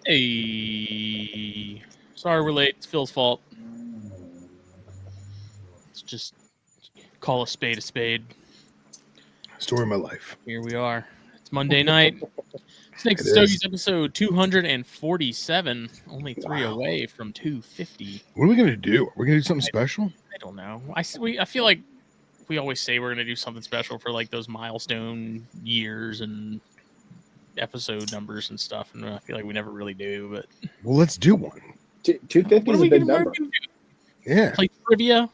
Hey, sorry we're late. It's Phil's fault. Let's just call a spade a spade. Story of my life. Here we are. It's Monday night. Snakes and Stogies episode 247. Only three away from 250. What are we going to do? Are we going to do something special? I don't know. I feel like we always say we're going to do something special for like those milestone years and episode numbers and stuff, and I feel like we never really do. But well, let's do one. 250 is a big number. Yeah. Play trivia.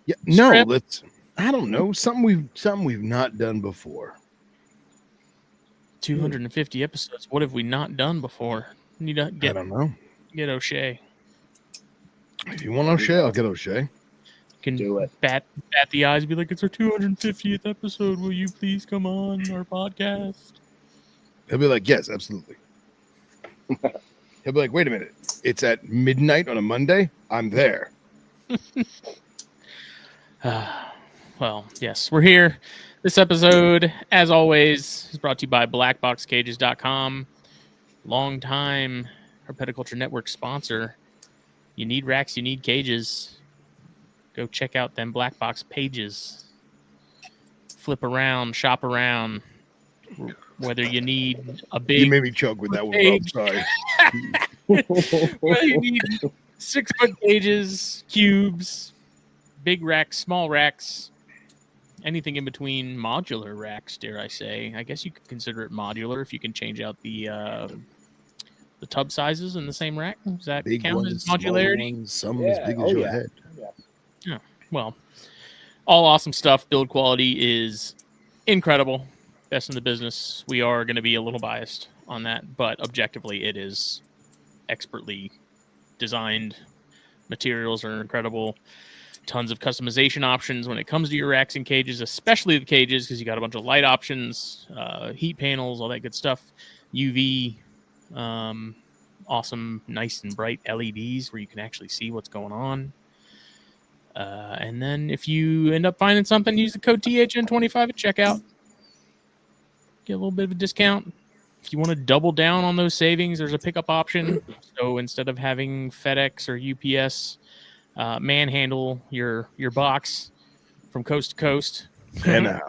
Yeah. No, let's. I don't know. Something we've not done before. 250 episodes. What have we not done before? Need to get. I don't know. Get O'Shea. If you want O'Shea, I'll get O'Shea. Can do it. Bat the eyes, and be like, it's our 250th episode. Will you please come on our podcast? He'll be like, yes, absolutely. He'll be like, wait a minute. It's at midnight on a Monday? I'm there. Well, yes, we're here. This episode, as always, is brought to you by blackboxcages.com. Long-time Herpetoculture Network sponsor. You need racks, you need cages. Go check out them Black Box pages. Flip around, shop around. Whether you need a big... You made me choke with that one. I'm sorry. Whether you need 6-foot cages, cubes, big racks, small racks, anything in between, modular racks, dare I say. I guess you could consider it modular if you can change out the tub sizes in the same rack. Does that big count ones, as modularity? Ones, some as big as your head. Yeah. Well, all awesome stuff. Build quality is incredible. Best in the business. We are going to be a little biased on that, but objectively it is expertly designed. Materials are incredible. Tons of customization options when it comes to your racks and cages, especially the cages, because you got a bunch of light options, heat panels, all that good stuff. UV, awesome, nice and bright LEDs where you can actually see what's going on. And then if you end up finding something, use the code THN25 at checkout. Get a little bit of a discount. If you want to double down on those savings, there's a pickup option. So instead of having FedEx or UPS manhandle your box from coast to coast. And now.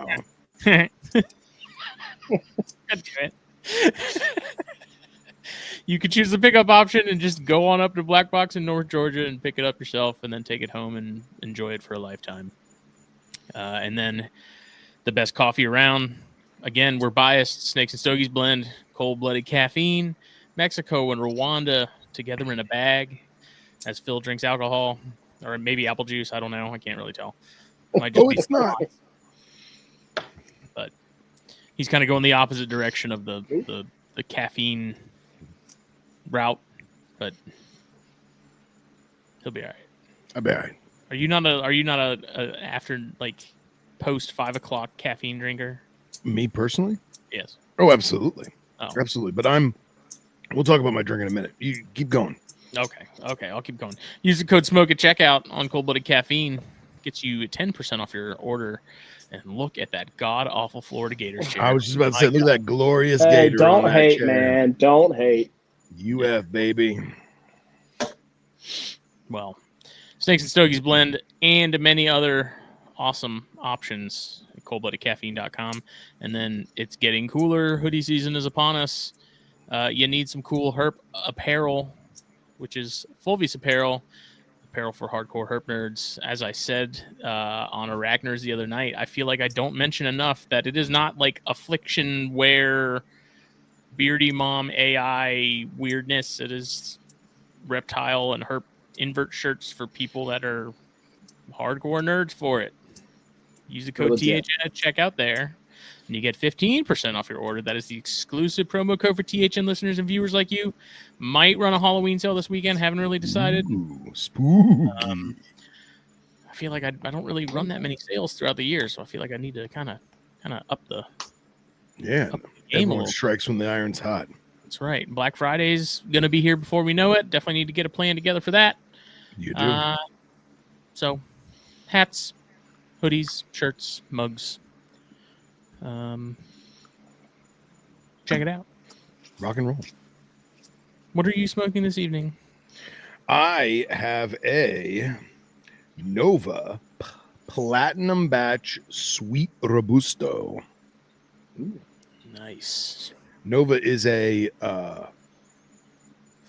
God damn it. You could choose the pickup option and just go on up to Black Box in North Georgia and pick it up yourself and then take it home and enjoy it for a lifetime. And then the best coffee around. Again, we're biased. Snakes and Stogies blend, cold-blooded caffeine, Mexico and Rwanda together in a bag as Phil drinks alcohol or maybe apple juice. I don't know. I can't really tell. It's not. But he's kind of going the opposite direction of the caffeine route, but he'll be all right. I'll be all right. Are you not a after like post 5:00 caffeine drinker? Me personally? Yes. Oh, absolutely. Oh. Absolutely. But we'll talk about my drink in a minute. You keep going. Okay. I'll keep going. Use the code SMOKE at checkout on cold-blooded caffeine. Gets you 10% off your order. And look at that god-awful Florida Gators chair. I was just about to say, look at that glorious Gator. Don't hate, man. Don't hate. UF, baby. Well, Snakes and Stogies blend and many other awesome options at coldbloodedcaffeine.com. And then it's getting cooler. Hoodie season is upon us. You need some cool herp apparel, which is Fulvius apparel for hardcore herp nerds. As I said on Arachners the other night, I feel like I don't mention enough that it is not like affliction wear, beardy mom AI weirdness. It is reptile and herp invert shirts for people that are hardcore nerds for it. Use the code THN at checkout there, and you get 15% off your order. That is the exclusive promo code for THN listeners and viewers like you. Might run a Halloween sale this weekend. Haven't really decided. Ooh, spooky. I feel like I don't really run that many sales throughout the year, so I feel like I need to kind of up the game. Everyone strikes when the iron's hot. That's right. Black Friday's gonna be here before we know it. Definitely need to get a plan together for that. You do. So, hats, hoodies, shirts, mugs. Check it out. Rock and roll. What are you smoking this evening? I have a Nova Platinum Batch Sweet Robusto. Ooh. Nice. Nova is a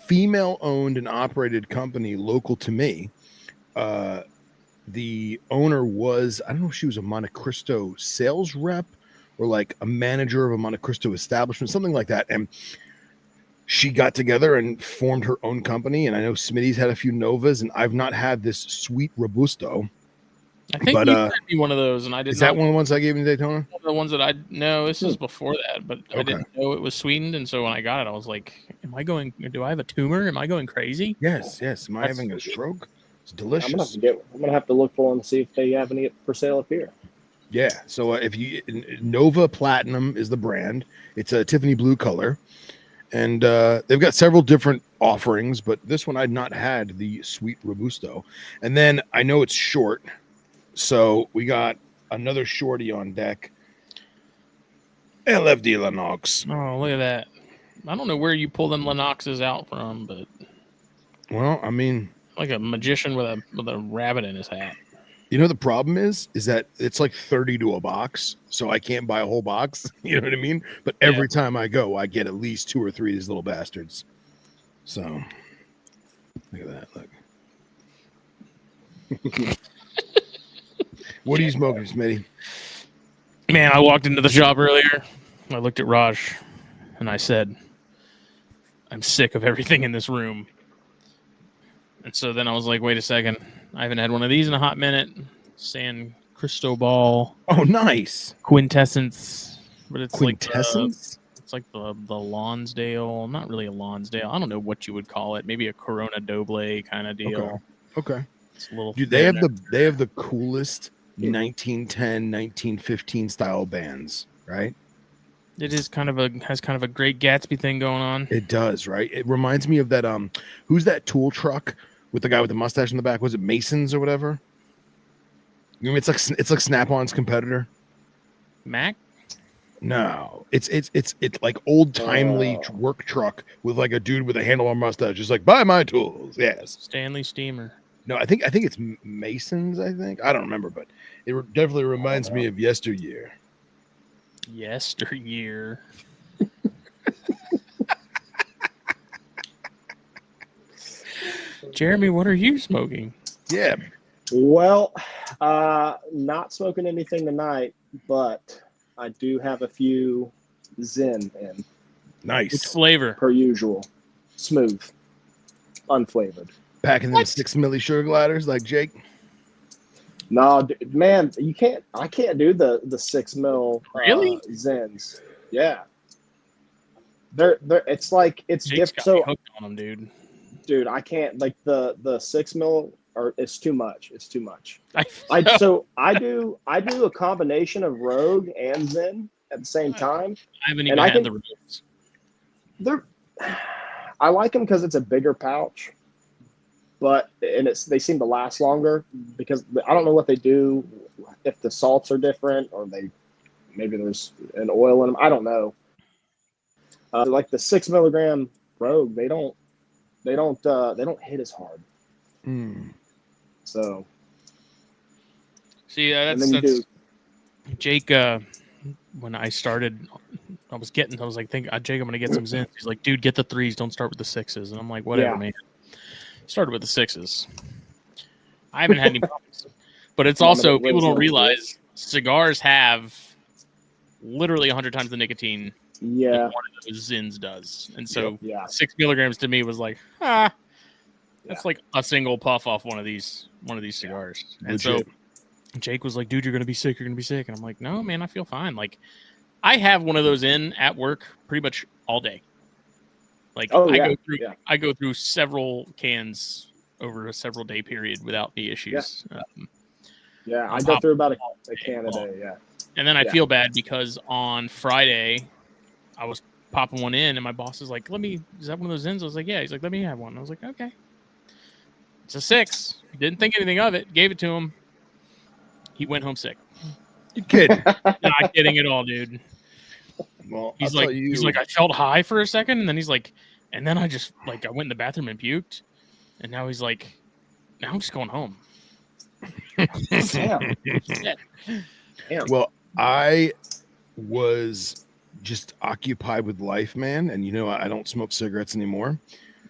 female-owned and operated company local to me. The owner was, I don't know if she was a Monte Cristo sales rep or like a manager of a Monte Cristo establishment, something like that. And she got together and formed her own company. And I know Smitty's had a few Novas, and I've not had this Sweet Robusto. I think But, you sent me one of those, and I did Is not. that one of the ones I gave you in Daytona? One of the ones that I no, this is before that, but I Okay. didn't know it was sweetened, and so when I got it, I was like, do I have a tumor? Am I going crazy? Yes. Am I That's having a sweet. stroke? It's I'm delicious. gonna have to look for them and see if they have any for sale up here. Yeah. So if you Nova Platinum is the brand. It's a Tiffany blue color, and they've got several different offerings, but this one I'd not had the Sweet Robusto. And then I know it's short, so we got another shorty on deck. LFD Lennox. Oh, look at that! I don't know where you pull them Lennoxes out from, but Well, I mean, like a magician with a rabbit in his hat. you know the problem is that it's like 30 to a box, so I can't buy a whole box. You know what I mean? But every time I go, I get at least 2 or 3 of these little bastards. So look at that. Look. What are you smoking, Smitty? Man, I walked into the shop earlier. I looked at Raj, and I said, "I'm sick of everything in this room." And so then I was like, "Wait a second! I haven't had one of these in a hot minute." San Cristobal Oh, nice. Quintessence, but it's Quintessence? it's like the Lonsdale, not really a Lonsdale. I don't know what you would call it. Maybe a Corona Doble kind of deal. Okay. It's a little. Dude, they have the coolest 1910, 1915 style bands, right? It is has kind of a Great Gatsby thing going on. It does, right? It reminds me of that who's that tool truck with the guy with the mustache in the back? Was it Masons or whatever? You know, it's like Snap-on's competitor. Mac? No, it's like old timely work truck with like a dude with a handlebar mustache, just like buy my tools. Yes, Stanley Steamer. No, I think it's Masons. I don't remember, but it definitely reminds me of yesteryear. Yesteryear. Jeremy, what are you smoking? Yeah. Well, not smoking anything tonight, but I do have a few Zen in. Nice. Which flavor? Per usual. Smooth. Unflavored. Packing them 6 milli sugar gliders like Jake. No, man, I can't do the 6 mil really Zens. Yeah. They're it's like it's Jake's different. got So me hooked on them, dude. Dude, I can't like the 6 mil or it's too much. It's too much. I do a combination of Rogue and Zen at the same time. I haven't even had the Rogues. I like them because it's a bigger pouch, they seem to last longer because I don't know what they do, if the salts are different or maybe there's an oil in them. I don't know. Like the 6 milligram Rogue, they don't hit as hard. So see, that's Jake. When I started, I was like, Jake, I'm gonna get some Zens. He's like, dude, get the 3s. Don't start with the 6s. And I'm like, whatever, man. Started with the 6s. I haven't had any problems. But it's also, people don't realize cigars have literally 100 times the nicotine that one of those Zins does. And so 6 milligrams to me was like, that's like a single puff off one of these cigars. And so Jake was like, dude, you're going to be sick. You're going to be sick. And I'm like, no, man, I feel fine. Like, I have one of those in at work pretty much all day. Like, I go through several cans over a several day period without any issues. I go through about a can a day. Yeah. And then I feel bad because on Friday I was popping one in and my boss is like, is that one of those Zins? I was like, yeah. He's like, let me have one. I was like, okay. It's a 6. Didn't think anything of it. Gave it to him. He went home sick. You kidding? Not kidding at all, dude. Well, he's like, I felt high for a second, and then he's like, And then I just I went in the bathroom and puked. And now he's like, now I'm just going home. Damn. Shit. Damn. Well, I was just occupied with life, man. And I don't smoke cigarettes anymore.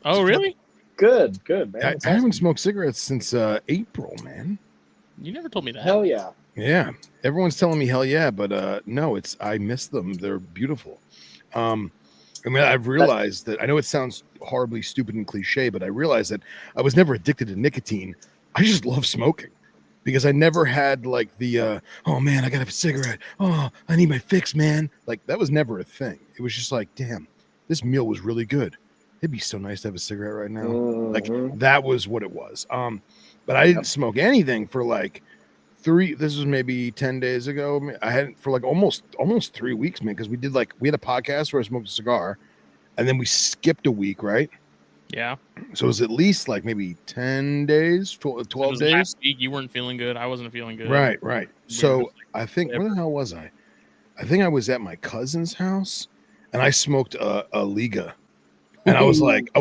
Oh, really? Good, man. I That's haven't awesome. smoked cigarettes since April, man. You never told me that. Hell yeah. Yeah, everyone's telling me hell yeah, but no, I miss them. They're beautiful. I've realized that I know it sounds horribly stupid and cliche, but I realized that I was never addicted to nicotine. I just love smoking because I never had like the oh man, I gotta have a cigarette. Oh, I need my fix, man. Like that was never a thing. It was just like, damn, this meal was really good. It'd be so nice to have a cigarette right now. Like that was what it was. But I didn't smoke anything for like this was maybe 10 days ago. I hadn't for like almost 3 weeks, man, because we had a podcast where I smoked a cigar and then we skipped a week, right? Yeah. So it was at least like maybe 10 days, 12 days. Last week you weren't feeling good. I wasn't feeling good. Right. So I think, where the hell was I? I think I was at my cousin's house and I smoked a Liga. And I was like,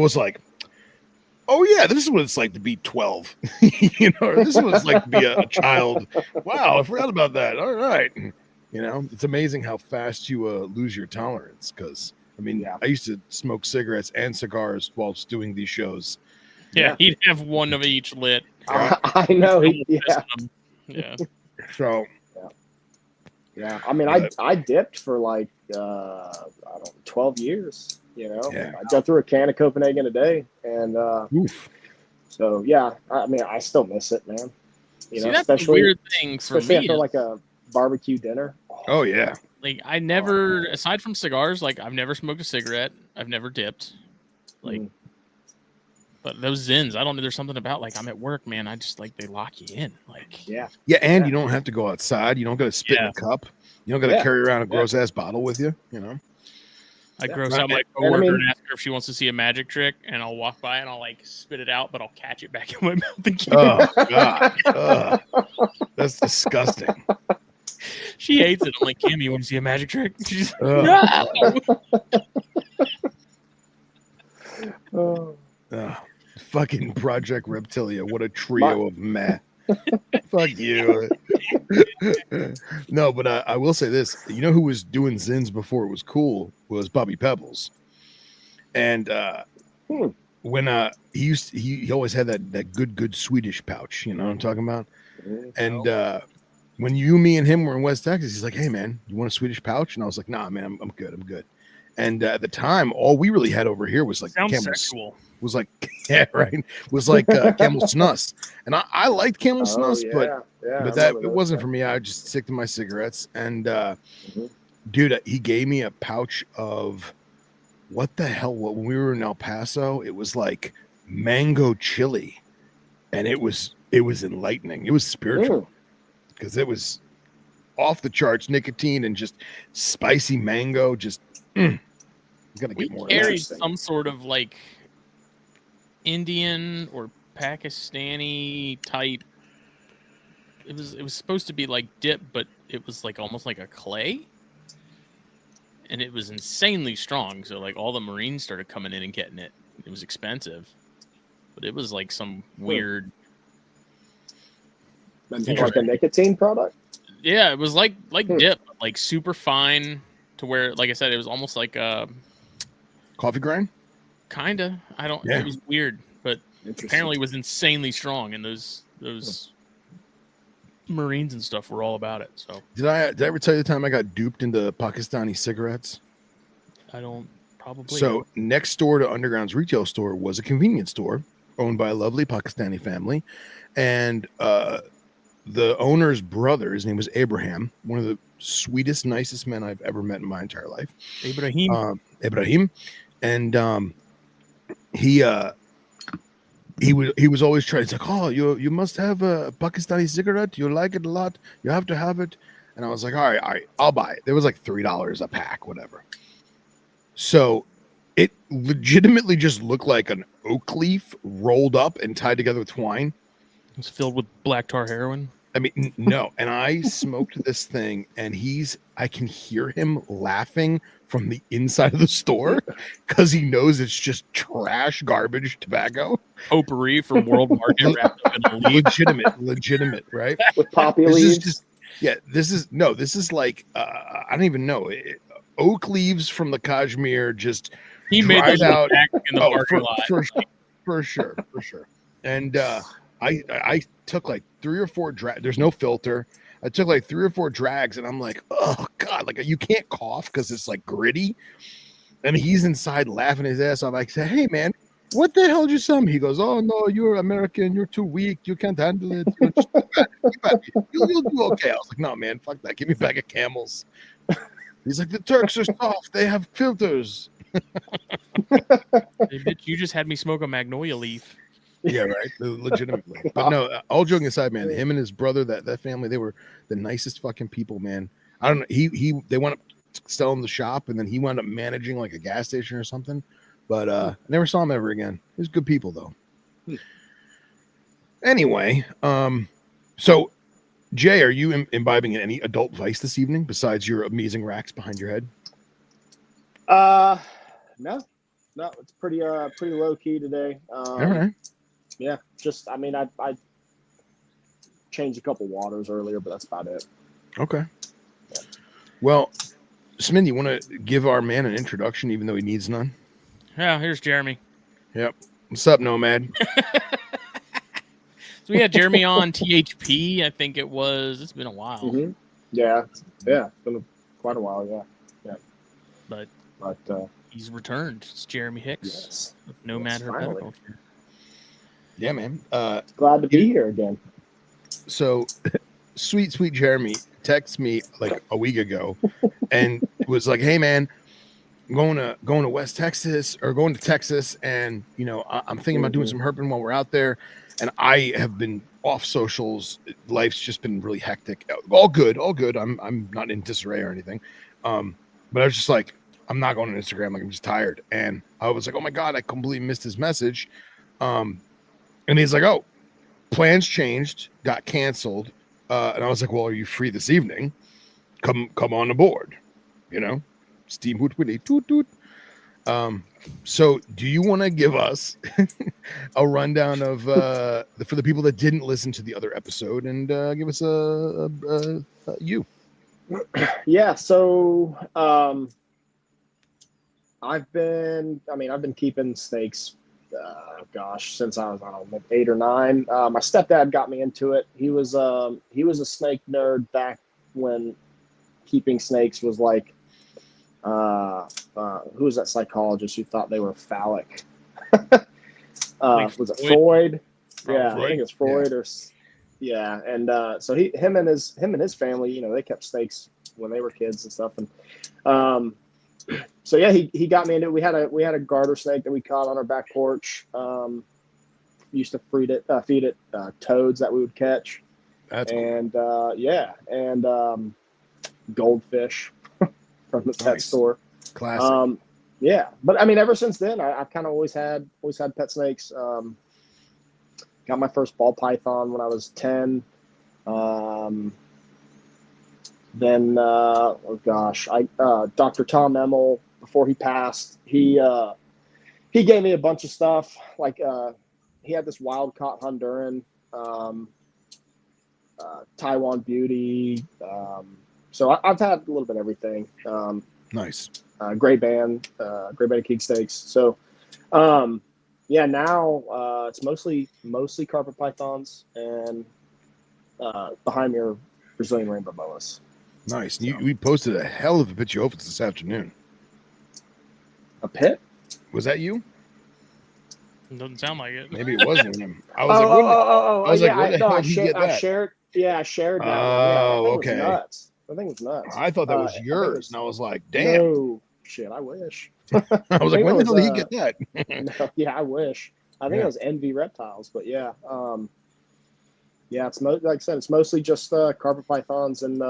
oh yeah, this is what it's like to be 12. This is what it's like to be a child. Wow, I forgot about that. All right. It's amazing how fast you lose your tolerance. Because I used to smoke cigarettes and cigars whilst doing these shows. Yeah, he'd have one of each lit. I know. Yeah. So. Yeah. I dipped for like 12 years. I jumped through a can of Copenhagen a day, and so yeah, I still miss it, man. See, that's a weird thing for me. After like a barbecue dinner. Oh yeah. Like I never, aside from cigars, like I've never smoked a cigarette. I've never dipped. But those Zins, I don't know. There's something about like I'm at work, man. I just like they lock you in. Like yeah, and you don't have to go outside. You don't got to spit in a cup. You don't got to carry around a gross ass bottle with you. I gross out my coworker and ask her if she wants to see a magic trick, and I'll walk by and I'll like spit it out, but I'll catch it back in my mouth and keep it. Oh God, that's disgusting. She hates it. I'm like, Cam, you want to see a magic trick? She's like, no. Fucking Project Reptilia. What a trio of meh. Fuck you. No, but I will say this. You know who was doing Zins before it was cool was Bobby Pebbles. And when he always had that good Swedish pouch, you know what I'm talking about? And when me and him were in West Texas, he's like, hey man, you want a Swedish pouch? And I was like, nah man, I'm good. And at the time, all we really had over here was like Camel sexual. Was like was like Camel Snus, and I liked Camel Snus, but it wasn't for me. I just stick to my cigarettes. And dude, he gave me a pouch of what the hell? When we were in El Paso, it was like mango chili, and it was enlightening. It was spiritual because it was off the charts, nicotine and just spicy mango. Just gotta get more. Carried some sort of like Indian or Pakistani type. It was supposed to be like dip, but it was like almost like a clay, and it was insanely strong. So like all the Marines started coming in and getting it. It was expensive, but it was like some weird. Like a nicotine product. Yeah, it was like dip, like super fine to where, like I said, it was almost like coffee grind. Kinda. I don't. Yeah. It was weird, but apparently it was insanely strong, and those Marines and stuff were all about it. So did I ever tell you the time I got duped into Pakistani cigarettes? I don't. Probably. So next door to Underground's retail store was a convenience store owned by a lovely Pakistani family, and the owner's brother, his name was Abraham, one of the sweetest, nicest men I've ever met in my entire life. Ibrahim. And he was always trying. It's like, oh, you must have a Pakistani cigarette. You like it a lot. You have to have it. And I was like, all right, I'll buy it. It was like $3 a pack, whatever. So it legitimately just looked like an oak leaf rolled up and tied together with twine. It's filled with black tar heroin. I mean, no. And I smoked this thing, and I can hear him laughing from the inside of the store because he knows it's just trash, garbage tobacco. Potpourri from World Market wrapped up in a leaf. Legitimate, right? With poppy This leaves. is just, this is like, I don't even know. Oak leaves from the Kashmir, just He made dried those out in the parking lot. For sure. And I took like 3 or 4 drags. There's no filter. I took like 3 or 4 drags, and I'm like, oh God, like you can't cough because it's like gritty. And he's inside laughing his ass off. I say, hey man, what the hell did you sell me? He goes, oh no, you're American, you're too weak, you can't handle it. You'll do okay. I was like, no man, fuck that. Give me a bag of Camels. He's like, the Turks are soft, they have filters. Hey, bitch, you just had me smoke a magnolia leaf. Yeah, right. Legitimately. But no, all joking aside, man, him and his brother, that family, they were the nicest fucking people, man. I don't know. They wound up selling the shop, and then he wound up managing like a gas station or something. But I never saw him ever again. He was good people though. Anyway, so Jay, are you imbibing any adult vice this evening besides your amazing racks behind your head? No, it's pretty low key today. All right. Yeah, just I mean, I changed a couple waters earlier, but that's about it. Okay. Yeah. Well, Smitty, you want to give our man an introduction, even though he needs none? Yeah, here's Jeremy. Yep. What's up, Nomad? So we had Jeremy on THP. I think it was. It's been a while. Mm-hmm. Yeah. It's been quite a while. Yeah. But he's returned. It's Jeremy Hicks. Yes. Nomad Herpetoculture. Yeah, man. Glad to be here again. So, sweet Jeremy texted me like a week ago and was like, "Hey, man, I'm going to West Texas or going to Texas, and I'm thinking about doing some herping while we're out there." And I have been off socials. Life's just been really hectic. All good. I'm not in disarray or anything. But I was just like, I'm not going on Instagram. Like, I'm just tired. And I was like, oh my God, I completely missed his message. And he's like, oh, plans changed, got canceled. And I was like, well, are you free this evening? Come on aboard. Steam hoot witty toot toot. So do you want to give us a rundown of for the people that didn't listen to the other episode, and give us a you? Yeah. So I've been keeping snakes. Since I was, I don't know, 8 or 9. My stepdad got me into it. He was a snake nerd back when keeping snakes was like, who was that psychologist who thought they were phallic? Was it Freud? Yeah, I think it's Freud. And so him and his family, they kept snakes when they were kids and stuff. And so yeah, he got me into it. We had a garter snake that we caught on our back porch. Used to feed it toads that we would catch. That's and cool. And goldfish from the pet store. Classic. Yeah, but I mean, ever since then, I've kind of always had pet snakes. Got my first ball python when I was 10. Then, Dr. Tom Emmel, before he passed, he gave me a bunch of stuff. Like, he had this wild caught Honduran, Taiwan Beauty. So I've had a little bit of everything. Nice. Gray band king steaks. So, now it's mostly carpet pythons and behind me are Brazilian rainbow boas. Nice. So, we posted a hell of a picture of this afternoon. A pit? Was that you? It doesn't sound like it. Maybe it wasn't him. I shared. Yeah, I shared that. Oh, okay. Nuts. I think it's nuts. I thought that was yours, and I was like, damn. No, shit, I wish. I was like, when the hell did he get that? No, yeah, I wish. I think it was Envy Reptiles, but yeah. It's like I said, it's mostly just carpet pythons and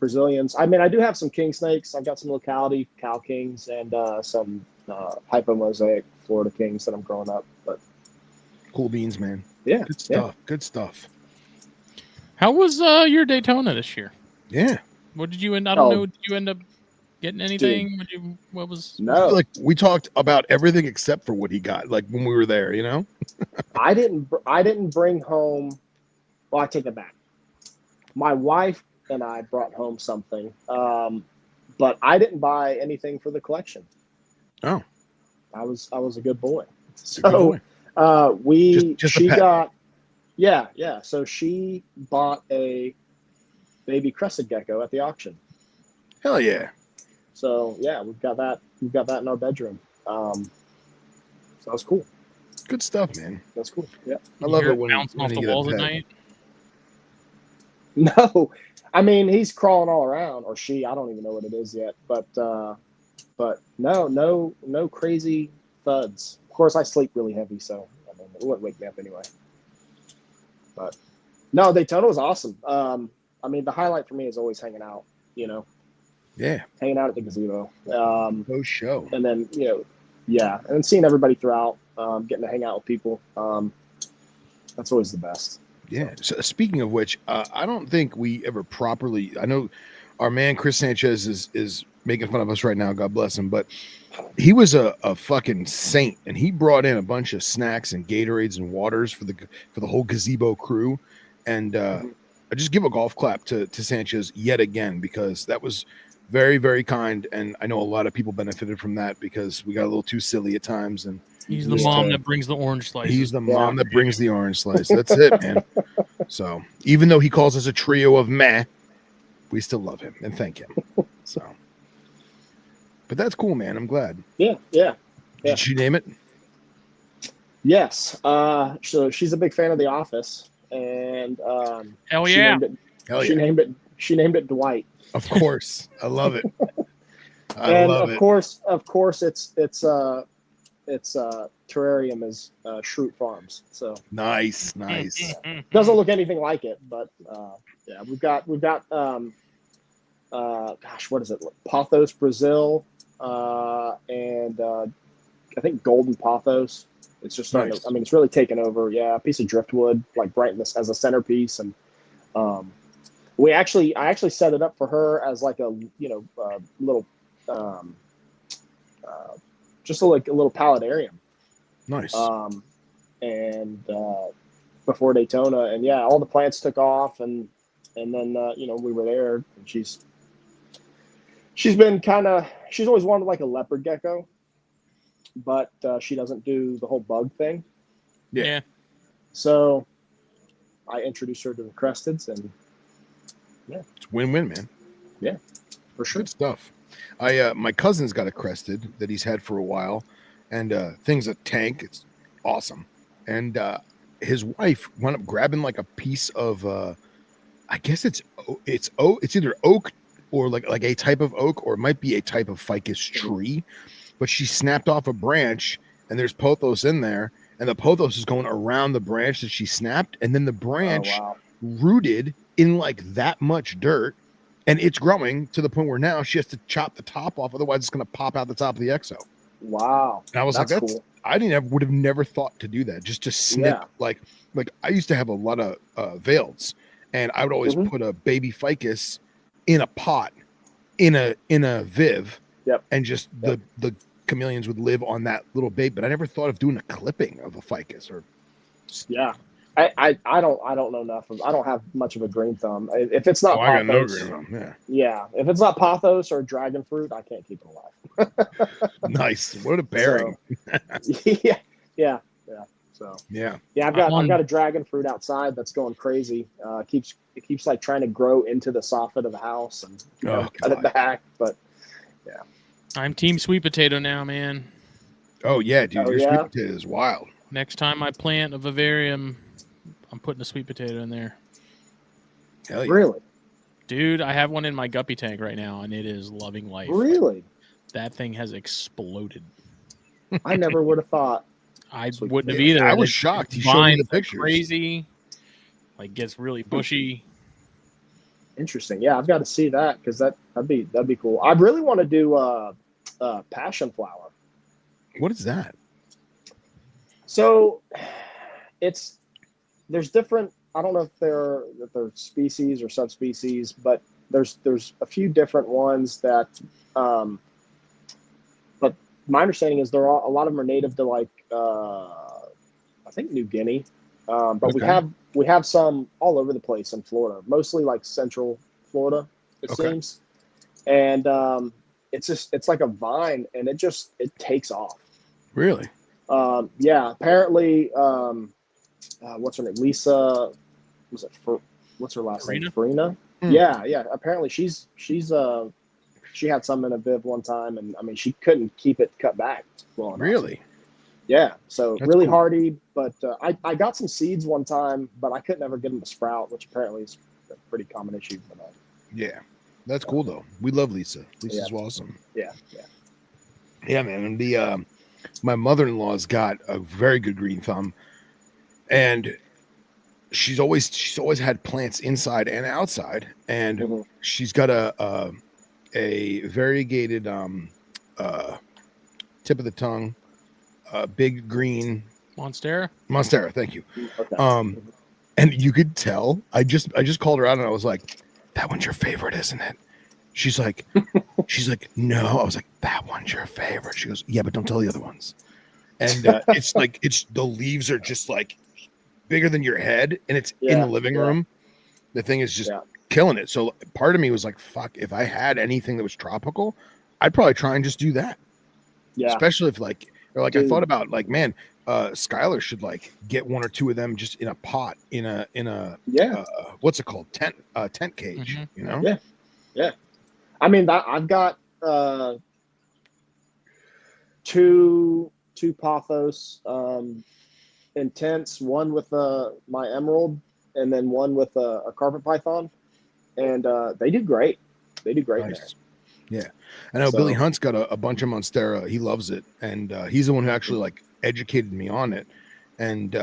Brazilians. I mean, I do have some king snakes. I've got some locality cow kings and some hypomosaic Florida kings that I'm growing up. But cool beans, man. Yeah, good stuff. Good stuff. How was your Daytona this year? Yeah. What did you end? I don't know. Did you end up getting anything? What was? I No, feel like we talked about everything except for what he got, like when we were there, you know? I didn't bring home. Well, I take it back. My wife and I brought home something, but I didn't buy anything for the collection. Oh, I was a good boy. a good boy. Just a she pet. got yeah. So she bought a baby crested gecko at the auction. Hell yeah. So yeah, we've got that in our bedroom. So that's cool. Good stuff, man. That's cool. Yeah. I love hear it when bouncing off you the get a walls at pet. night. No, I mean he's crawling all around, or she. I don't even know what it is yet, but no crazy thuds. Of course, I sleep really heavy, so I mean, it wouldn't wake me up anyway. But no, Daytona was awesome. I mean, the highlight for me is always hanging out. You know, Yeah. hanging out at the gazebo. Post show. And then yeah, and then seeing everybody throughout, getting to hang out with people. That's always the best. Yeah. So speaking of which, I don't think we ever properly. I know our man Chris Sanchez is making fun of us right now. God bless him, but he was a fucking saint, and he brought in a bunch of snacks and Gatorades and waters for the whole gazebo crew. And I just give a golf clap to Sanchez yet again, because that was very, very kind, and I know a lot of people benefited from that because we got a little too silly at times. And He's the mom that brings the orange slices. he's the mom that brings the orange slice. That's it, man. So even though he calls us a trio of meh, we still love him and thank him. So, but that's cool, man. I'm glad. Yeah. Did she name it? Yes. So she's a big fan of The Office, and Hell she yeah. named it, Hell she yeah. named it Dwight. Of course. I love it. And of course, its terrarium is Shroot Farms. So Nice. doesn't look anything like it, but yeah, we've got gosh, what is it? Pothos Brazil, and I think Golden Pothos. It's just starting Nice. to, I mean, it's really taken over. Yeah, a piece of driftwood, like brightness as a centerpiece, and I actually set it up for her as like a little just a little palletarium. Nice. And before Daytona, and yeah, all the plants took off, and then we were there, and she's been she's always wanted like a leopard gecko, but she doesn't do the whole bug thing. Yeah. So I introduced her to the cresteds, and yeah, It's win-win, man. Yeah, for sure. Good stuff. My cousin's got a crested that he's had for a while, and thing's a tank. It's awesome. And his wife wound up grabbing like a piece of I guess it's either oak or like a type of oak, or it might be a type of ficus tree, but she snapped off a branch, and there's pothos in there, and the pothos is going around the branch that she snapped, and then the branch rooted in like that much dirt, and it's growing to the point where now she has to chop the top off, otherwise it's going to pop out the top of the exo. Wow. And I was that's like, that's cool. I would have never thought to do that, just to snip. Like I used to have a lot of veils, and I would always put a baby ficus in a pot in a viv, and just the chameleons would live on that little bait. But I never thought of doing a clipping of a ficus. Or I don't know enough of. I don't have much of a green thumb. If it's not, I got no pothos, green thumb. Yeah. If it's not pothos or dragon fruit, I can't keep it alive. Nice. What a pairing. Yeah. So yeah, I've got a dragon fruit outside that's going crazy. It keeps like trying to grow into the soffit of the house, and cut it back. But yeah, I'm team sweet potato now, man. Oh yeah, dude, your sweet potato is wild. Next time I plant a vivarium, I'm putting a sweet potato in there. Hell yeah. Really? Dude, I have one in my guppy tank right now, and it is loving life. Really? That thing has exploded. I never would have thought. I wouldn't have either. I was shocked. He showed me the pictures. Crazy, like gets really bushy. Interesting. Yeah, I've got to see that, because that'd be cool. I really want to do passion flower. What is that? So there's different I don't know if they're species or subspecies, but there's a few different ones that. But my understanding is a lot of them are native to like I think New Guinea, but Okay. we have some all over the place in Florida, mostly like Central Florida, it Okay. seems, and it's like a vine, and it takes off. Really? Yeah, apparently, what's her name? Lisa, was it for what's her last name? Farina? Farina? Hmm. Yeah. Apparently, she had some in a Viv one time, and I mean, she couldn't keep it cut back well enough. Really? Yeah, so That's really cool. hardy, but I got some seeds one time, but I couldn't ever get them to sprout, which apparently is a pretty common issue. But, Yeah. That's cool though. We love Lisa. Lisa's Yeah. awesome. yeah. Yeah, man. And the my mother-in-law's got a very good green thumb, and she's always had plants inside and outside, and Mhm. she's got a variegated tip of the tongue, big green Monstera. monstera. Thank you. Okay. And you could tell. I just called her out, and I was like, "That one's your favorite, isn't it?" She's like, "No." I was like, "That one's your favorite." She goes, "Yeah, but don't tell the other ones." And it's the leaves are just like bigger than your head, and it's in the living room. The thing is just killing it. So part of me was like, "Fuck! If I had anything that was tropical, I'd probably try and just do that." Yeah. Especially if I Dude. thought about like, man, Skylar should like get one or two of them just in a pot in a what's it called, tent cage, Mhm. you know? Yeah. I mean, I've got two pothos intense, one with my emerald, and then one with a carpet python, and they do great. They do great. Nice. Yeah, I know Billy Hunt's got a bunch of Monstera. He loves it, and he's the one who actually like educated me on it, and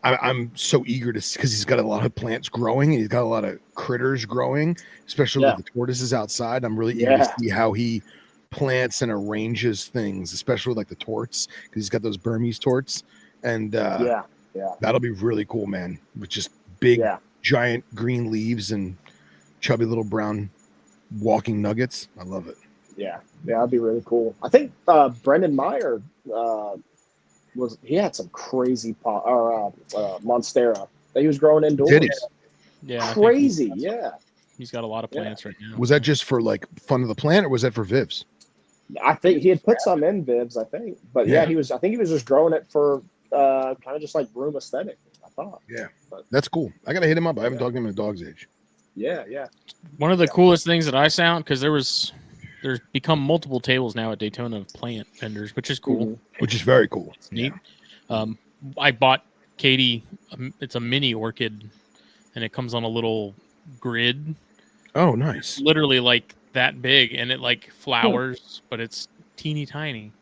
I'm so eager to, because he's got a lot of plants growing, and he's got a lot of critters growing, especially with the tortoises outside. I'm really eager to see how he plants and arranges things, especially like the torts, because he's got those Burmese torts, and that'll be really cool, man. With just big, giant green leaves and chubby little brown walking nuggets. I love it. Yeah, that'd be really cool. I think Brendan Meyer he had some crazy Monstera that he was growing indoors. Did he? Yeah, crazy. He's got a lot of plants right now. Was that just for like fun of the plant, or was that for Vivs? I think he had put some in Vivs, I think, but I think he was just growing it for kind of just like room aesthetic, I thought. Yeah, that's cool. I gotta hit him up. I haven't talked to him in a dog's age. Yeah. One of the coolest things that I found, because there's become multiple tables now at Daytona of plant vendors, which is cool. Mhm. Which is very cool. It's neat. I bought Katie. It's a mini orchid, and it comes on a little grid. Oh, nice! Literally like that big, and it like flowers, but it's teeny tiny.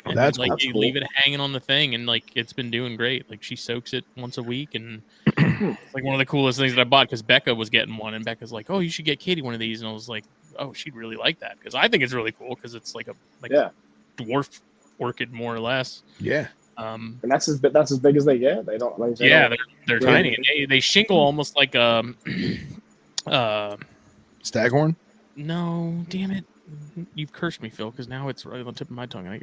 And that's like cool. you leave it hanging on the thing, and like it's been doing great. Like she soaks it once a week, and it's like one of the coolest things that I bought, because Becca was getting one, and Becca's like, "Oh, you should get Katie one of these," and I was like, "Oh, she'd really like that," because I think it's really cool, because it's like a dwarf orchid more or less. Yeah. And that's as big as they get. They don't. Like, they're tiny, and they shingle almost like Staghorn. No, damn it! You've cursed me, Phil, because now it's right on the tip of my tongue.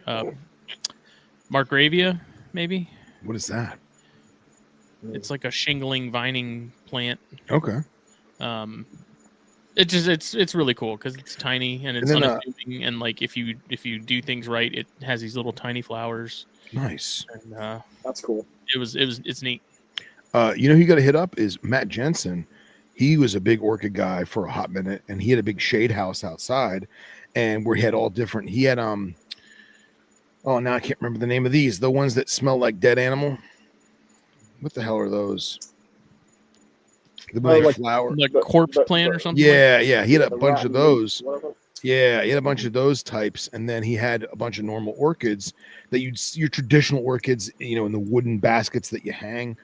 Margravia, maybe. What is that? It's like a shingling vining plant. Okay. It's really cool because it's tiny and it's unassuming, and like if you do things right, it has these little tiny flowers. Nice. And that's cool. It's neat. You know who you got to hit up is Matt Jensen. He was a big orchid guy for a hot minute, and he had a big shade house outside, and where he had all different. He had now I can't remember the name of these. The ones that smell like dead animal. What the hell are those? The flower, like corpse plant or something. Yeah. He had a bunch of those. Yeah, he had a bunch of those types, and then he had a bunch of normal orchids that your traditional orchids, in the wooden baskets that you hang.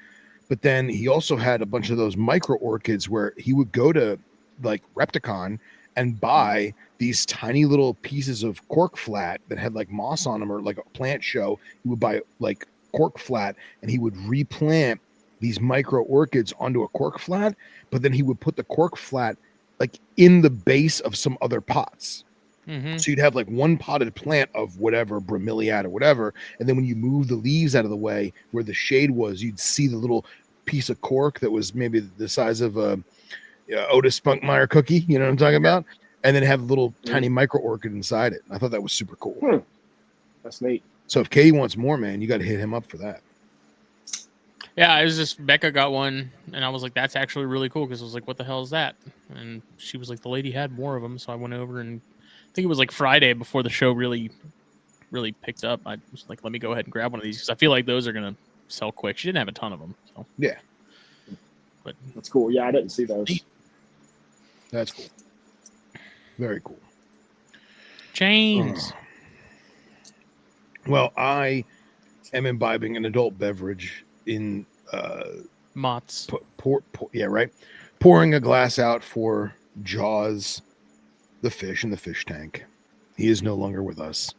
But then he also had a bunch of those micro orchids where he would go to like Repticon and buy these tiny little pieces of cork flat that had like moss on them, or like a plant show. He would buy like cork flat, and he would replant these micro orchids onto a cork flat, but then he would put the cork flat like in the base of some other pots. Mm-hmm. So you'd have like one potted plant of whatever, bromeliad or whatever. And then when you move the leaves out of the way where the shade was, you'd see the little piece of cork that was maybe the size of a Otis Spunkmeyer cookie. You know what I'm talking about? And then have a little tiny micro orchid inside it. I thought that was super cool. That's neat. So if Katie wants more, man, you got to hit him up for that. Yeah, I was just Becca got one, and I was like, "That's actually really cool." Because I was like, "What the hell is that?" And she was like, "The lady had more of them," so I went over, and I think it was like Friday before the show really picked up. I was like, "Let me go ahead and grab one of these," because I feel like those are gonna sell quick. She didn't have a ton of them, so yeah, but that's cool. Yeah, I didn't see those. That's cool. Very cool. Chains. Well, I am imbibing an adult beverage in Mott's. Pouring a glass out for Jaws, the fish in the fish tank. He is no longer with us.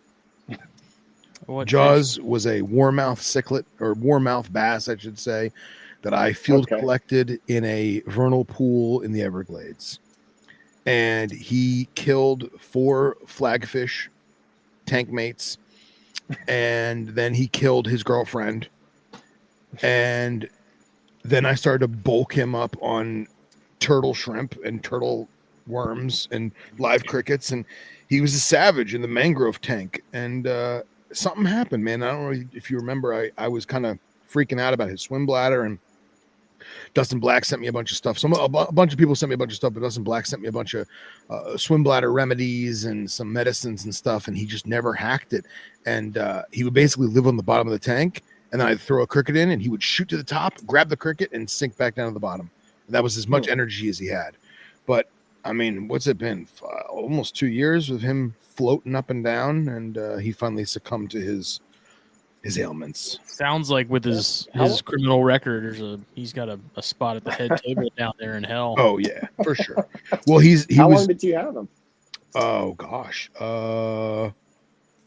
What Jaws fish? was a warmouth cichlid, or warmouth bass, I should say, that I field collected in a vernal pool in the Everglades. And he killed 4 flagfish tank mates, and then he killed his girlfriend, and then I started to bulk him up on turtle shrimp and turtle worms and live crickets, and he was a savage in the mangrove tank. And something happened, man. I don't know if you remember, I was kind of freaking out about his swim bladder, and Dustin Black sent me a bunch of stuff. A bunch of people sent me a bunch of stuff, but Dustin Black sent me a bunch of swim bladder remedies and some medicines and stuff, and he just never hacked it. And he would basically live on the bottom of the tank, and then I'd throw a cricket in, and he would shoot to the top, grab the cricket, and sink back down to the bottom. And that was as much energy as he had. But, I mean, what's it been? Almost 2 years of him floating up and down, and he finally succumbed to his ailments. Sounds like with his criminal record, he's got a spot at the head table down there in hell. Oh yeah, for sure. Well, How long did you have him? Oh gosh,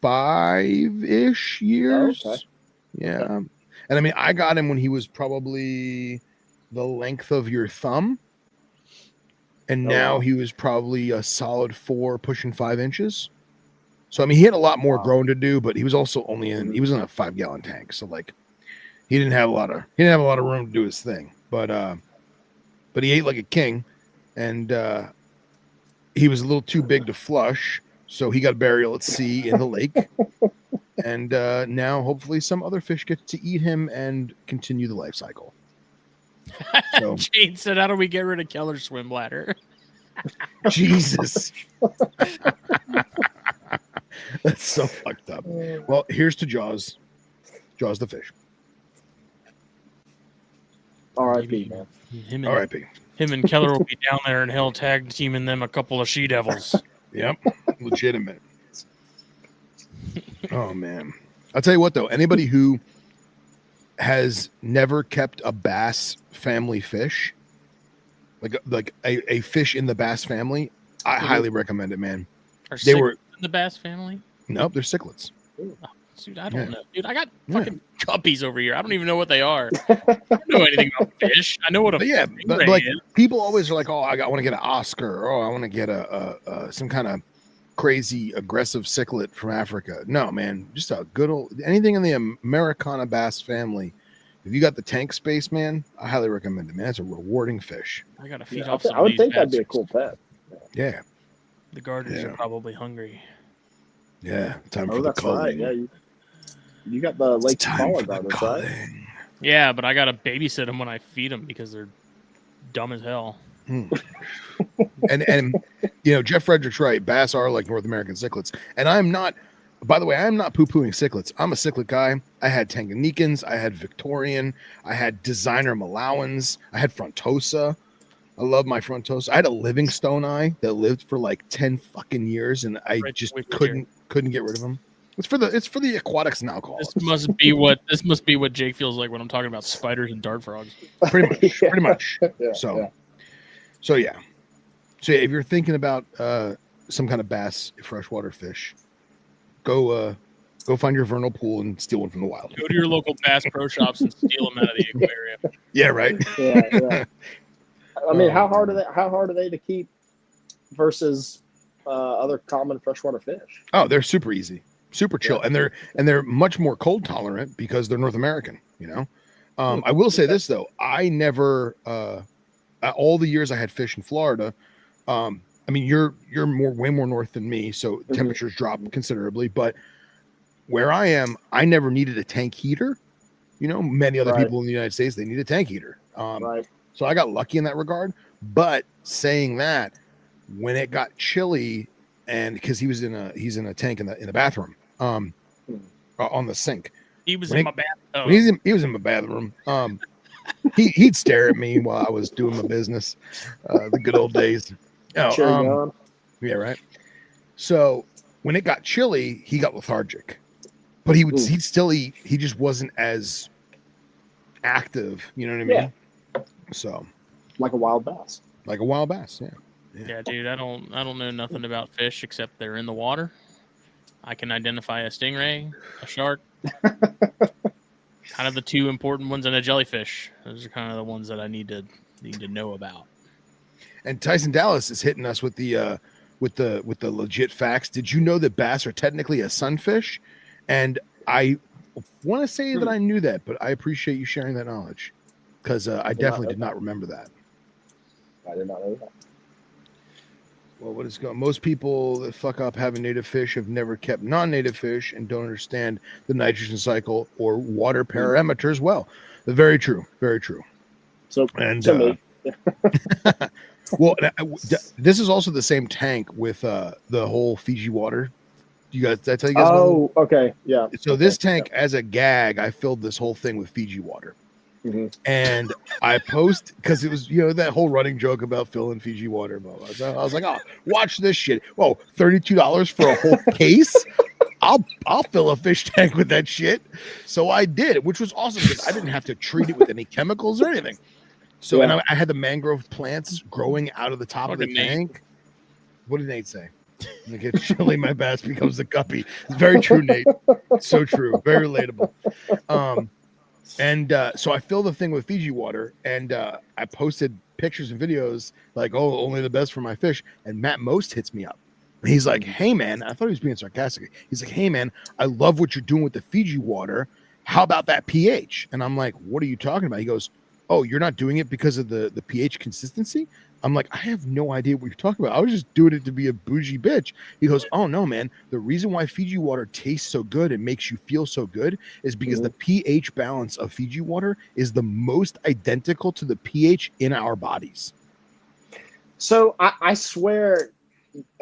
5-ish years. Oh, okay. Yeah, and I mean, I got him when he was probably the length of your thumb, and now he was probably a solid 4, pushing 5 inches. So I mean, he had a lot more growing to do, but he was also he was in a 5-gallon tank, so like he didn't have a lot of room to do his thing. But he ate like a king, and he was a little too big to flush, so he got burial at sea in the lake. And now hopefully some other fish get to eat him and continue the life cycle. So Jane said, "How do we get rid of Keller's swim bladder?" Jesus. That's so fucked up. Well, here's to Jaws. Jaws the fish. R.I.P. man. R.I.P. Him and Keller will be down there in hell tag teaming them a couple of she-devils. Yep. Legitimate. Oh, man. I'll tell you what, though. Anybody who has never kept a bass family fish, like a fish in the bass family, I highly recommend it, man. They were in the bass family? Nope, they're cichlids. Oh, dude, I don't know. Dude, I got fucking guppies over here. I don't even know what they are. I don't know anything about fish. I know what a but like is. People always are like, "Oh, I want to get an Oscar. Oh, I want to get a some kind of crazy aggressive cichlid from Africa." No, man, just a good old anything in the Americana bass family. If you got the tank space, man, I highly recommend it, man. It's a rewarding fish. I gotta feed off. I would think that'd be a cool pet. Yeah. The garters are probably hungry. Yeah, time for the culling. Right. Yeah, you got the lake smaller garters, right? Yeah, but I gotta babysit them when I feed them because they're dumb as hell. And you know, Jeff Frederick's right. Bass are like North American cichlids, and I'm not. By the way, I'm not poo-pooing cichlids. I'm a cichlid guy. I had Tanganyikans, I had Victorian, I had designer Malawans, I had Frontosa. I love my Frontosa. I had a Livingstone eye that lived for like 10 fucking years, and I just couldn't get rid of them. It's for the aquatics and alcoholics. This must be what Jake feels like when I'm talking about spiders and dart frogs. Pretty much. Yeah, So yeah. If you're thinking about some kind of bass, freshwater fish, go Go find your vernal pool and steal one from the wild. Go to your local Bass Pro Shops and steal them out of the aquarium. Yeah, right. Yeah. I mean, how hard are they to keep versus other common freshwater fish? Oh, they're super easy, super chill, and they're much more cold tolerant because they're North American. I will say this though, I never all the years I had fish in Florida. I mean, you're way more north than me, so temperatures drop considerably. But where I am, I never needed a tank heater. Many other people in the United States, they need a tank heater. So I got lucky in that regard. But saying that, when it got chilly, and because he's in a tank in the bathroom, on the sink. He was in my bathroom. He was in my bathroom. He'd stare at me while I was doing my business. The good old days. Yeah, right. So when it got chilly, he got lethargic, but he'd still eat. He just wasn't as active. You know what I mean? Yeah. So like a wild bass. Yeah, dude. I don't know nothing about fish except they're in the water. I can identify a stingray, a shark. Kind of the two important ones, and a jellyfish. Those are kind of the ones that I need to know about. And Tyson Dallas is hitting us with the legit facts. Did you know that bass are technically a sunfish? And I want to say that I knew that, but I appreciate you sharing that knowledge because I definitely did not remember that. I did not know that. Well, what is going? Most people that fuck up having native fish have never kept non-native fish and don't understand the nitrogen cycle or water parameters well. Very true. Very true. So me. Well, this is also the same tank with the whole Fiji water. Did I tell you guys? Oh, okay, yeah. So this tank, as a gag, I filled this whole thing with Fiji water, and I post because it was that whole running joke about filling Fiji water. Blah, blah. So I was like, oh, watch this shit. Whoa, $32 for a whole case. I'll fill a fish tank with that shit. So I did, which was awesome because I didn't have to treat it with any chemicals or anything. So and I had the mangrove plants growing out of the top of the tank. What did Nate say? When it gets chilly, my bass becomes a guppy. It's very true, Nate. So true. Very relatable. So I filled the thing with Fiji water, and I posted pictures and videos like, oh, only the best for my fish. And Matt Most hits me up. He's like, hey, man, I thought he was being sarcastic. He's like, hey, man, I love what you're doing with the Fiji water. How about that pH? And I'm like, what are you talking about? He goes, oh, you're not doing it because of the pH consistency? I'm like, I have no idea what you're talking about. I was just doing it to be a bougie bitch. He goes, oh, no, man. The reason why Fiji water tastes so good and makes you feel so good is because the pH balance of Fiji water is the most identical to the pH in our bodies. So I swear,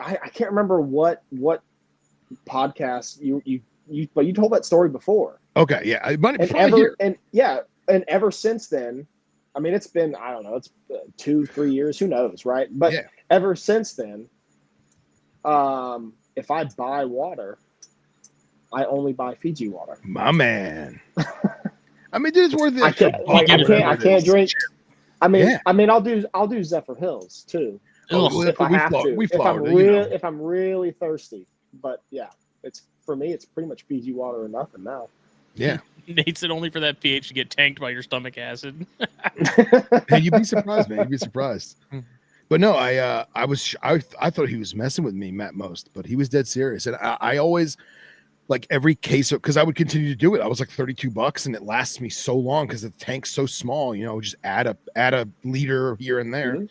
I can't remember what podcast but you told that story before. Okay, yeah. And ever since then, I mean, it's been, I don't know, it's 2-3 years, who knows, right? But ever since then, if I buy water, I only buy Fiji water. My man. I mean, dude, it's worth it. I can't drink. I mean, I'll do Zephyr Hills too. If I have to. If I'm really thirsty. But yeah, it's for me, it's pretty much Fiji water or nothing now. Yeah. Nate said only for that pH to get tanked by your stomach acid. And you'd be surprised, man. You'd be surprised. But no, I thought he was messing with me, Matt Most, but he was dead serious. And I always, like, every case of, because I would continue to do it. I was like $32 and it lasts me so long because the tank's so small, just add a liter here and there.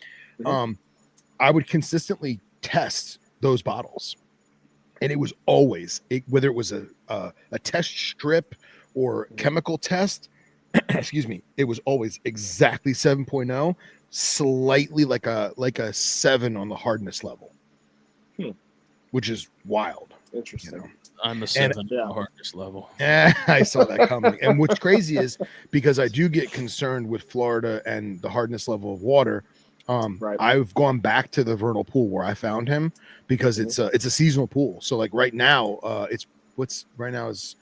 I would consistently test those bottles. And it was always, whether it was a test strip or chemical test, excuse me, it was always exactly 7.0, slightly like a 7 on the hardness level, which is wild. Interesting. I'm a 7 on the hardness level. Yeah, I saw that coming. And what's crazy is because I do get concerned with Florida and the hardness level of water. I've gone back to the vernal pool where I found him because it's a seasonal pool. So like right now, right now is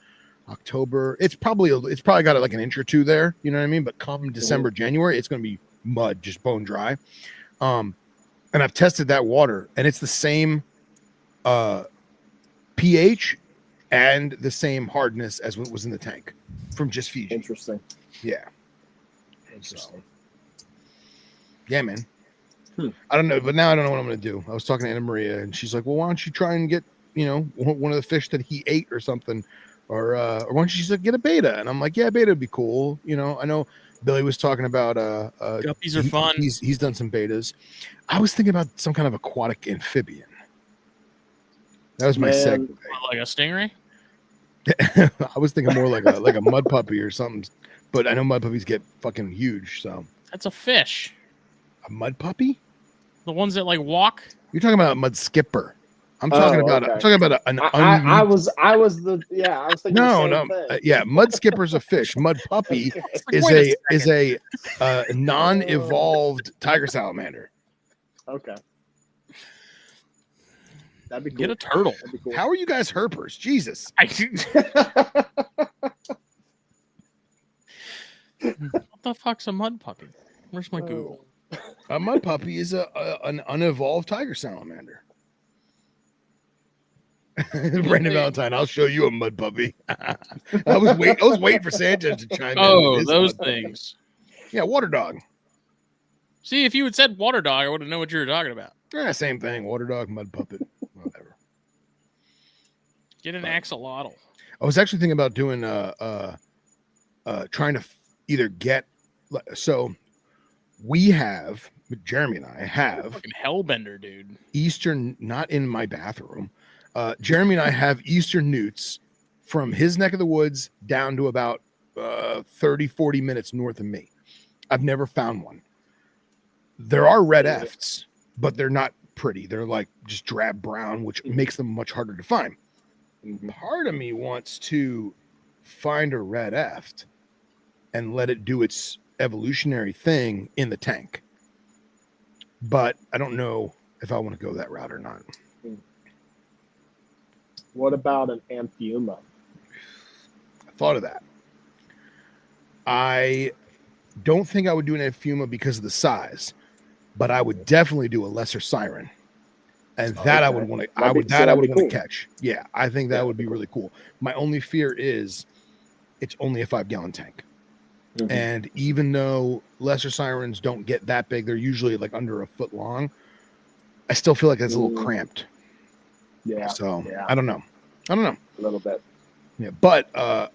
October. It's probably got like an inch or two there. You know what I mean? But come December, January, it's going to be mud, just bone dry. And I've tested that water and it's the same pH and the same hardness as what was in the tank from just Fiji. Interesting. Yeah. Interesting. Yeah, man. I don't know, but now I don't know what I'm going to do. I was talking to Anna Maria, and she's like, "Well, why don't you try and get, one of the fish that he ate or something, or why don't you just get a beta?" And I'm like, "Yeah, beta would be cool." I know Billy was talking about guppies are fun. He's done some betas. I was thinking about some kind of aquatic amphibian. That was my segue. Like a stingray. I was thinking more like a mud puppy or something, but I know mud puppies get fucking huge. So that's a fish. A mud puppy? The ones that like walk? You're talking about a mud skipper. I'm talking about okay. I'm talking about an I was thinking no yeah, mud skipper's a fish. Mud puppy is a non-evolved tiger salamander. Okay. That'd be cool. Get a turtle. Cool. How are you guys herpers? Jesus. What the fuck's a mud puppy? Where's my Google? A mud puppy is an unevolved tiger salamander. Brandon Valentine, I'll show you a mud puppy. I was waiting for Sanchez to chime in. Oh, those things. Yeah, water dog. See, if you had said water dog, I would have known what you were talking about. Yeah, same thing. Water dog, mud puppet, whatever. Get an axolotl. I was actually thinking about doing trying to either get we have Jeremy and I have fucking hellbender, dude. Eastern, not in my bathroom. Jeremy and I have Eastern newts from his neck of the woods down to about 30-40 minutes north of me. I've never found one. There are red efts, but they're not pretty. They're like just drab brown, which makes them much harder to find. Part of me wants to find a red eft and let it do its evolutionary thing in the tank, but I don't know if I want to go that route or not. What about an amphuma? I thought of that. I don't think I would do an amphuma because of the size, but I would definitely do a lesser siren, and that I would want to. I would want to catch. Yeah, I think that would be really cool. My only fear is it's only a 5-gallon tank. And even though lesser sirens don't get that big, they're usually like under a foot long. I still feel like that's a little cramped. Yeah. So I don't know. A little bit. Yeah, but the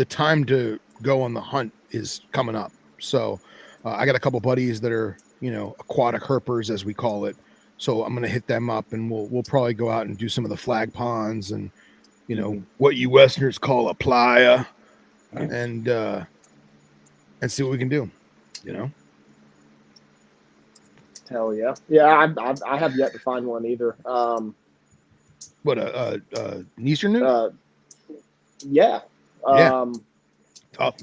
time to go on the hunt is coming up. So I got a couple buddies that are aquatic herpers, as we call it. So I'm gonna hit them up, and we'll probably go out and do some of the flag ponds and what you Westerners call a playa. And see what we can do, Hell yeah, yeah. I have yet to find one either. What an Eastern newt? Yeah. Tough,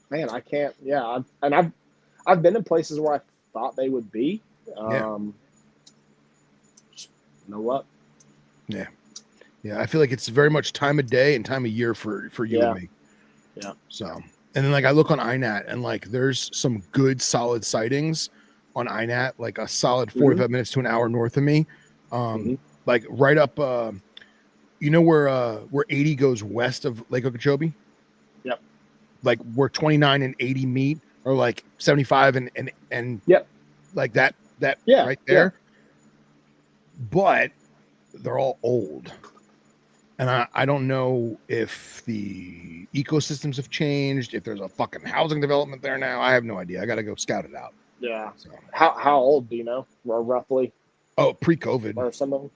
man. I can't. Yeah, I've been in places where I thought they would be. You know what? Yeah. I feel like it's very much time of day and time of year for you and me. Yeah. So, and then I look on INAT and there's some good solid sightings on INAT, like a solid 45 minutes to an hour north of me. Like right up, where 80 goes west of Lake Okeechobee. Yep. Like where 29 and 80 meet, or like 75 and yep. Like that right there. Yeah. But they're all old. And I don't know if the ecosystems have changed, if there's a fucking housing development there now. I have no idea. I got to go scout it out. Yeah. So. How old do you know, roughly? Oh, pre-COVID. Or some of them?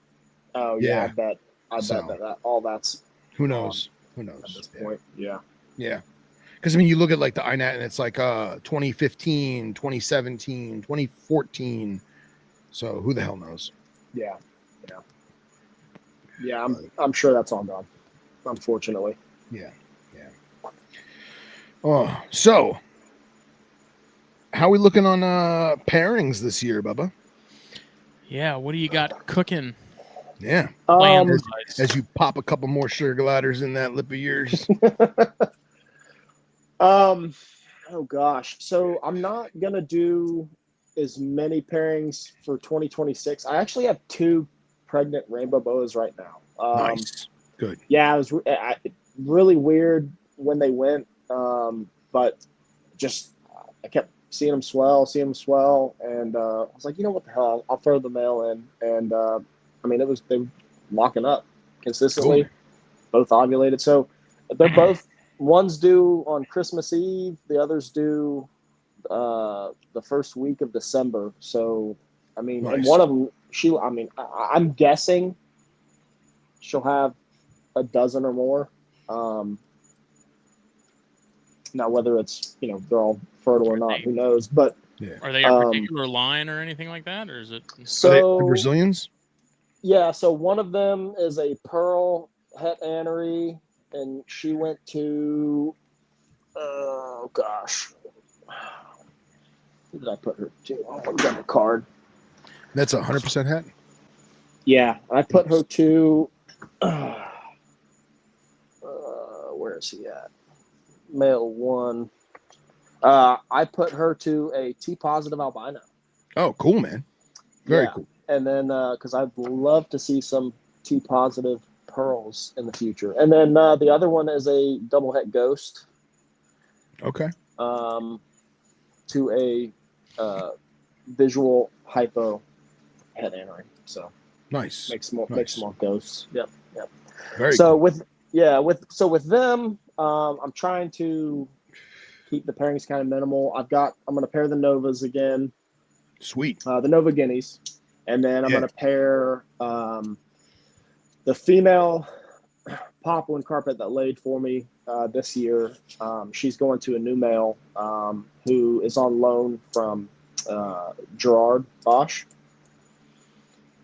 Oh, yeah. I bet that all that's... Who knows? Who knows? At this point, yeah. Yeah. Because, you look at the INAT and it's 2015, 2017, 2014. So who the hell knows? Yeah. Yeah, I'm sure that's all gone, unfortunately. Yeah. Oh, so how are we looking on pairings this year, Bubba? Yeah, what do you got cooking? Yeah. As you pop a couple more sugar gliders in that lip of yours. Oh gosh. So I'm not gonna do as many pairings for 2026. I actually have 2 pregnant rainbow boas right now. Nice. Good. Yeah, it was really weird when they went, but just I kept seeing them swell, and I was like, you know what the hell, I'll throw the male in, and I mean they were locking up consistently, both ovulated, so they're both one's due on Christmas Eve, the other's due the first week of December. So I mean, and one of them, I'm guessing she'll have a dozen or more. Now, whether it's they're all fertile or not, who knows? But are they a particular line or anything like that, or is it? So are they Brazilians? Yeah. So one of them is a pearl het annery, and she went to oh gosh, who did I put her to? Oh, I got the card. That's 100% het. Yeah, I put her to. Where is he at? Male one. I put her to a T positive albino. Oh, cool, man. Very cool. And then because I'd love to see some T positive pearls in the future. And then the other one is a double het ghost. Okay. To a visual hypo het annery. So nice. Makes more ghosts. Yep. Very so cool. with them, I'm trying to keep the pairings kind of minimal. I'm going to pair the Novas again. Sweet. The Nova Guineas. And then I'm going to pair the female Papuan carpet that laid for me this year. She's going to a new male who is on loan from Gerard Bosch.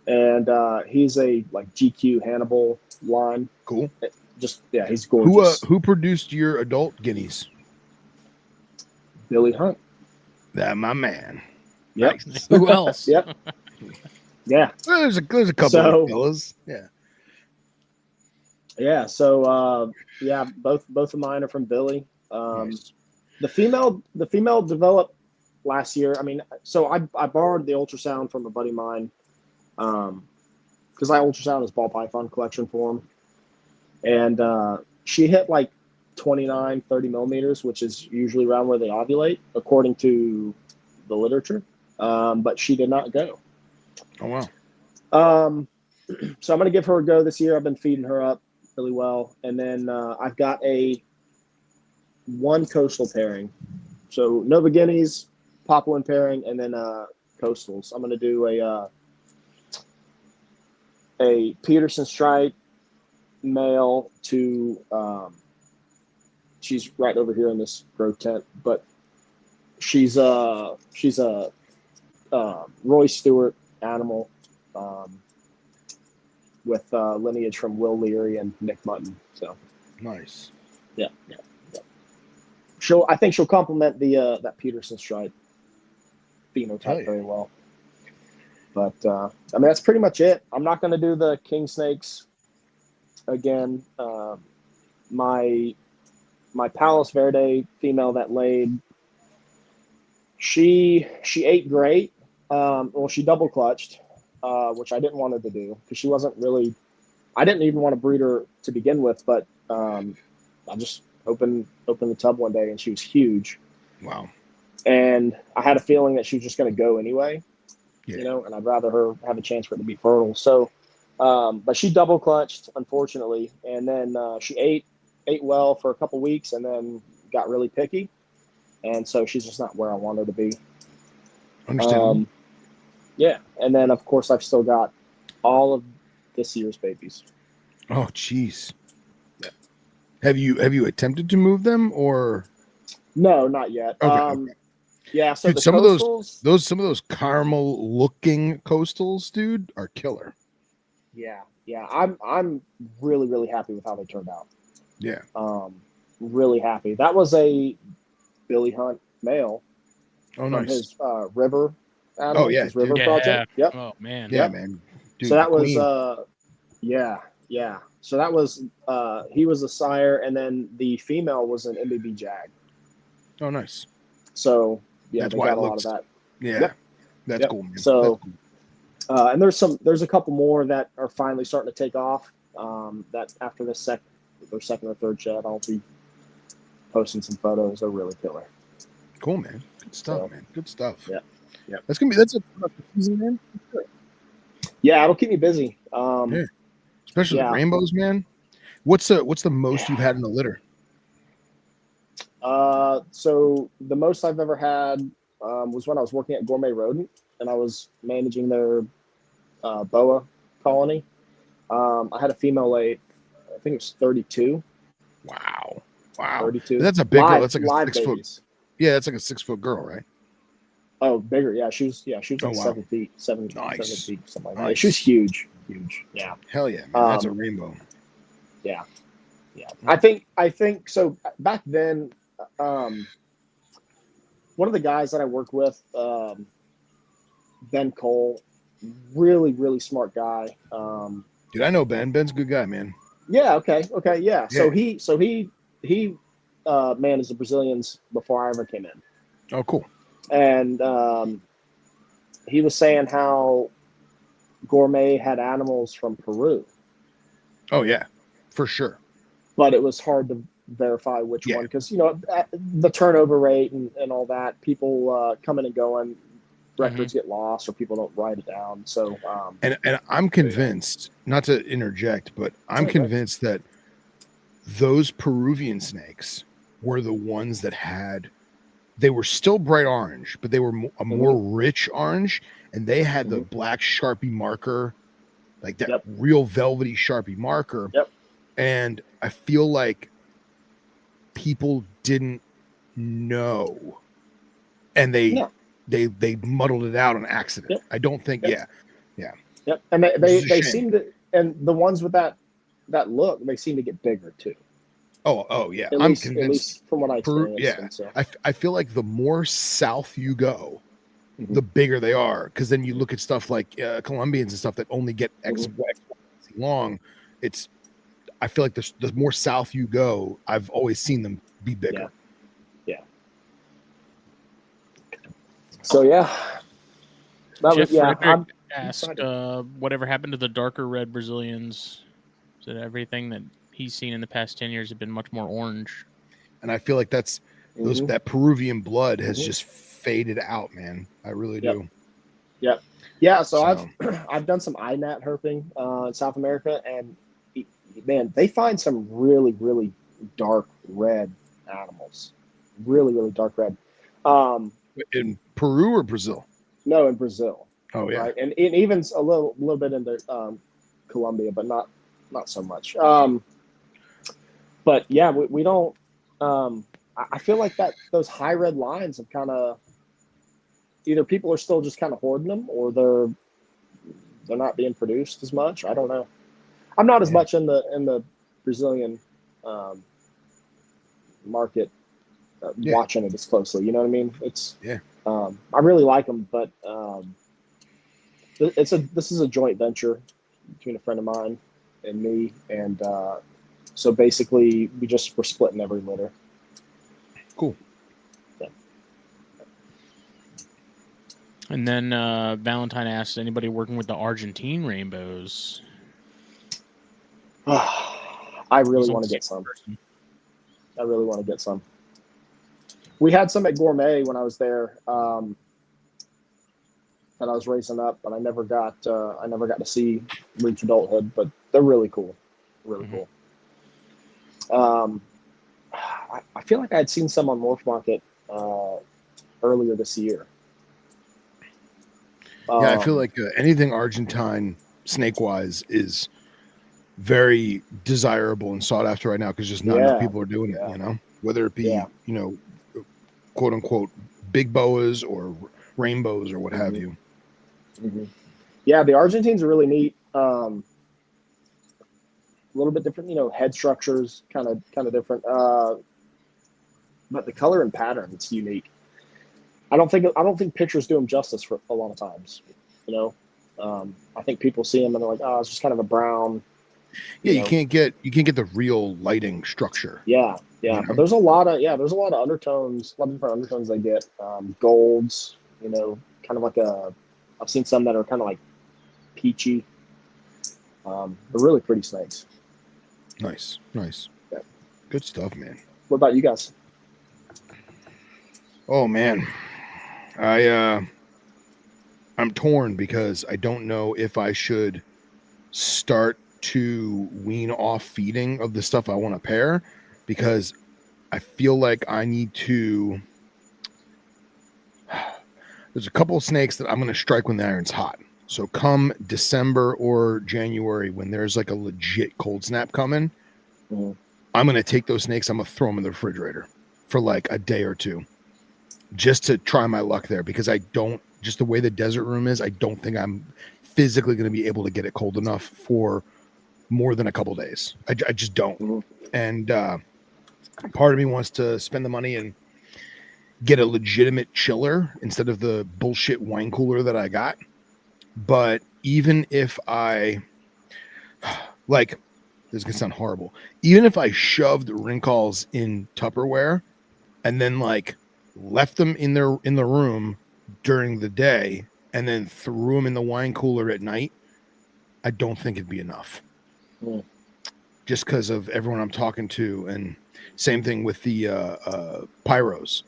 And he's a GQ Hannibal line. Cool. He's gorgeous. Who produced your adult guineas? Billy Hunt. That my man. Yep. Nice. Who else? Yep. Yeah. Well, there's a couple of fellas. Yeah. Yeah. So both of mine are from Billy. Nice. The female developed last year. I mean, so I borrowed the ultrasound from a buddy of mine. Because I ultrasound his ball python collection for him. And she hit 29, 30 millimeters, which is usually around where they ovulate, according to the literature. But she did not go. Oh, wow. So I'm going to give her a go this year. I've been feeding her up really well. And then I've got one coastal pairing. So Nova Guineas, Papuan pairing, and then coastals. I'm going to do a Peterson stripe male to she's right over here in this grow tent, but she's a Roy Stewart animal with lineage from Will Leary and Nick Mutton. So nice. Yeah. I think she'll complement the that Peterson stripe phenotype very well. But I mean, that's pretty much it. I'm not going to do the king snakes again. My Palos Verde female that laid, she ate great. Well, she double clutched, which I didn't want her to do because she wasn't really. I didn't even want to breed her to begin with, but I just opened the tub one day and she was huge. Wow. And I had a feeling that she was just going to go anyway. Yeah. And I'd rather her have a chance for it to be fertile. So, but she double clutched, unfortunately, and then she ate well for a couple weeks, and then got really picky, and so she's just not where I want her to be. Understandable. Yeah, and then of course I've still got all of this year's babies. Oh, jeez. Yeah. Have you attempted to move them or? No, not yet. Okay. Yeah, so dude, the some coastals, of those caramel looking coastals, dude, are killer. Yeah. I'm really, really happy with how they turned out. Yeah. Really happy. That was a Billy Hunt male. Oh, from nice. His river animal, his river project. Yep. Oh man. Yeah, man. Dude, so that was queen. yeah. So that was he was a sire, and then the female was an MBB jag. Oh, nice. So yeah, That's they why got it a lot looks, of that. Yeah. Yep. That's Yep. cool, man. So That's cool. and there's a couple more that are finally starting to take off. that after their second or third shed, I'll be posting some photos. They're really killer. Cool, man. Good stuff, So, man. Good stuff. Yeah. Yeah. That's a productive season, man. Yeah, it'll keep me busy. Yeah. Especially the Yeah. rainbows, man. What's the most you've had in the litter? So the most I've ever had was when I was working at Gourmet Rodent, and I was managing their boa colony. I had a female lay, I think it was 32. Wow. 32. That's a big girl. That's like a live 6 foot. babies. Yeah, that's like a 6 foot girl, right? Oh, bigger. Yeah, she was like Oh, wow. 7 feet, seven Nice. feet, something like Nice. that. She was huge. Yeah. Hell yeah, man. That's a rainbow. Yeah. I think so. Back then, one of the guys that I worked with, Ben Cole, really smart guy. Dude, I know Ben. Ben's a good guy, man. Yeah. Okay. Yeah. So Yeah. he managed the Brazilians before I ever came in. Oh, cool. And he was saying how Gourmet had animals from Peru. Oh yeah, for sure. But it was hard to verify which one, because the turnover rate and all that, people coming and going, records get lost or people don't write it down. So and I'm convinced, not to interject, but I'm convinced that those Peruvian snakes were the ones that they were still bright orange, but they were a more rich orange, and they had the black Sharpie marker, like that real velvety Sharpie marker. And I feel like people didn't know, and they muddled it out on accident. I don't think. And they seem to, and the ones with that look, they seem to get bigger too. Oh yeah, I'm convinced. At least from what I experienced. So. I feel like the more south you go, the bigger they are. Because then you look at stuff like Colombians and stuff that only get X long. I feel like the more south you go, I've always seen them be bigger. Yeah. So yeah, that Jeff was asked, whatever happened to the darker red Brazilians? Is it everything that he's seen in the past 10 years have been much more orange? And I feel like that's that Peruvian blood has just faded out, man. I really do. Yeah. So I've done some INAT herping in South America, and man, they find some really dark red animals. Really dark red. In Peru or Brazil? No, in Brazil. Oh yeah, right? And even a little bit into Colombia, but not so much. But yeah, we don't. I feel like that those high red lines have kind of either people are still just kind of hoarding them, or they're not being produced as much. I don't know. I'm not as much in the Brazilian market watching it as closely. You know what I mean? It's I really like them, but this is a joint venture between a friend of mine and me, and so basically we're splitting every litter. Cool. Yeah. And then Valentine asks, anybody working with the Argentine rainbows? I really want to get some. I really want to get some. We had some at Gourmet when I was there that I was raising up, but I never got to see reach adulthood. But they're really cool, really cool. I feel like I had seen some on Morph Market earlier this year. I feel like anything Argentine snake-wise is very desirable and sought after right now, because just not enough people are doing it. You know, whether it be quote unquote big boas or rainbows or what have you. Yeah, the Argentines are really neat. A little bit different, head structures kind of different. But the color and pattern, it's unique. I don't think pictures do them justice for a lot of times. I think people see them and they're like, oh, it's just kind of a brown. Yeah, you can't get the real lighting structure. Yeah. But there's a lot of undertones, a lot of different undertones they get. Golds, kind of like I've seen some that are kind of like peachy. They're really pretty snakes. Nice. Yeah. Good stuff, man. What about you guys? Oh man, I'm torn because I don't know if I should start to wean off feeding of the stuff I want to pair, because I feel like I need to. There's a couple of snakes that I'm going to strike when the iron's hot. So come December or January, when there's like a legit cold snap coming, I'm going to take those snakes. I'm going to throw them in the refrigerator for like a day or two, just to try my luck there, because I don't, just the way the desert room is, I don't think I'm physically going to be able to get it cold enough for more than a couple days. I just don't. And part of me wants to spend the money and get a legitimate chiller instead of the bullshit wine cooler that I got. But even if I, like, this is going to sound horrible, even if I shoved wrinkles in Tupperware and then like left them in the room during the day and then threw them in the wine cooler at night, I don't think it'd be enough. Just because of everyone I'm talking to, and same thing with the pyros,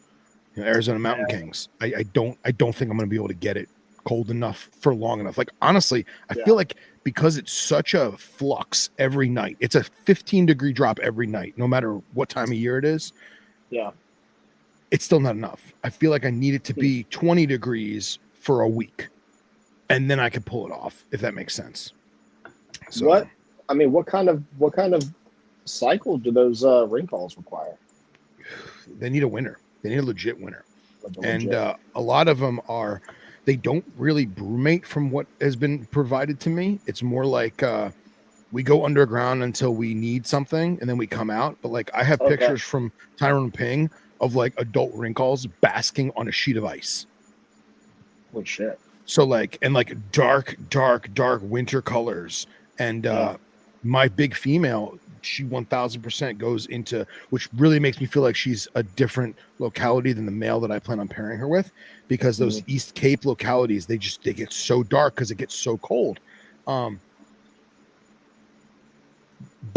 Arizona Mountain Kings. I don't think I'm going to be able to get it cold enough for long enough. Like, honestly, I feel like because it's such a flux every night, it's a 15-degree drop every night, no matter what time of year it is. Yeah. It's still not enough. I feel like I need it to be 20 degrees for a week, and then I could pull it off, if that makes sense. So, what kind of cycle do those wrinkles require? They need a winter. They need a legit winter. And a lot of them they don't really brumate from what has been provided to me. It's more like we go underground until we need something, and then we come out. But like, I have pictures from Tyrone Ping of like adult wrinkles basking on a sheet of ice. Holy shit. So like, and like dark winter colors. And my big female, she 1000% goes into, which really makes me feel like she's a different locality than the male that I plan on pairing her with, because those East Cape localities, they get so dark because it gets so cold. But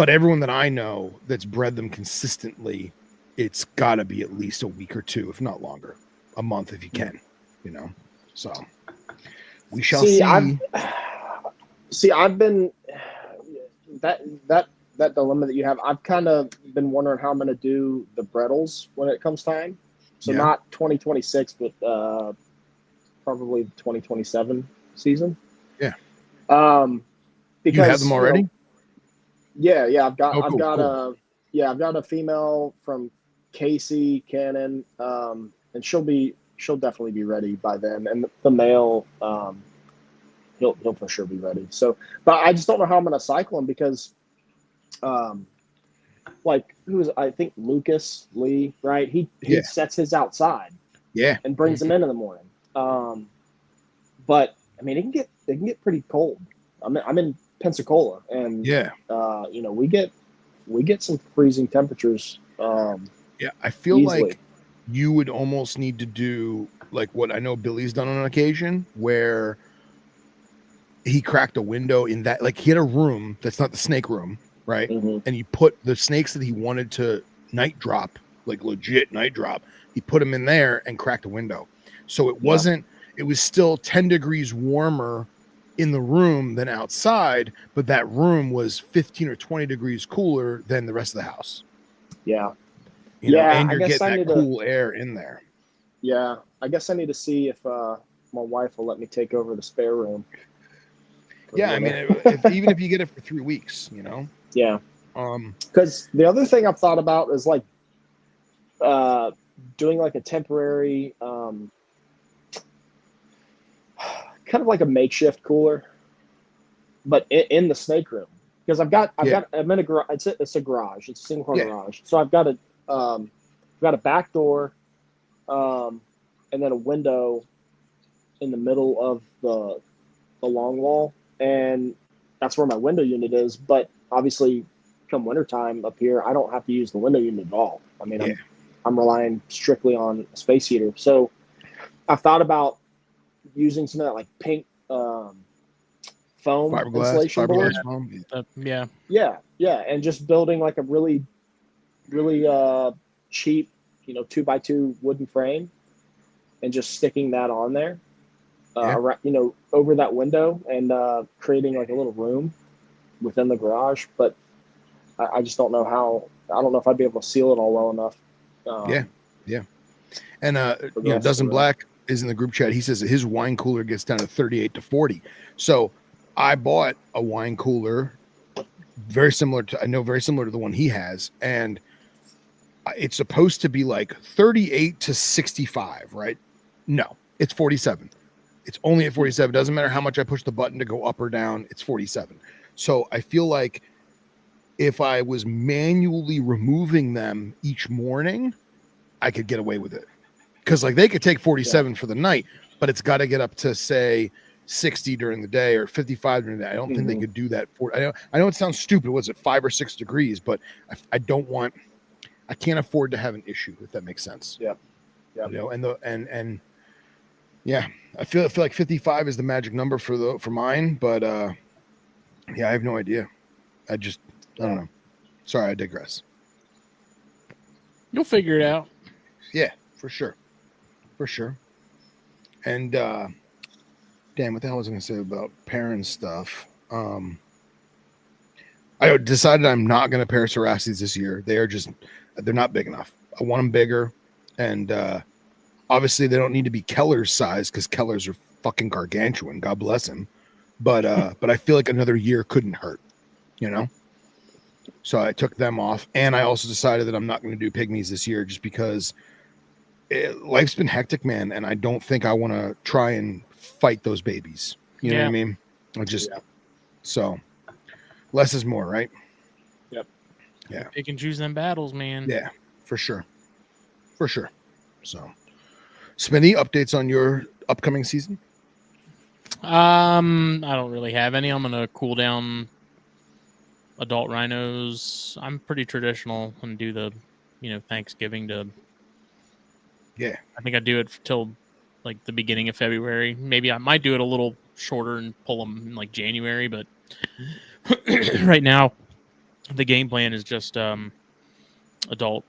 everyone that I know that's bred them consistently, it's got to be at least a week or two, if not longer, a month if you can, So we shall see. I've been that dilemma that you have. I've kind of been wondering how I'm going to do the brettles when it comes time. So not 2026, but probably 2027 season. Yeah. Because you have them already. I've got a female from Casey Cannon, and she'll definitely be ready by then, and the male, he'll for sure be ready. So, but I just don't know how I'm going to cycle him, because like, I think Lucas Lee, right? He sets his outside, and brings them in the morning. But I mean, they can get pretty cold. I'm in Pensacola, and we get some freezing temperatures. I feel easily. Like you would almost need to do like what I know Billy's done on occasion, where he cracked a window in that, like, he had a room that's not the snake room, right? And he put the snakes that he wanted to night drop, like legit night drop, he put them in there and cracked a window. So it wasn't, it was still 10 degrees warmer in the room than outside, but that room was 15 or 20 degrees cooler than the rest of the house. And you're getting that cool air in there. Yeah, I guess I need to see if my wife will let me take over the spare room. Yeah, I mean, even if you get it for 3 weeks, Yeah. Because the other thing I've thought about is like doing like a temporary, kind of like a makeshift cooler, but in the snake room. Because I'm in a garage. It's a garage. It's a single car garage. So I've got a back door, and then a window in the middle of the long wall, and that's where my window unit is. But obviously, come wintertime up here, I don't have to use the window unit at all. I mean, I'm relying strictly on a space heater. So I've thought about using some of that like pink foam insulation board. fiberglass foam. Yeah. Yeah, and just building like a really cheap, 2x2 wooden frame, and just sticking that on there, over that window, and creating like a little room within the garage. But I just don't know how. I don't know if I'd be able to seal it all well enough. Yeah. And Dozen Black is in the group chat. He says that his wine cooler gets down to 38 to 40. So I bought a wine cooler very similar to the one he has, and it's supposed to be like 38 to 65, right? No, it's 47. It's only at 47. Doesn't matter how much I push the button to go up or down, it's 47. So I feel like if I was manually removing them each morning, I could get away with it. Because like they could take 47 for the night, but it's got to get up to say 60 during the day or 55 during the day. I don't think they could do that. I know it sounds stupid. Was it 5 or 6 degrees? But I can't afford to have an issue, if that makes sense. Yeah. And yeah, I feel like 55 is the magic number for mine, but I have no idea. I don't know. Sorry, I digress. You'll figure it out. Yeah, for sure. And damn, what the hell was I going to say about parent stuff? I decided I'm not going to pair Cerastes this year. They're not big enough. I want them bigger, and obviously they don't need to be Keller's size because Keller's are fucking gargantuan. God bless him. But I feel like another year couldn't hurt, So I took them off, and I also decided that I'm not going to do pygmies this year just because life's been hectic, man, and I don't think I want to try and fight those babies. You know what I mean? So less is more, right? Yep. Yeah. They can choose them battles, man. Yeah, for sure. So, Smitty, updates on your upcoming season? I don't really have any. I'm gonna cool down adult rhinos. I'm pretty traditional and do the, Thanksgiving to. Yeah. I think I do it till like the beginning of February. Maybe I might do it a little shorter and pull them in like January, but right now the game plan is just adult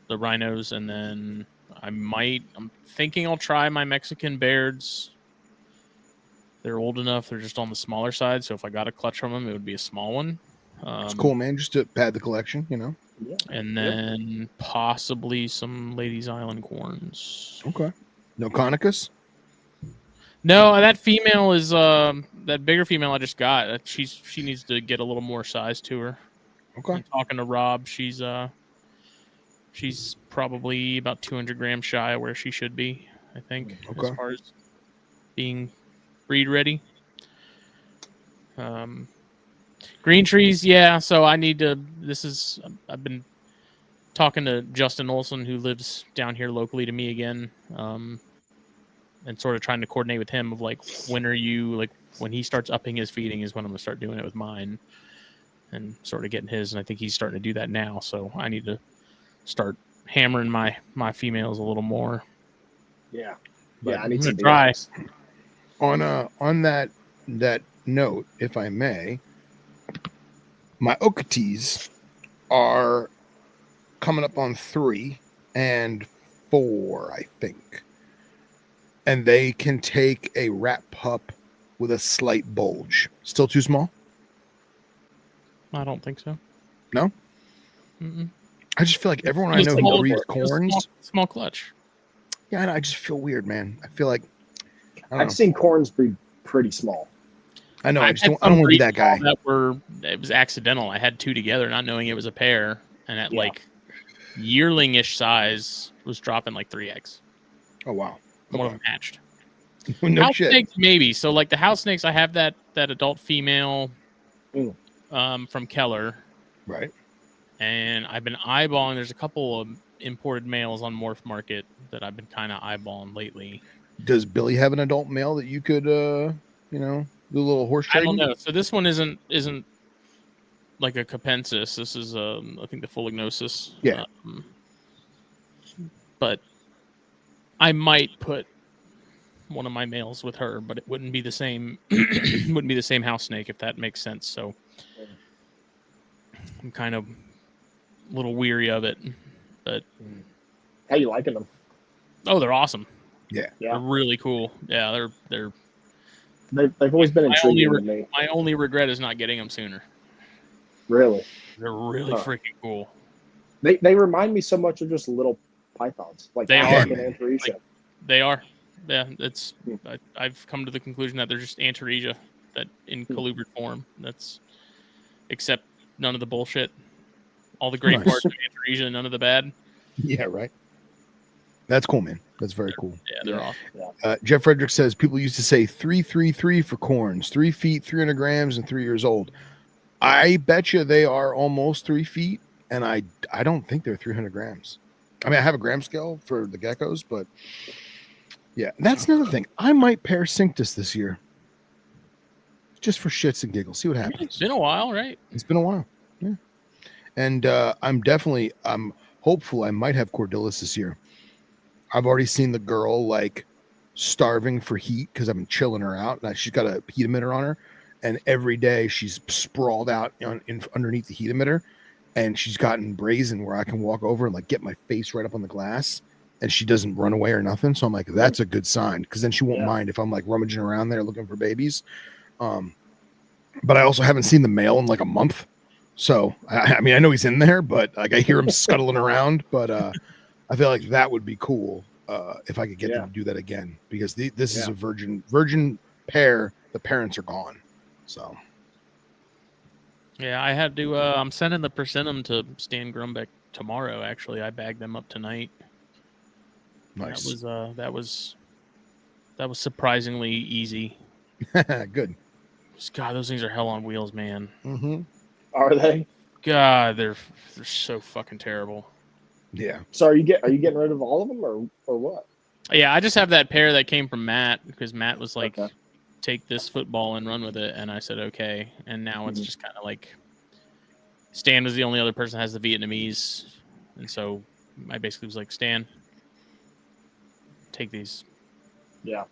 the rhinos, and then I'm thinking I'll try my Mexican Bairds. They're old enough, they're just on the smaller side, so if I got a clutch from them, it would be a small one. It's cool, man, just to pad the collection, And then possibly some Ladies Island corns. Okay. No Conicus? No, that female is that bigger female I just got. She needs to get a little more size to her. Okay. I'm talking to Rob. She's probably about 200 grams shy of where she should be, I think, as far as being breed ready. Green trees, yeah. So I need to. I've been talking to Justin Olson, who lives down here locally to me again, and sort of trying to coordinate with him of like when he starts upping his feeding is when I'm gonna start doing it with mine, and sort of getting his. And I think he's starting to do that now. So I need to start hammering my females a little more. Yeah, but I need to to try. On that note, if I may, my Okates are coming up on 3 and 4, I think, and they can take a rat pup with a slight bulge. Still too small? I don't think so. No. Mm-mm. I just feel like everyone I know who breeds corns, small clutch. Yeah, I just feel weird, man. I feel like I've seen corns breed pretty small. I know. I don't want to be that guy. It was accidental. I had 2 together, not knowing it was a pair, and at like yearling-ish size was dropping like 3 eggs. Oh wow! One of them hatched. No house shit. Snakes, maybe. So like the house snakes, I have that adult female from Keller, right? And I've been eyeballing. There's a couple of imported males on Morph Market that I've been kind of eyeballing lately. Does Billy have an adult male that you could, do a little horse trading? I don't know. So this one isn't like a Capensis. This is, I think, the Fulignosis. Yeah. But I might put one of my males with her, but it wouldn't be the same. Wouldn't be the same house snake, if that makes sense. So I'm kind of a little weary of it. But How you liking them? oh, they're awesome. Yeah. They're really cool. Yeah, they're. They've always been intriguing to me. My only regret is not getting them sooner. Really, they're really freaking cool. They remind me so much of just little pythons, like they are. Antaresia. They are. Yeah, it's. I've come to the conclusion that they're just Antaresia, that in colubrid form. That's except none of the bullshit. All the great parts of Antaresia, none of the bad. Yeah, right. That's cool, man. That's very cool. Yeah, they're awesome. Yeah. Jeff Frederick says people used to say 333 for corns, 3 feet, 300 grams, and 3 years old. I bet you they are almost 3 feet, and I don't think they're 300 grams. I mean, I have a gram scale for the geckos, but yeah, that's another thing. I might pair Cinctus this year, just for shits and giggles. See what happens. It's been a while, right? It's been a while. Yeah, and I'm hopeful I might have Cordylis this year. I've already seen the girl like starving for heat because I've been chilling her out. And she's got a heat emitter on her, and every day she's sprawled out underneath the heat emitter, and she's gotten brazen where I can walk over and like get my face right up on the glass, and she doesn't run away or nothing. So I'm like, that's a good sign, because then she won't mind if I'm like rummaging around there looking for babies. But I also haven't seen the male in like a month. So I mean, I know he's in there, but like I hear him scuttling around. But I feel like that would be cool if I could get them to do that again, because this is a virgin pair. The parents are gone. So yeah, I had to. I'm sending the percentum to Stan Grumbeck tomorrow. Actually, I bagged them up tonight. Nice. That was surprisingly easy. Good. God, those things are hell on wheels, man. Mm-hmm. Are they? God, they're so fucking terrible. Yeah. So are you getting rid of all of them or what? Yeah, I just have that pair that came from Matt, because Matt was like, take this football and run with it, and I said okay. And now it's just kind of like Stan was the only other person that has the Vietnamese, and so I basically was like, Stan, take these. Yeah.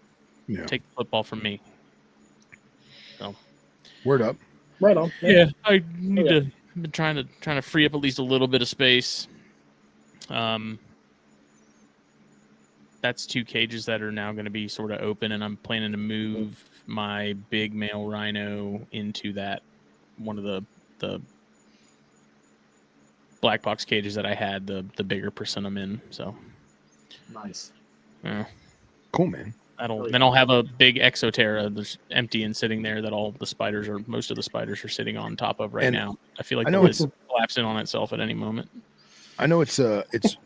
Take the football from me. So word up. Right on. Yeah, I need to. I've been trying to free up at least a little bit of space. That's 2 cages that are now going to be sort of open, and I'm planning to move my big male rhino into that one of the black box cages that I had the bigger percentum in. So nice. Yeah. Cool, man. Then I'll have a big Exoterra that's empty and sitting there that most of the spiders are sitting on top of right now. I feel like the lid will collapse in on itself at any moment. I know it's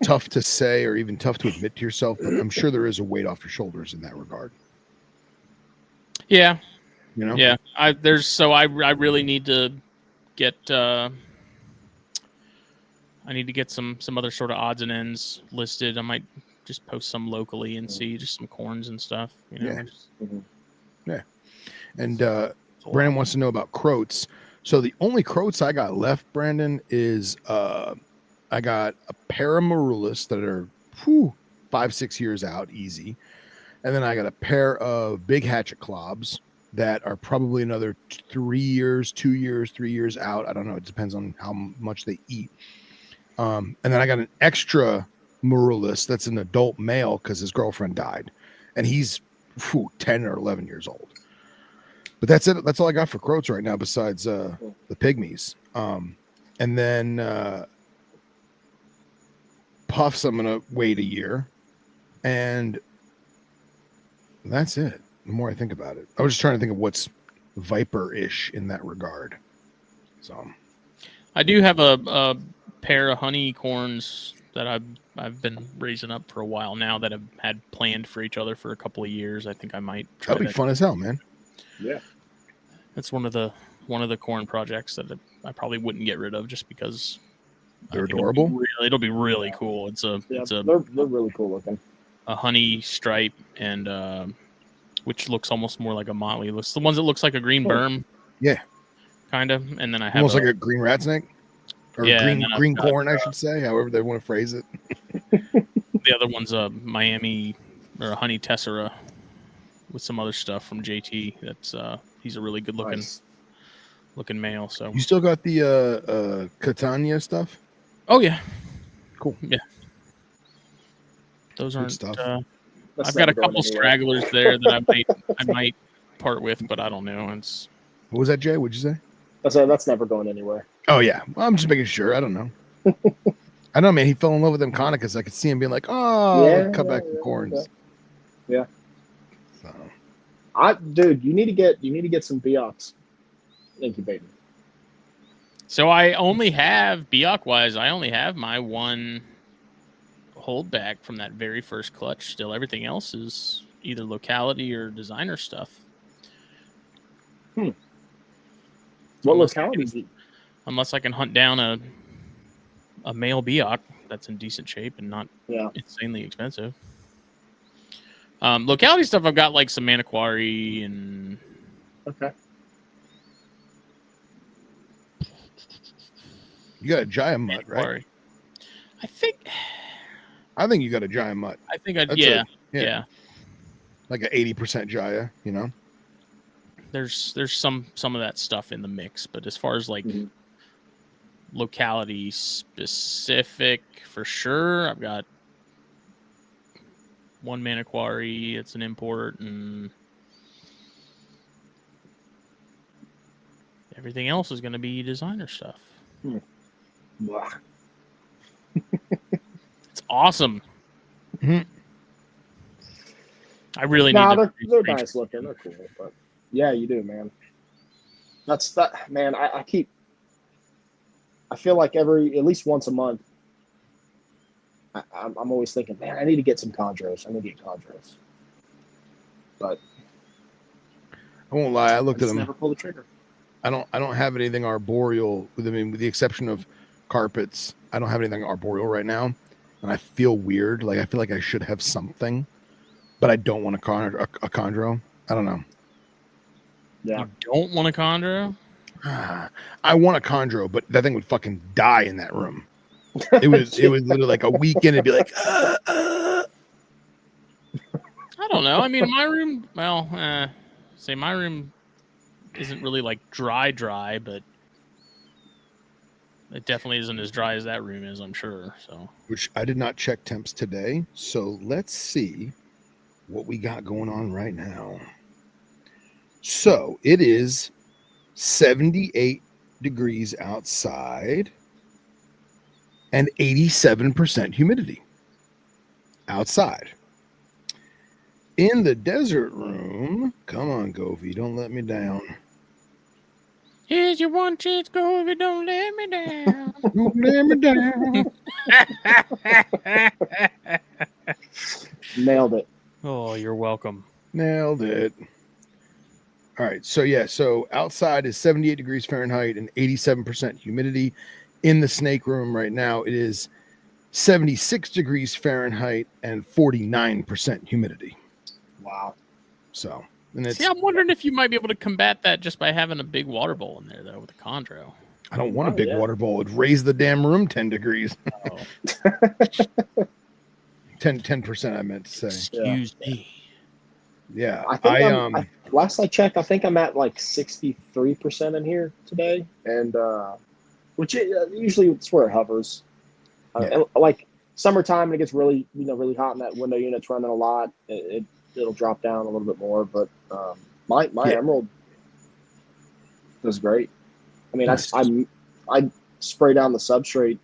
tough to say or even tough to admit to yourself, but I'm sure there is a weight off your shoulders in that regard. Yeah. You know? Yeah. I really need to get I need to get some other sort of odds and ends listed. I might just post some locally and see just some corns and stuff. Yeah. Yeah. And Brandon wants to know about croats. So the only croats I got left, Brandon, is I got a pair of marulus that are 5-6 years out easy. And then I got a pair of big hatchet clobs that are probably another 3 years, 2 years, 3 years out. I don't know. It depends on how much they eat. And then I got an extra marulus that's an adult male because his girlfriend died. And he's 10 or 11 years old. But that's it. That's all I got for croats right now besides the pygmies. And then puffs I'm going to wait a year. And that's it. The more I think about it. I was just trying to think of what's viper-ish in that regard. So I do have a pair of honey corns that I've been raising up for a while now that I've had planned for each other for a couple of years. I think I might try that'd be fun as hell, man. Yeah. That's one of the corn projects that I probably wouldn't get rid of just because they're adorable. It'll be really cool. They're really cool looking. A honey stripe and which looks almost more like a motley. It's the ones that looks like a green berm. Yeah. Kind of. And then I have almost like a green rat snake. Or green corn, I should say, however they want to phrase it. The other one's a Miami or a honey tessera. with some other stuff from JT. That's he's a really good looking male. So you still got the Catania stuff? Oh yeah, cool. Yeah, those Good aren't stuff. I've got a couple stragglers there that I might part with, but I don't know. What was that, Jay? What'd you say? That's never going anywhere. Oh yeah, well, I'm just making sure. I don't know. I know, man. He fell in love with them Conicas. I could see him being like, "Oh, cut back the corns." Yeah. So. Dude, you need to get some Biocs incubating. So I only have Bioc wise. I only have my one holdback from that very first clutch. Still, everything else is either locality or designer stuff. What locality? Unless I can hunt down a male Bioc that's in decent shape and not insanely expensive. Locality stuff, I've got like some Maniquari and You got a giant mutt, right? I think you got a giant mutt. I think yeah. Like an 80% Jaya, you know. There's some of that stuff in the mix, but as far as like locality specific, for sure, I've got one Maniquari. It's an import, and everything else is going to be designer stuff. It's awesome. I really need to. They're nice looking. They're cool, but yeah, you do, man. That's that, man. I feel like at least once a month, I'm always thinking, man, I need to get some chondros. But I won't lie. I looked at them. Never pull the trigger. I don't have anything arboreal. With the exception of carpets, I don't have anything arboreal right now, and I feel weird. Like I feel like I should have something, but I don't want a chondro. I don't know. Yeah. You don't want a chondro? I want a chondro, but that thing would fucking die in that room. It was literally like a weekend. It'd be like, I don't know. I mean, my room. Well, my room isn't really like dry, but it definitely isn't as dry as that room is, I'm sure. So, which I did not check temps today. So let's see what we got going on right now. So it is 78 degrees outside and 87% humidity outside. In the desert room, come on, Govey, don't let me down. Here's your one chance, Govey, don't let me down. Don't let me down. Nailed it. Oh, you're welcome. Nailed it. All right, so outside is 78 degrees Fahrenheit and 87% humidity. In the snake room right now, it is 76 degrees Fahrenheit and 49% humidity. Wow. So, and it's, I'm wondering if you might be able to combat that just by having a big water bowl in there, though, with a chondro. I don't want a big water bowl. It'd raise the damn room 10 degrees. 10%, I meant to say. Excuse me. Yeah. Last I checked, I think I'm at like 63% in here today, and which usually it's where it hovers. Like summertime, and it gets really hot, and that window unit's running a lot. It'll drop down a little bit more, but my Emerald does great. I mean, nice. I spray down the substrate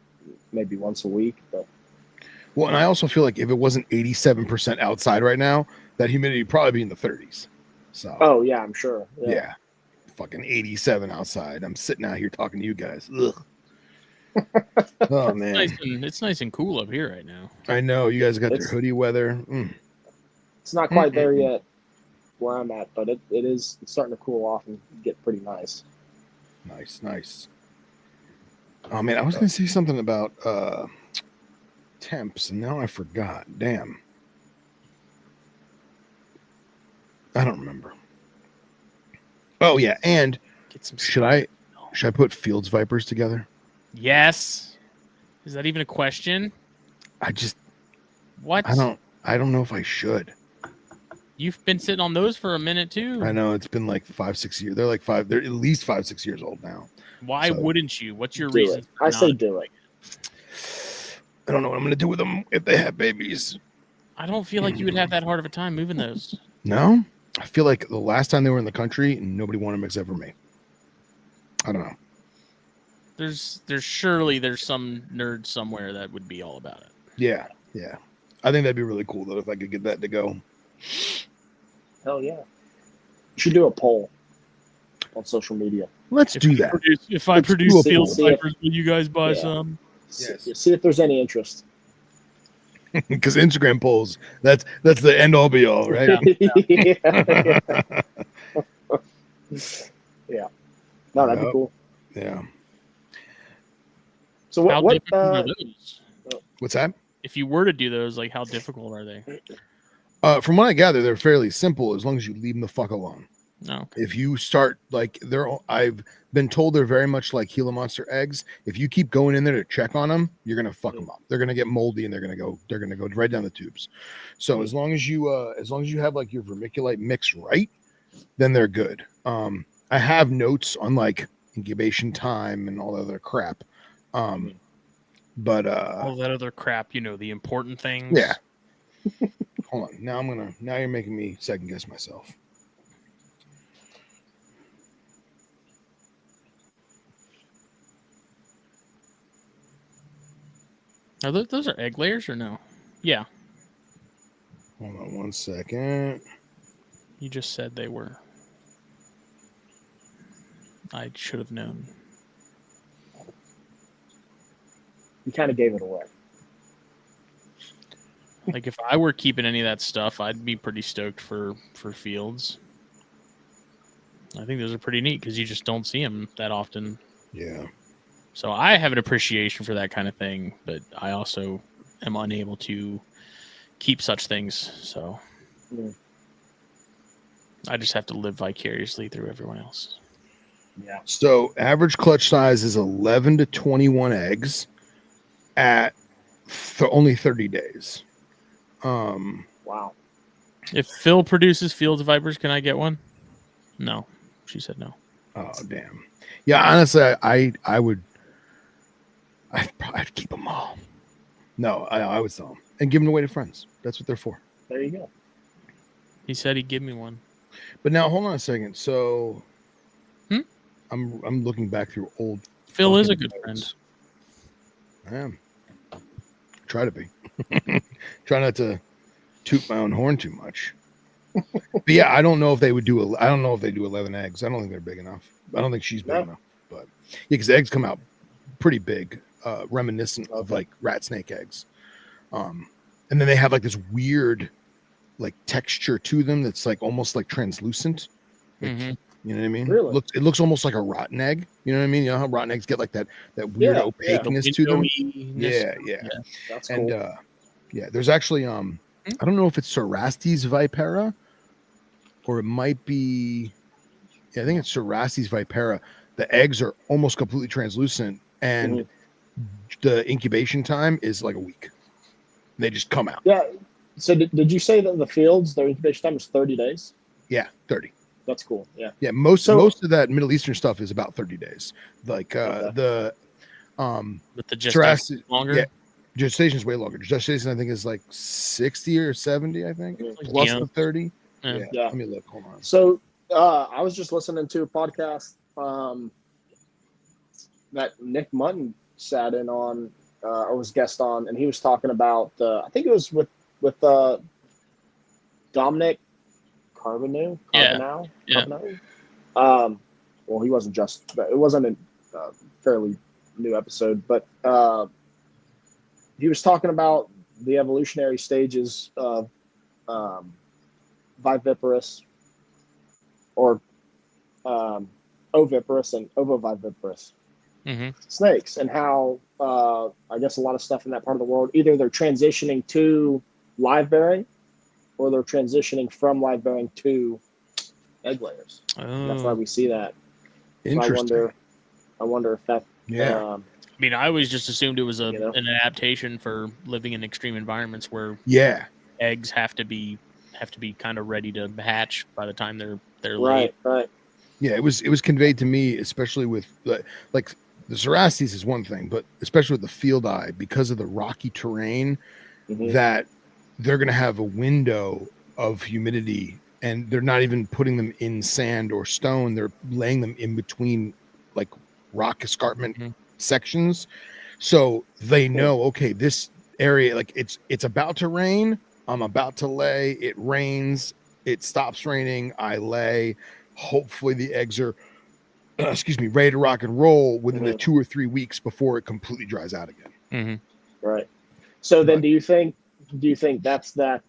maybe once a week, but. Well, and I also feel like if it wasn't 87% outside right now, that humidity would probably be in the 30s. So. Oh yeah, I'm sure. Yeah. Fucking 87 outside. I'm sitting out here talking to you guys. Ugh. Oh man, it's nice and cool up here right now. I know you guys got your hoodie weather. It's not quite there yet where I'm at, but it's starting to cool off and get pretty nice. Nice. Oh man, I was gonna say something about temps, and now I forgot. Damn. I don't remember. Oh yeah, and should I put Fields Vipers together? Yes. Is that even a question? What? I I don't know if I should. You've been sitting on those for a minute too. I know it's been like 5-6 years. They're at least 5-6 years old now. Why So- wouldn't you? What's your Do reason? it. for I not- say do it. I don't know what I'm going to do with them if they have babies. I don't feel like you would have that hard of a time moving those. No, I feel like the last time they were in the country, nobody wanted them except for me. I don't know. There's some nerd somewhere that would be all about it. Yeah. I think that'd be really cool though if I could get that to go. Hell yeah. You should do a poll on social media. Let's do that. If I Let's produce do a field poll. vipers, will you guys buy Yeah. some? Yes. See if there's any interest. Because Instagram polls, that's the end all be all, right? Yeah. No, that'd be Yep. cool. Yeah. So How what difficult are those? What's that? If you were to do those, like how difficult are they? From what I gather, they're fairly simple as long as you leave them the fuck alone. No. If you start like I've been told they're very much like Gila Monster eggs. If you keep going in there to check on them, you're gonna fuck them up. They're gonna get moldy and they're gonna go right down the tubes. So as long as you have like your vermiculite mix right, then they're good. I have notes on like incubation time and all that other crap. But All that other crap, the important things. yeah. Hold on. Now you're making me second guess myself. Are those are egg layers or no? Yeah. Hold on 1 second. You just said they were. I should have known. You kind of gave it away. Like if I were keeping any of that stuff, I'd be pretty stoked for fields. I think those are pretty neat because you just don't see them that often. Yeah. So I have an appreciation for that kind of thing, but I also am unable to keep such things. So I just have to live vicariously through everyone else. Yeah. So average clutch size is 11 to 21 eggs at only 30 days. Wow. If Phil produces field vipers, can I get one? No. She said no. Oh, damn. Yeah, honestly, I would. I'd keep them all. No, I would sell them and give them away to friends. That's what they're for. There you go. He said he'd give me one. But now, hold on a second. So, Hmm? I'm looking back through old. Phil is a fucking good friend. notes. I am. Try to be. Try not to toot my own horn too much. But yeah, I don't know if they would do. I don't know if they do 11 eggs. I don't think they're big enough. I don't think she's big enough. But yeah, because the eggs come out pretty big, reminiscent of like rat snake eggs. And then they have like this weird, like texture to them that's like almost like translucent. Like, Mhm. You know what I mean? Really? It looks almost like a rotten egg. You know what I mean? You know how rotten eggs get like that weird Yeah, opaqueness to them. Windowy-ness. Yeah. That's And cool. there's actually I don't know if it's Cerastes vipera or it might be I think it's Cerastes vipera. The eggs are almost completely translucent and the incubation time is like a week. They just come out. Yeah. So did you say that the fields, their incubation time is 30 days? Yeah, 30. That's cool. Yeah. Yeah, most of that Middle Eastern stuff is about 30 days. Like the With the gestation Cerastes, longer. yeah, gestation is way longer. Gestation I think is like 60 or 70, I think. Plus Yeah. the 30. Yeah. Yeah. Yeah. Let me look. Hold on. So I was just listening to a podcast that Nick Mutton sat in on or was guest on, and he was talking about I think it was with Dominic Carbonell. Yeah. Well, he wasn't just. It wasn't a fairly new episode, but he was talking about the evolutionary stages of viviparous or oviparous and ovoviviparous Mm-hmm. snakes, and how I guess a lot of stuff in that part of the world, either they're transitioning to live bearing or they're transitioning from live bearing to egg layers. And that's why we see that. So Interesting. I wonder if that. Yeah. I mean, I always just assumed it was You know? an adaptation for living in extreme environments where Yeah. eggs have to be have to be kind of ready to hatch by the time they're Right, laid. right. Yeah, it was conveyed to me, especially with like the Cerastes is one thing, but especially with the field eye, because of the rocky terrain, Mhm. that they're going to have a window of humidity, and they're not even putting them in sand or stone. They're laying them in between like rock escarpment Mhm. sections. So they know, okay, this area, like it's about to rain. I'm about to lay. It rains. It stops raining. I lay. Hopefully the eggs are, excuse me, ready to rock and roll within the 2 or 3 weeks before it completely dries out again. Mm-hmm. Right. So then, But- do you think that's that?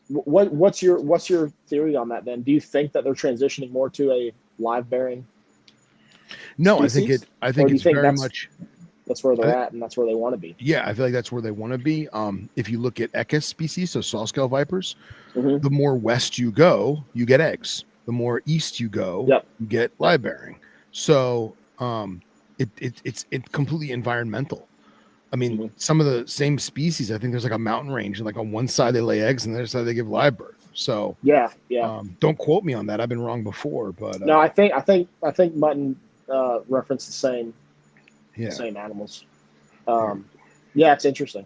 What's your theory on that? Then, do you think that they're transitioning more to a live bearing? No, Species? I Or think do you it's think very much. that's where they're at and that's where they want to be? Yeah, I feel like that's where they want to be. If you look at Echis species, so saw scale vipers, Mhm. the more west you go, you get eggs. The more east you go, Yep. you get live bearing. So it's completely environmental. I mean, Mhm. some of the same species, I think there's like a mountain range, and like on one side they lay eggs, and the other side they give live birth. So Yeah. don't quote me on that. I've been wrong before, but No, I think Mutton referenced the yeah. same animals. Yeah, it's interesting.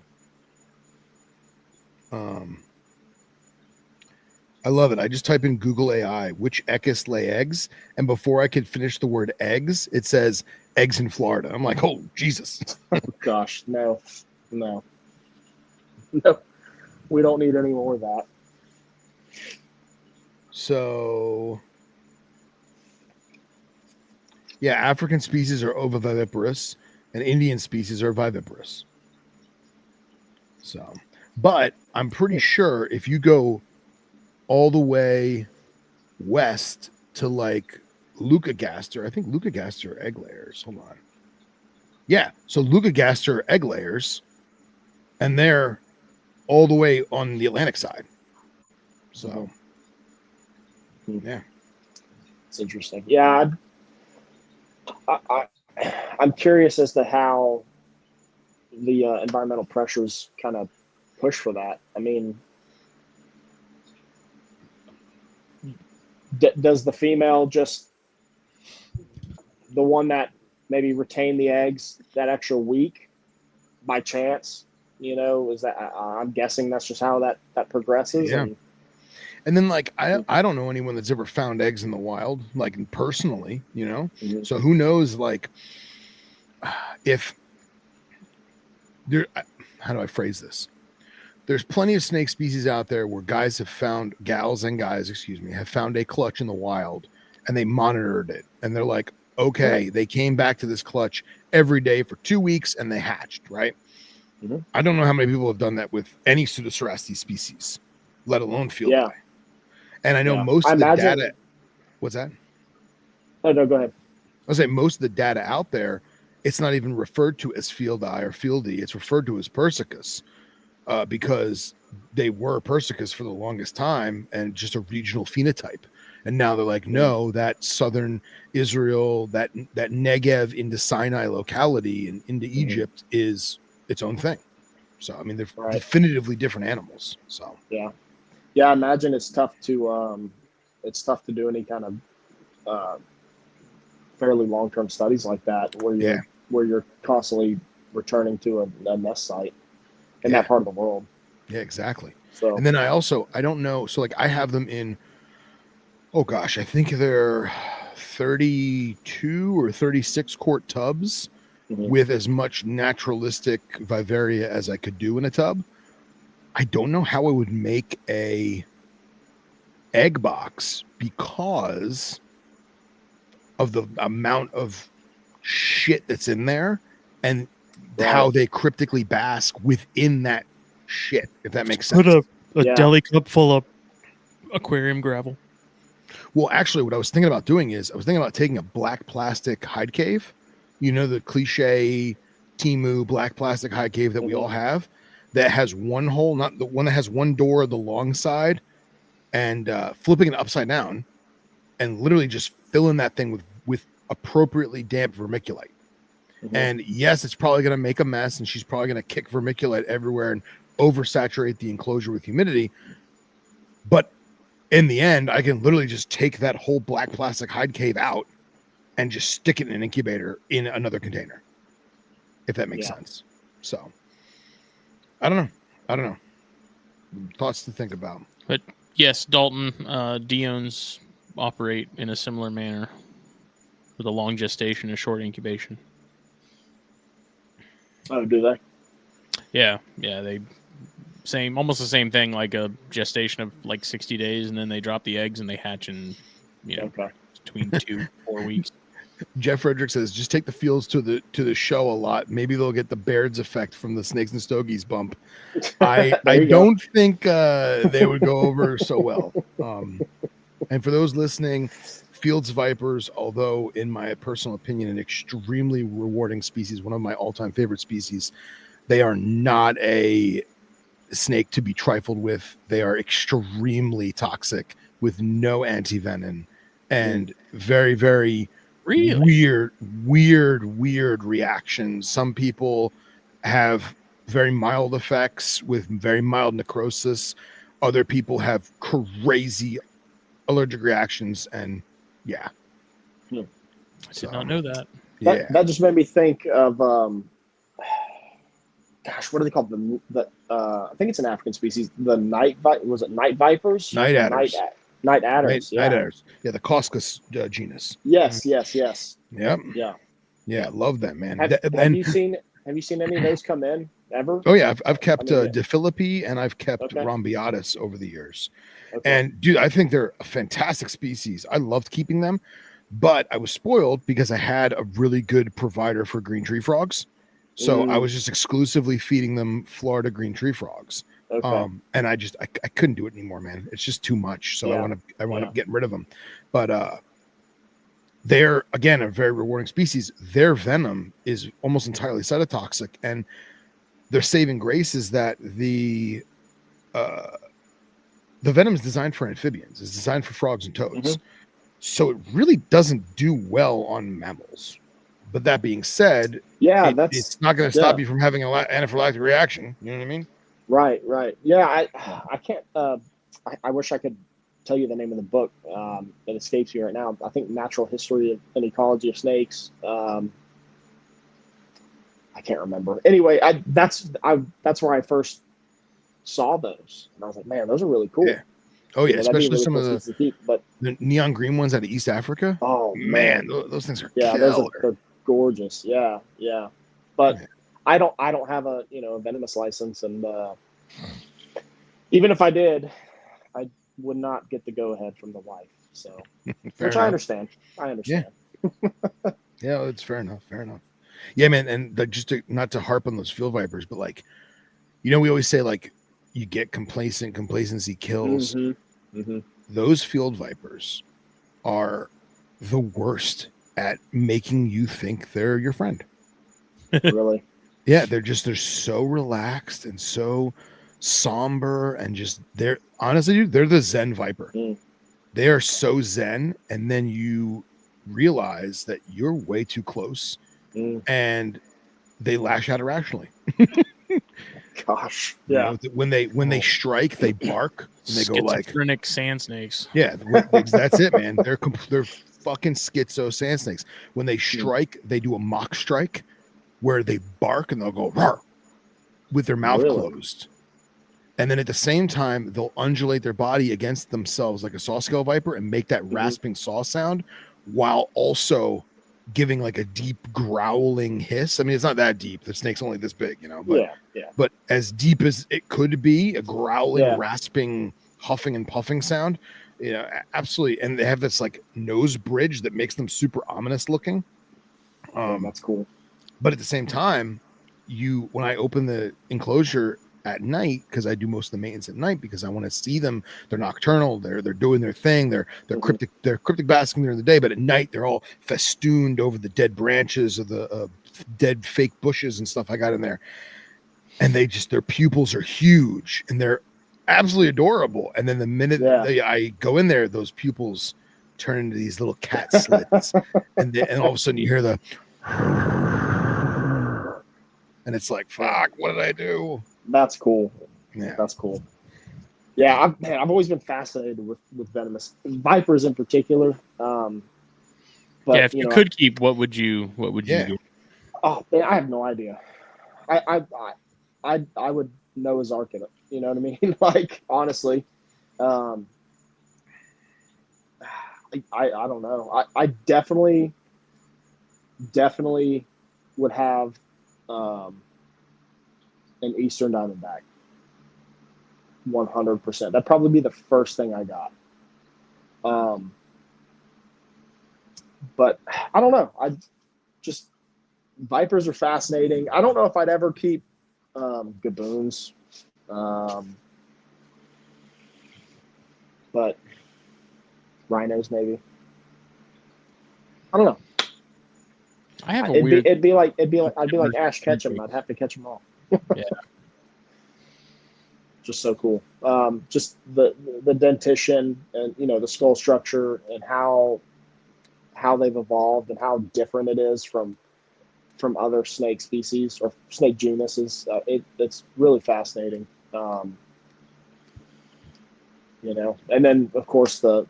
I love it. I just type in Google AI, which Echis lay eggs, and before I could finish the word eggs, it says eggs in Florida. I'm like, oh Jesus. Gosh, no, no, we don't need any more of that. So yeah, African species are ovoviviparous, and Indian species are viviparous. So, but I'm pretty sure if you go all the way west to like Leucogaster, I think Leucogaster are egg layers. Hold on. Yeah, so Leucogaster are egg layers, and they're all the way on the Atlantic side. So, yeah, it's interesting. Yeah, I'm curious as to how the environmental pressures kind of push for that. I mean, does the female just the one that maybe retain the eggs that extra week by chance? Is that I'm guessing that's just how that progresses. yeah. And then like I don't know anyone that's ever found eggs in the wild, like personally, Mhm. So who knows, like if there, how do I phrase this? There's plenty of snake species out there where gals and guys, excuse me, have found a clutch in the wild, and they monitored it, and they're like, okay, they came back to this clutch every day for 2 weeks and they hatched, right? Mhm. I don't know how many people have done that with any Pseudocerastes species, let alone field eye. And I know most of the data. What's that? Oh no, go ahead. I'll say most of the data out there, it's not even referred to as field eye or fieldy. It's referred to as Persicus, because they were Persicus for the longest time and just a regional phenotype. And now they're like, no, that southern Israel, that Negev into Sinai locality and into Egypt is its own thing. So I mean, they're definitively different animals. So yeah, I imagine it's tough to do any kind of fairly long-term studies like that where you're constantly returning to a nest site in that part of the world. Yeah, exactly. So, and then I don't know. So like I have them in, oh gosh, I think they're 32 or 36 quart tubs with as much naturalistic vivaria as I could do in a tub. I don't know how I would make a egg box because of the amount of shit that's in there and how they cryptically bask within that shit, if that makes sense. Put a deli cup full of aquarium gravel. Well, actually, what I was thinking about doing is I was thinking about taking a black plastic hide cave, the cliche Temu black plastic hide cave that we all have, that has one hole, not the one that has one door, the long side, and flipping it upside down and literally just filling that thing with appropriately damp vermiculite. And yes, it's probably going to make a mess, and she's probably going to kick vermiculite everywhere and oversaturate the enclosure with humidity. But in the end, I can literally just take that whole black plastic hide cave out and just stick it in an incubator in another container, if that makes sense. So I don't know. Thoughts to think about. But yes, Dalton, Dion's operate in a similar manner with a long gestation and short incubation. Oh, do they? Yeah, they almost the same thing, like a gestation of like 60 days, and then they drop the eggs and they hatch in, between 2 4 weeks. Jeff Frederick says, just take the fields to the show a lot. Maybe they'll get the Baird's effect from the Snakes and Stogies bump. I don't think they would go over so well. And for those listening, Fields Vipers, although in my personal opinion, an extremely rewarding species, one of my all-time favorite species, they are not a snake to be trifled with. They are extremely toxic with no anti-venom and very, very weird reactions. Some people have very mild effects with very mild necrosis. Other people have crazy allergic reactions, and I did not know that. That just made me think of gosh, what are they called? I think it's an African species. The night vipers? Night adders. Night adders. Night adders. Yeah, the Coscus genus. Yes. Yep. Yeah, love them, man. Have you seen any of those come in ever? Oh yeah, I've kept De Philippi and I've kept Rhombiatus over the years. And dude, I think they're a fantastic species. I loved keeping them, but I was spoiled because I had a really good provider for green tree frogs. So I was just exclusively feeding them Florida green tree frogs. And I couldn't do it anymore, man. It's just too much. So I wound up getting rid of them. But they're, again, a very rewarding species. Their venom is almost entirely cytotoxic, and their saving grace is that the venom is designed for amphibians. It's designed for frogs and toads. So it really doesn't do well on mammals. But that being said, it's not going to stop you from having an anaphylactic reaction. You know what I mean? Right. Yeah, I can't. I wish I could tell you the name of the book that escapes me right now. I think Natural History and Ecology of Snakes. I can't remember. Anyway, that's where I first saw those, and I was like, man, those are really cool. Yeah. Oh yeah, especially really some cool of the neon green ones out of East Africa. Oh man, those things are they're gorgeous. Yeah. But I don't have a venomous license, and even if I did, I would not get the go ahead from the wife. So, which I understand. Yeah, it's fair enough. Yeah, man, and not to harp on those field vipers, but like, we always say like, you get complacency kills. Those field vipers are the worst at making you think they're your friend. Really? Yeah, they're so relaxed and so somber, and they're the Zen viper. They are so Zen, and then you realize that you're way too close, and they lash out irrationally. Gosh, yeah. When they strike, they bark and they go like schizophrenic sand snakes. Yeah, that's it, man. They're fucking schizo sand snakes. When they strike, they do a mock strike where they bark and they'll go rawr, with their mouth closed, and then at the same time they'll undulate their body against themselves like a saw-scale viper and make that rasping saw sound while also giving like a deep growling hiss. I mean, it's not that deep. The snake's only this big, but but as deep as it could be, a growling, rasping, huffing and puffing sound. Absolutely. And they have this like nose bridge that makes them super ominous looking. That's cool. But at the same time, when I open the enclosure at night, because I do most of the maintenance at night because I want to see them. They're nocturnal. They're doing their thing. They're cryptic. They're cryptic basking during the day, but at night they're all festooned over the dead branches of the dead fake bushes and stuff I got in there. And their pupils are huge and they're absolutely adorable. And then the minute I go in there, those pupils turn into these little cat slits, and all of a sudden you hear the, and it's like, fuck, what did I do? That's cool. Yeah. That's cool. Yeah, I've always been fascinated with venomous vipers in particular. But Yeah, if you could keep, what would you Yeah. get? oh man, I have no idea. I would Noah's Ark in it. You know what I mean? Like honestly, um, I don't know. I definitely would have um, an Eastern Diamondback. 100%. That'd probably be the first thing I got. But I don't know. I just vipers are fascinating. I don't know if I'd ever keep gaboons, but rhinos maybe. I don't know. I have a It'd weird. be like I'd be like Ash Ketchum. I'd have to catch them all. Yeah. Just so cool. Just the dentition and the skull structure and how they've evolved and how different it is from other snake species or snake genuses. It's really fascinating. And then of course the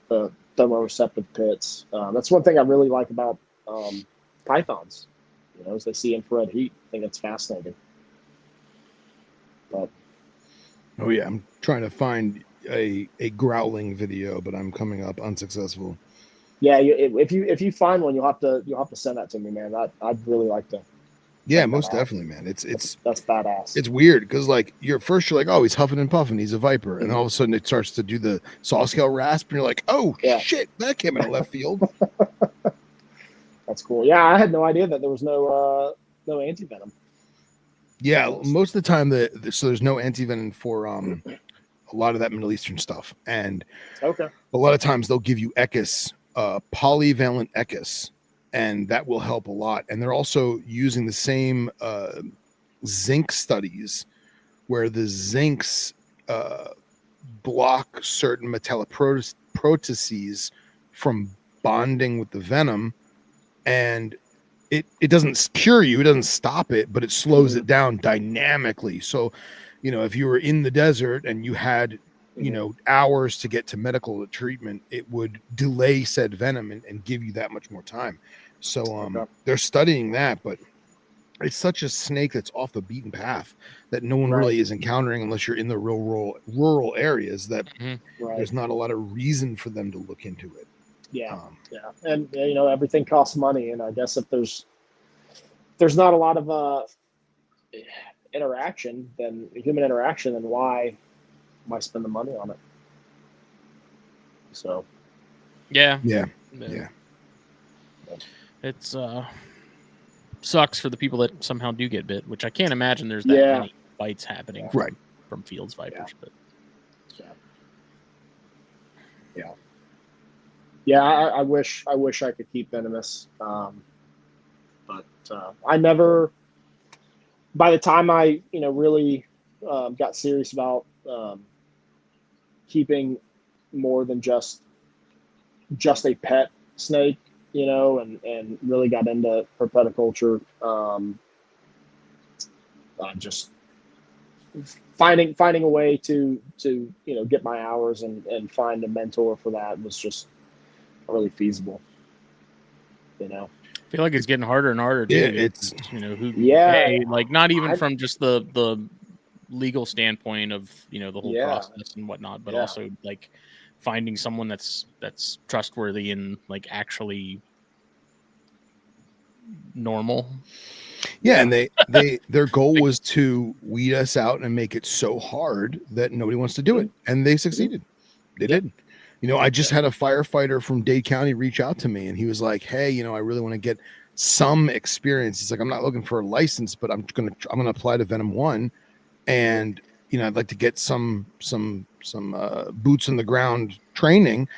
thermoreceptive pits. That's one thing I really like about pythons. As they see infrared heat. I think it's fascinating. But Oh yeah, I'm trying to find a growling video, but I'm coming up unsuccessful. yeah, if you find one, you'll have to send that to me, man. I'd really like to. Yeah, most definitely, man. It's that's badass. It's weird because like you're like, oh, he's huffing and puffing, he's a viper, and all of a sudden it starts to do the saw scale rasp, and you're like, oh shit, that came in left field. That's cool. Yeah, I had no idea that there was no anti-venom. Yeah, most of the time so there's no anti-venom for a lot of that Middle Eastern stuff, and okay, a lot of times they'll give you Echis, polyvalent Echis, and that will help a lot. And they're also using the same zinc studies where the zincs block certain metalloproteases from bonding with the venom, and it doesn't cure you, it doesn't stop it, but it slows it down dynamically. So if you were in the desert and you had hours to get to medical treatment, it would delay said venom and give you that much more time. So they're studying that, but it's such a snake that's off the beaten path that no one really is encountering unless you're in the real rural areas, that there's not a lot of reason for them to look into it. Yeah. And everything costs money, and I guess if there's not a lot of human interaction, then why spend the money on it? So Yeah. Yeah. It's sucks for the people that somehow do get bit, which I can't imagine there's that many bites happening from Fields vipers. But I wish I could keep venomous, but I never. By the time I really got serious about keeping more than just a pet snake, and really got into herpetoculture, just finding a way to get my hours and find a mentor for that was just not really feasible. I feel like it's getting harder and harder too. Yeah, it's like not even from just the legal standpoint of the whole process and whatnot, but also like finding someone that's trustworthy and like actually normal. Yeah, and their goal was to weed us out and make it so hard that nobody wants to do it, and they succeeded. They did. I just had a firefighter from Dade County reach out to me, and he was like, "Hey, I really want to get some experience." He's like, "I'm not looking for a license, but I'm gonna apply to Venom 1, and I'd like to get some boots on the ground training."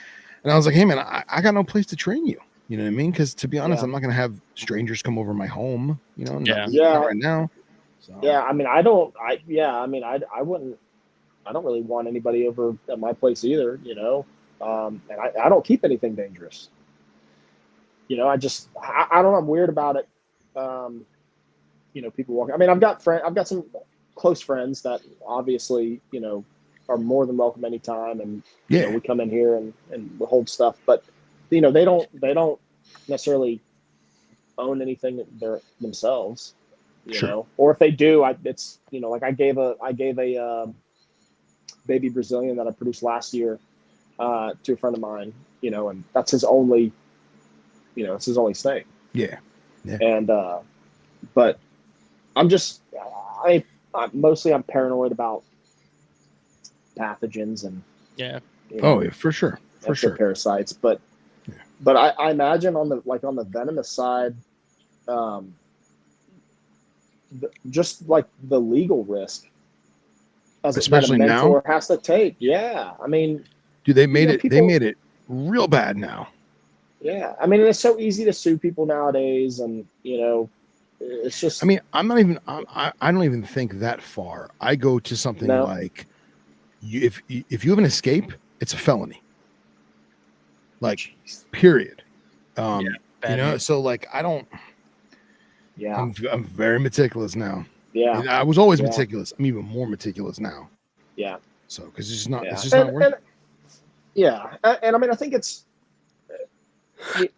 And I was like, "Hey, man, I got no place to train you. You know what I mean? Because to be honest, I'm not gonna have strangers come over my home. Not right now." So. Yeah, I mean, I don't. I wouldn't. I don't really want anybody over at my place either. And I don't keep anything dangerous. I don't know. I'm weird about it. People walking. I mean, I've got some close friends that obviously, are more than welcome anytime. And, we come in here and we hold stuff, but, they don't necessarily own anything themselves, Sure. or if they do, it's, like I gave a baby Brazilian that I produced last year, to a friend of mine, and that's his only, it's his only snake. Yeah. And, but I'm just, I'm paranoid about pathogens and, Yeah. Oh, yeah, for sure. For sure. Parasites, but I imagine on the venomous side, just like the legal risk, Especially that a mentor now, has to take. Yeah, I mean, dude, they made it. They people, made it real bad now. Yeah, I mean, it's so easy to sue people nowadays, and it's just. I mean, I'm not even. I don't even think that far. I go to something like, if you have an escape, it's a felony. Like, period. So like, I don't. Yeah, I'm very meticulous now. Yeah, And I was always meticulous. I'm even more meticulous now. Yeah. So because it's just not. It's just not working. And I mean, I think it's. I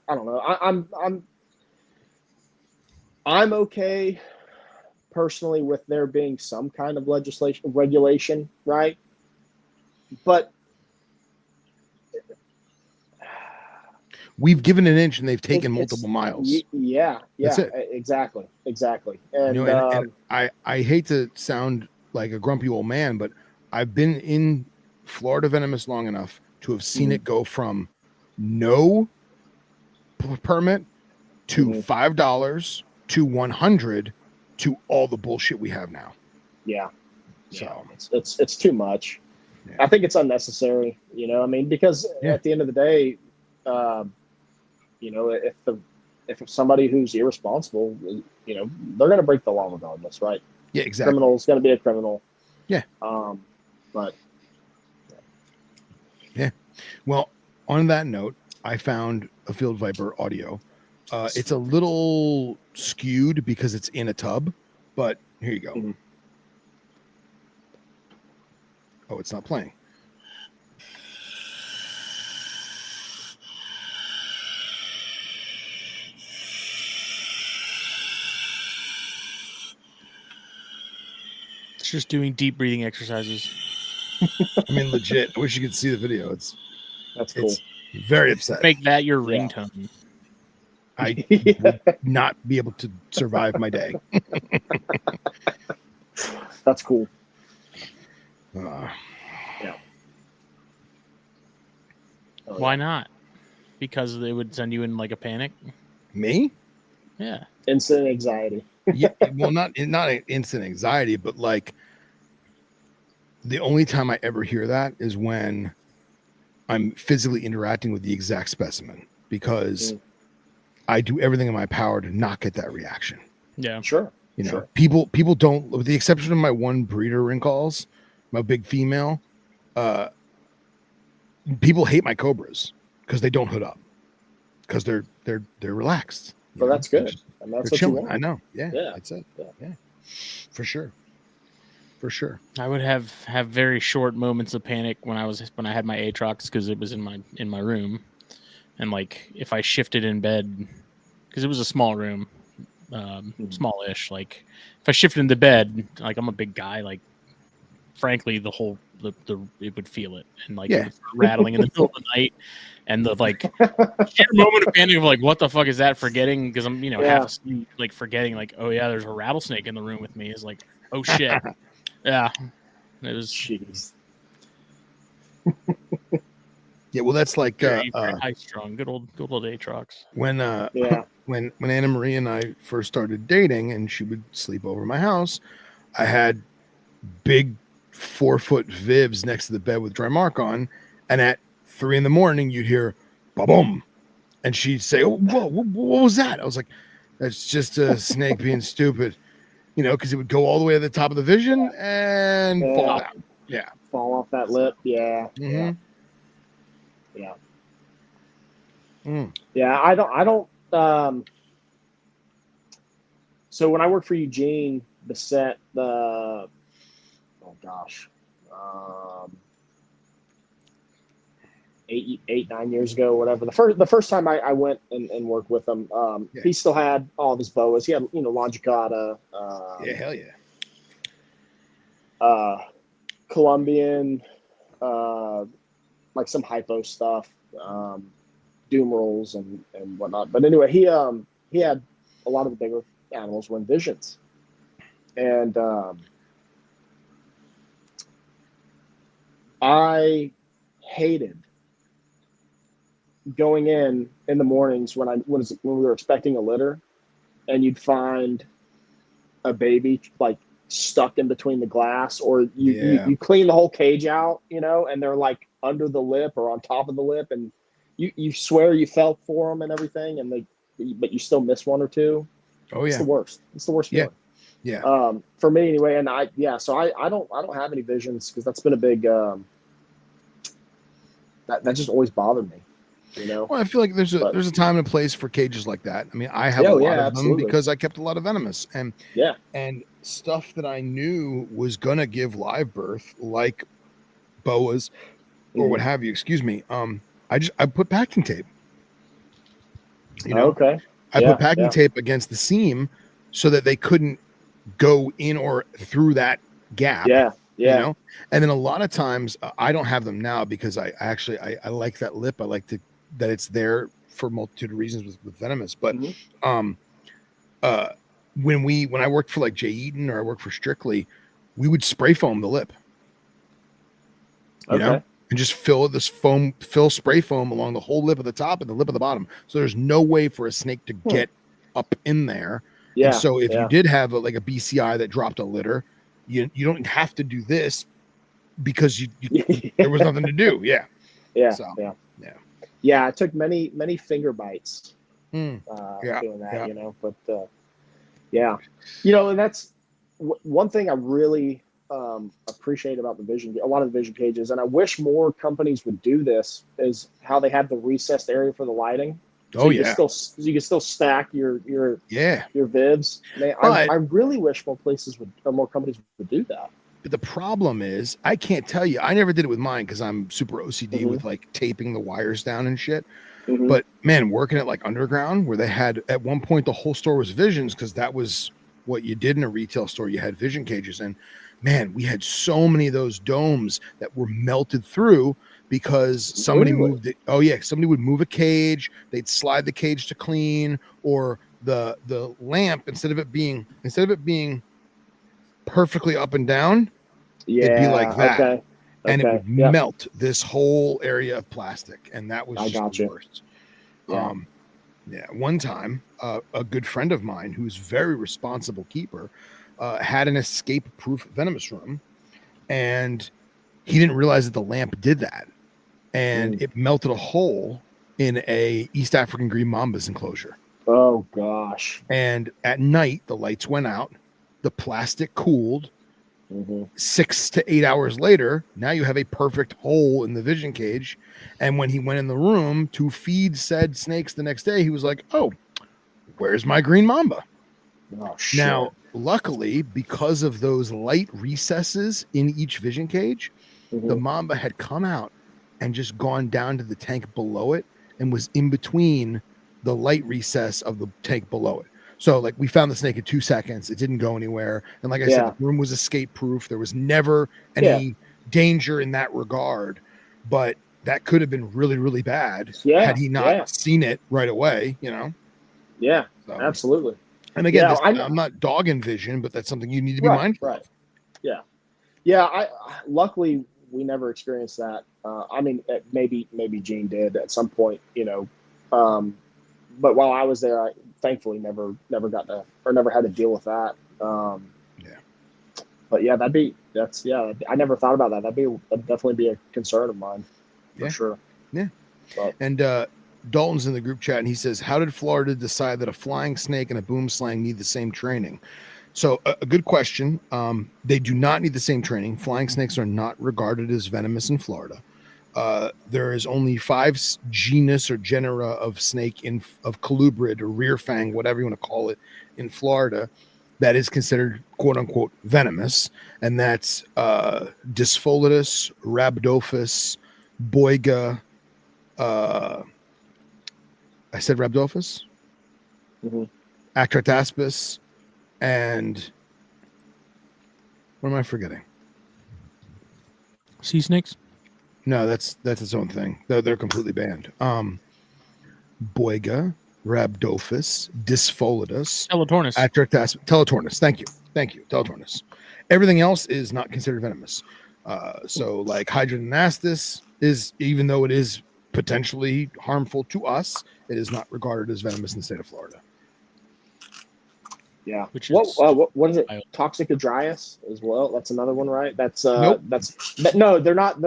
don't know. I'm okay personally with there being some kind of regulation, right? But we've given an inch and they've taken multiple miles. Yeah, That's it. Exactly. And, and I hate to sound like a grumpy old man, but I've been in Florida venomous long enough to have seen it go from no permit to $5 to $100 to all the bullshit we have now. Yeah. So it's too much. Yeah. I think it's unnecessary, I mean, because at the end of the day, if somebody who's irresponsible, they're going to break the law regardless, right? Yeah, exactly. Criminal's going to be a criminal. Yeah. But yeah. Well, on that note, I found a field viper audio. It's a little skewed because it's in a tub, but here you go. Mm-hmm. Oh, it's not playing. It's just doing deep breathing exercises. I mean, legit. I wish you could see the video. That's cool. It's very upsetting. Make that your ringtone. I would not be able to survive my day. That's cool. Yeah. Why not? Because they would send you in like a panic. Me? Yeah. Instant anxiety. Yeah. Well, not instant anxiety, but like the only time I ever hear that is when I'm physically interacting with the exact specimen, because I do everything in my power to not get that reaction. Yeah, sure. People don't, with the exception of my one breeder ring calls, my big female, people hate my cobras because they don't hood up, because they're relaxed. Well, that's good. And that's what chilling. you want. I know. Yeah. That's it. Yeah. For sure. I would have very short moments of panic when I had my Atrox, because it was in my room, and like if I shifted in bed, because it was a small room, smallish. Like if I shifted into bed, like I'm a big guy, like frankly the it would feel it, and like it would start rattling in the middle of the night, and the like sheer moment of panic of like, what the fuck is that? Forgetting, because I'm half asleep, like forgetting like, oh yeah, there's a rattlesnake in the room with me, is like, oh shit. Yeah, it was. Jeez. Yeah, well, that's like high strung, good old Atrox. When Anna Marie and I first started dating, and she would sleep over my house, I had big 4-foot Vivs next to the bed with dry mark on, and at 3 a.m. you'd hear ba-boom, and she'd say, "Oh, whoa, what was that?" I was like, "That's just a snake being stupid." Because it would go all the way to the top of the vision and fall down. Yeah. Fall off that lip. Yeah. Mm-hmm. Yeah. Mm. Yeah. I don't. So when I worked for Eugene, beset the, oh gosh, 9 years ago, whatever. The first time I went and worked with him, Yeah. he still had all of his boas. He had, Longicata, Yeah, hell yeah. Colombian, like some hypo stuff, doom rolls and whatnot. But anyway, he had a lot of the bigger animals were in visions, and I hated going in the mornings when we were expecting a litter, and you'd find a baby like stuck in between the glass, or you clean the whole cage out, and they're like under the lip or on top of the lip, and you swear you felt for them and everything, but you still miss one or two. Oh It's yeah. the worst. It's the worst feeling. Yeah. For me anyway, and so I don't have any visions, because that's been a big that just always bothered me. Well, I feel like there's a time and a place for cages like that. I mean, I have a lot of them because I kept a lot of venomous, and stuff that I knew was gonna give live birth, like boas or what have you. Excuse me. I put packing tape. Okay. I put packing tape against the seam so that they couldn't go in or through that gap. And then a lot of times I don't have them now because I actually like that lip. I like that it's there for a multitude of reasons with venomous. But when I worked for like Jay Eaton or I worked for Strictly, we would spray foam the lip. You know, and just fill spray foam along the whole lip of the top and the lip of the bottom. So there's no way for a snake to get up in there. And so if you did have like a BCI that dropped a litter, you don't have to do this because there was nothing to do. I took many finger bites doing that, but and that's one thing I really appreciate about a lot of the vision cages, and I wish more companies would do this, is how they have the recessed area for the lighting. So you can still stack your vivs. I really wish more companies would do that. But the problem is, I can't tell you. I never did it with mine because I'm super OCD with like taping the wires down and shit. But man, working at like Underground, where they had at one point the whole store was visions, because that was what you did in a retail store. You had vision cages, and man, we had so many of those domes that were melted through because somebody moved it. Oh yeah, somebody would move a cage, they'd slide the cage to clean, or the lamp, instead of it being perfectly up and down, it'd be like that. And it would melt this whole area of plastic, and that was just the worst. One time, a good friend of mine who's a very responsible keeper had an escape-proof venomous room, and he didn't realize that the lamp did that, and it melted a hole in a East African green mamba's enclosure. Oh gosh! And at night, the lights went out, the plastic cooled. 6 to 8 hours later, now you have a perfect hole in the vision cage. And when he went in the room to feed said snakes the next day, he was like, "Oh, where's my green mamba?" Oh, shit. Now, luckily, because of those light recesses in each vision cage, the mamba had come out and just gone down to the tank below it and was in between the light recess of the tank below it. So like we found the snake in 2 seconds. It didn't go anywhere. And like I said, the room was escape proof. There was never any danger in that regard, but that could have been really, really bad had he not seen it right away, Yeah, so, absolutely. And again, I'm not dogging vision, but that's something you need to be mindful of. Yeah. Luckily we never experienced that. I mean, maybe Gene did at some point, but while I was there, I thankfully never got to, or never had to deal with that. But yeah, I never thought about that. That'd definitely be a concern of mine for sure. Yeah. But, and Dalton's in the group chat, and he says, "How did Florida decide that a flying snake and a boom slang need the same training?" So a good question. They do not need the same training. Flying snakes are not regarded as venomous in Florida. There is only 5 genus or genera of snake of colubrid or rear fang, whatever you want to call it, in Florida. that is considered quote unquote venomous, and that's Dyspholetus, Rhabdophis, Boiga. I said Rhabdophis, Actrotaspis, and what am I forgetting? Sea snakes? No, that's its own thing. They're completely banned. Boiga, Rhabdophis, Dyspholetus, Elatornis. Teletornis. Thank you. Teletornis. Everything else is not considered venomous. So like Hydranastis is, even though it is potentially harmful to us, it is not regarded as venomous in the state of Florida. Yeah. Which what is it? wild. Toxic Adrias as well. That's another one, right? That's Nope. no, they're not.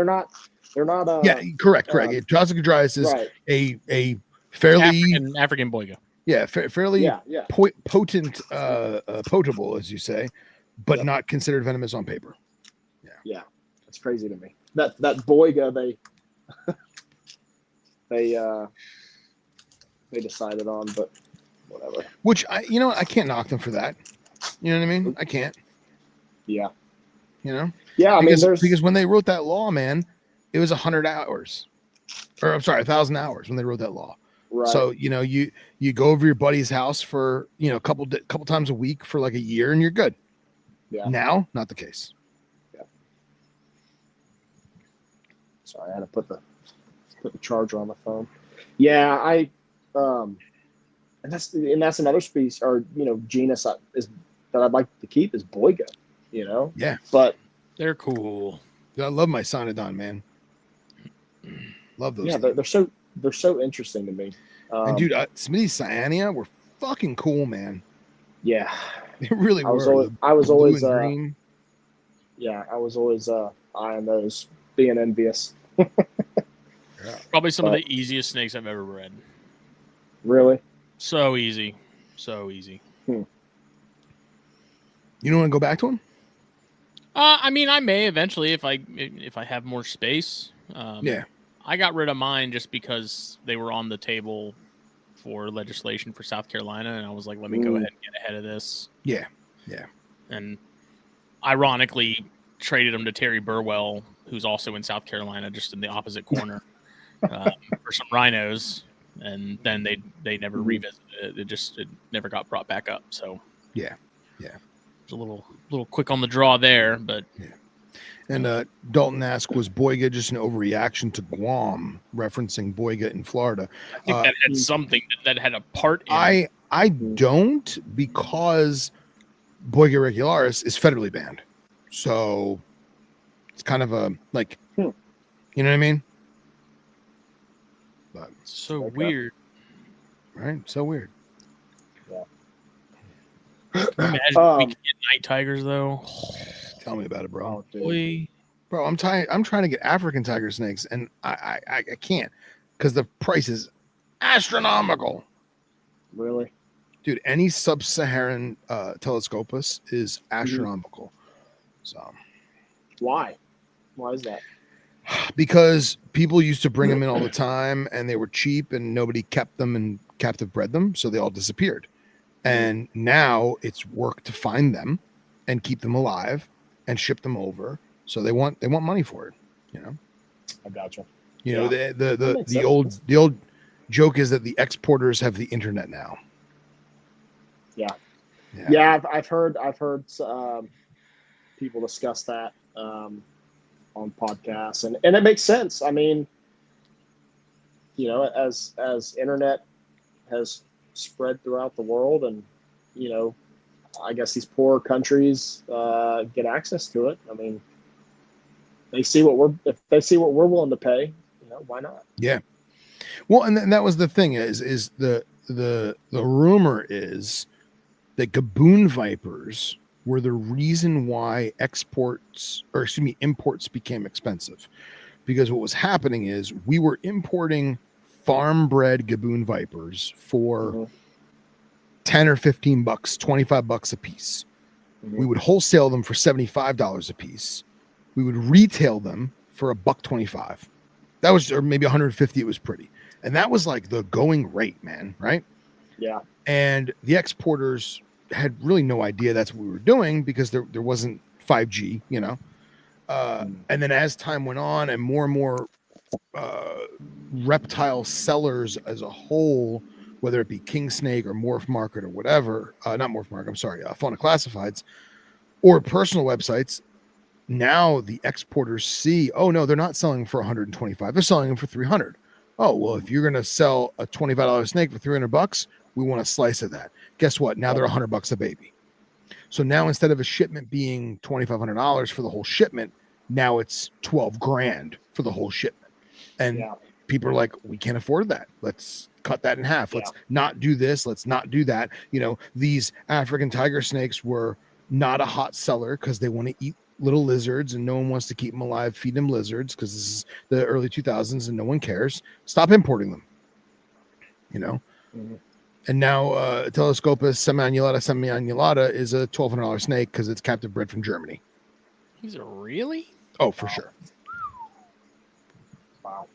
Yeah, correct. Toxic Adrias is right. a fairly African boiga. Yeah, fairly potent, potable, as you say, but not considered venomous on paper. Yeah, that's crazy to me. That boiga they decided on, but whatever. Which I can't knock them for that. You know what I mean? I can't. Yeah. Yeah, because when they wrote that law, man, it was 100 hours, or I'm sorry, 1,000 hours when they wrote that law. Right. So you go over your buddy's house for a couple times a week for like a year and you're good. Yeah. Now, not the case. Yeah. Sorry, I had to put the charger on the phone. Yeah, and that's another species or genus is that I'd like to keep is boiga. Yeah. But they're cool. I love my Cynodon, man. Love those. Yeah, they're so interesting to me. And dude, Smitty's Cyanea were fucking cool, man. Yeah, they really were. I was always green. Yeah, I was always eyeing those, being envious. Probably some of the easiest snakes I've ever bred. Really? So easy. You don't want to go back to them? I mean, I may eventually if I have more space. Yeah. I got rid of mine just because they were on the table for legislation for South Carolina, and I was like, let me go ahead and get ahead of this. Yeah. And ironically, traded them to Terry Burwell, who's also in South Carolina, just in the opposite corner, for some rhinos. And then they never revisited it. It never got brought back up. So yeah. It's a little quick on the draw there, but yeah. And Dalton asked, was Boiga just an overreaction to Guam, referencing Boiga in Florida? I think that had something that had a part in I don't, because Boiga regularis is federally banned. So it's kind of a you know what I mean? But so weird. Right? So weird. Yeah. Imagine we could get night tigers though. Tell me about it, bro. Boy. Bro, I'm trying to get African tiger snakes, and I can't because the price is astronomical. Really? Dude, any sub-Saharan telescopus is astronomical. So why is that? Because people used to bring them in all the time, and they were cheap, and nobody kept them and captive bred them, so they all disappeared. And now it's work to find them and keep them alive and ship them over. So they want money for it, I gotcha. The old joke is that the exporters have the internet now. Yeah. I've heard people discuss that on podcasts, and it makes sense. I mean, as internet has spread throughout the world, and I guess these poor countries get access to it. I mean, if they see what we're willing to pay, why not? Yeah. Well, and that was the thing is the rumor is that gaboon vipers were the reason why imports became expensive, because what was happening is we were importing farm bred gaboon vipers for 10 or 15 bucks, $25 a piece. We would wholesale them for $75 a piece. We would retail them for $1.25. That was, or maybe 150. It was pretty. And that was like the going rate, man. Right. Yeah. And the exporters had really no idea that's what we were doing because there wasn't 5G, you know. And then as time went on and more reptile sellers as a whole, whether it be King Snake or Morph Market or whatever, not Morph Market, I'm sorry, Fauna Classifieds or personal websites, now the exporters see, oh no, they're not selling for 125, they're selling them for 300. Oh, well, if you're going to sell a $25 snake for $300, we want a slice of that. Guess what? Now they're $100 a baby. So now instead of a shipment being $2,500 for the whole shipment, now it's 12 grand for the whole shipment. And people are like, we can't afford that. Let's cut that in half. Let's not do this. Let's not do that. You know, these African tiger snakes were not a hot seller because they want to eat little lizards and no one wants to keep them alive, feed them lizards because this is the early 2000s and no one cares. Stop importing them, you know. And now Telescopus semiannulata is a $1,200 snake because it's captive bred from Germany. Is it really? Oh, for sure. Wow.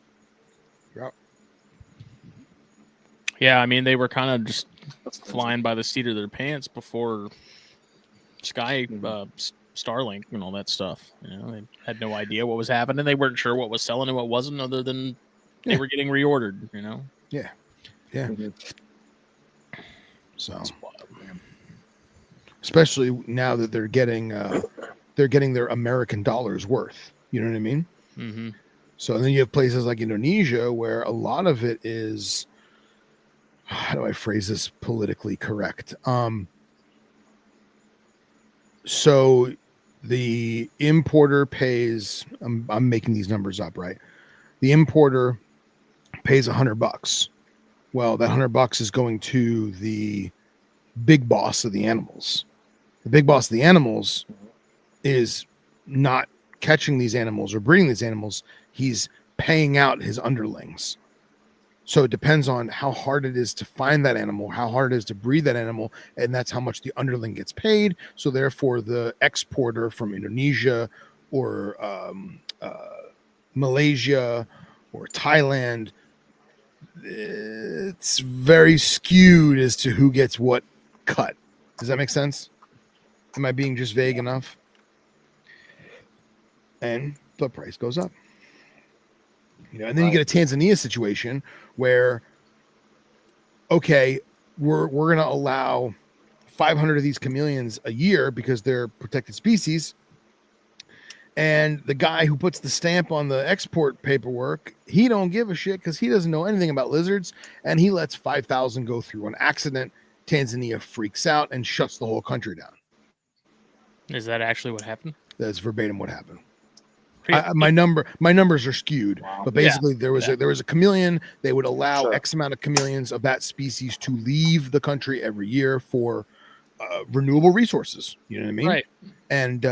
Yep. Yeah, I mean, they were kind of just flying by the seat of their pants before Starlink and all that stuff. You know, they had no idea what was happening. They weren't sure what was selling and what wasn't, other than they were getting reordered. You know. Yeah. So, especially now that they're getting their American dollars worth. You know what I mean? Mm-hmm. So then you have places like Indonesia where a lot of it is, how do I phrase this politically correct? So the importer pays, I'm making these numbers up, right? The importer pays $100. Well, that $100 is going to the big boss of the animals. The big boss of the animals is not catching these animals or breeding these animals. He's paying out his underlings. So it depends on how hard it is to find that animal, how hard it is to breed that animal, and that's how much the underling gets paid. So therefore, the exporter from Indonesia or Malaysia or Thailand, it's very skewed as to who gets what cut. Does that make sense? Am I being just vague enough? And the price goes up. You know, and then you get a Tanzania situation where, okay, we're going to allow 500 of these chameleons a year because they're protected species. And the guy who puts the stamp on the export paperwork, he don't give a shit because he doesn't know anything about lizards, and he lets 5,000 go through an accident. Tanzania freaks out and shuts the whole country down. Is that actually what happened? That's verbatim what happened. My numbers are skewed, but basically there was a chameleon. They would allow X amount of chameleons of that species to leave the country every year for renewable resources. You know what I mean? Right. And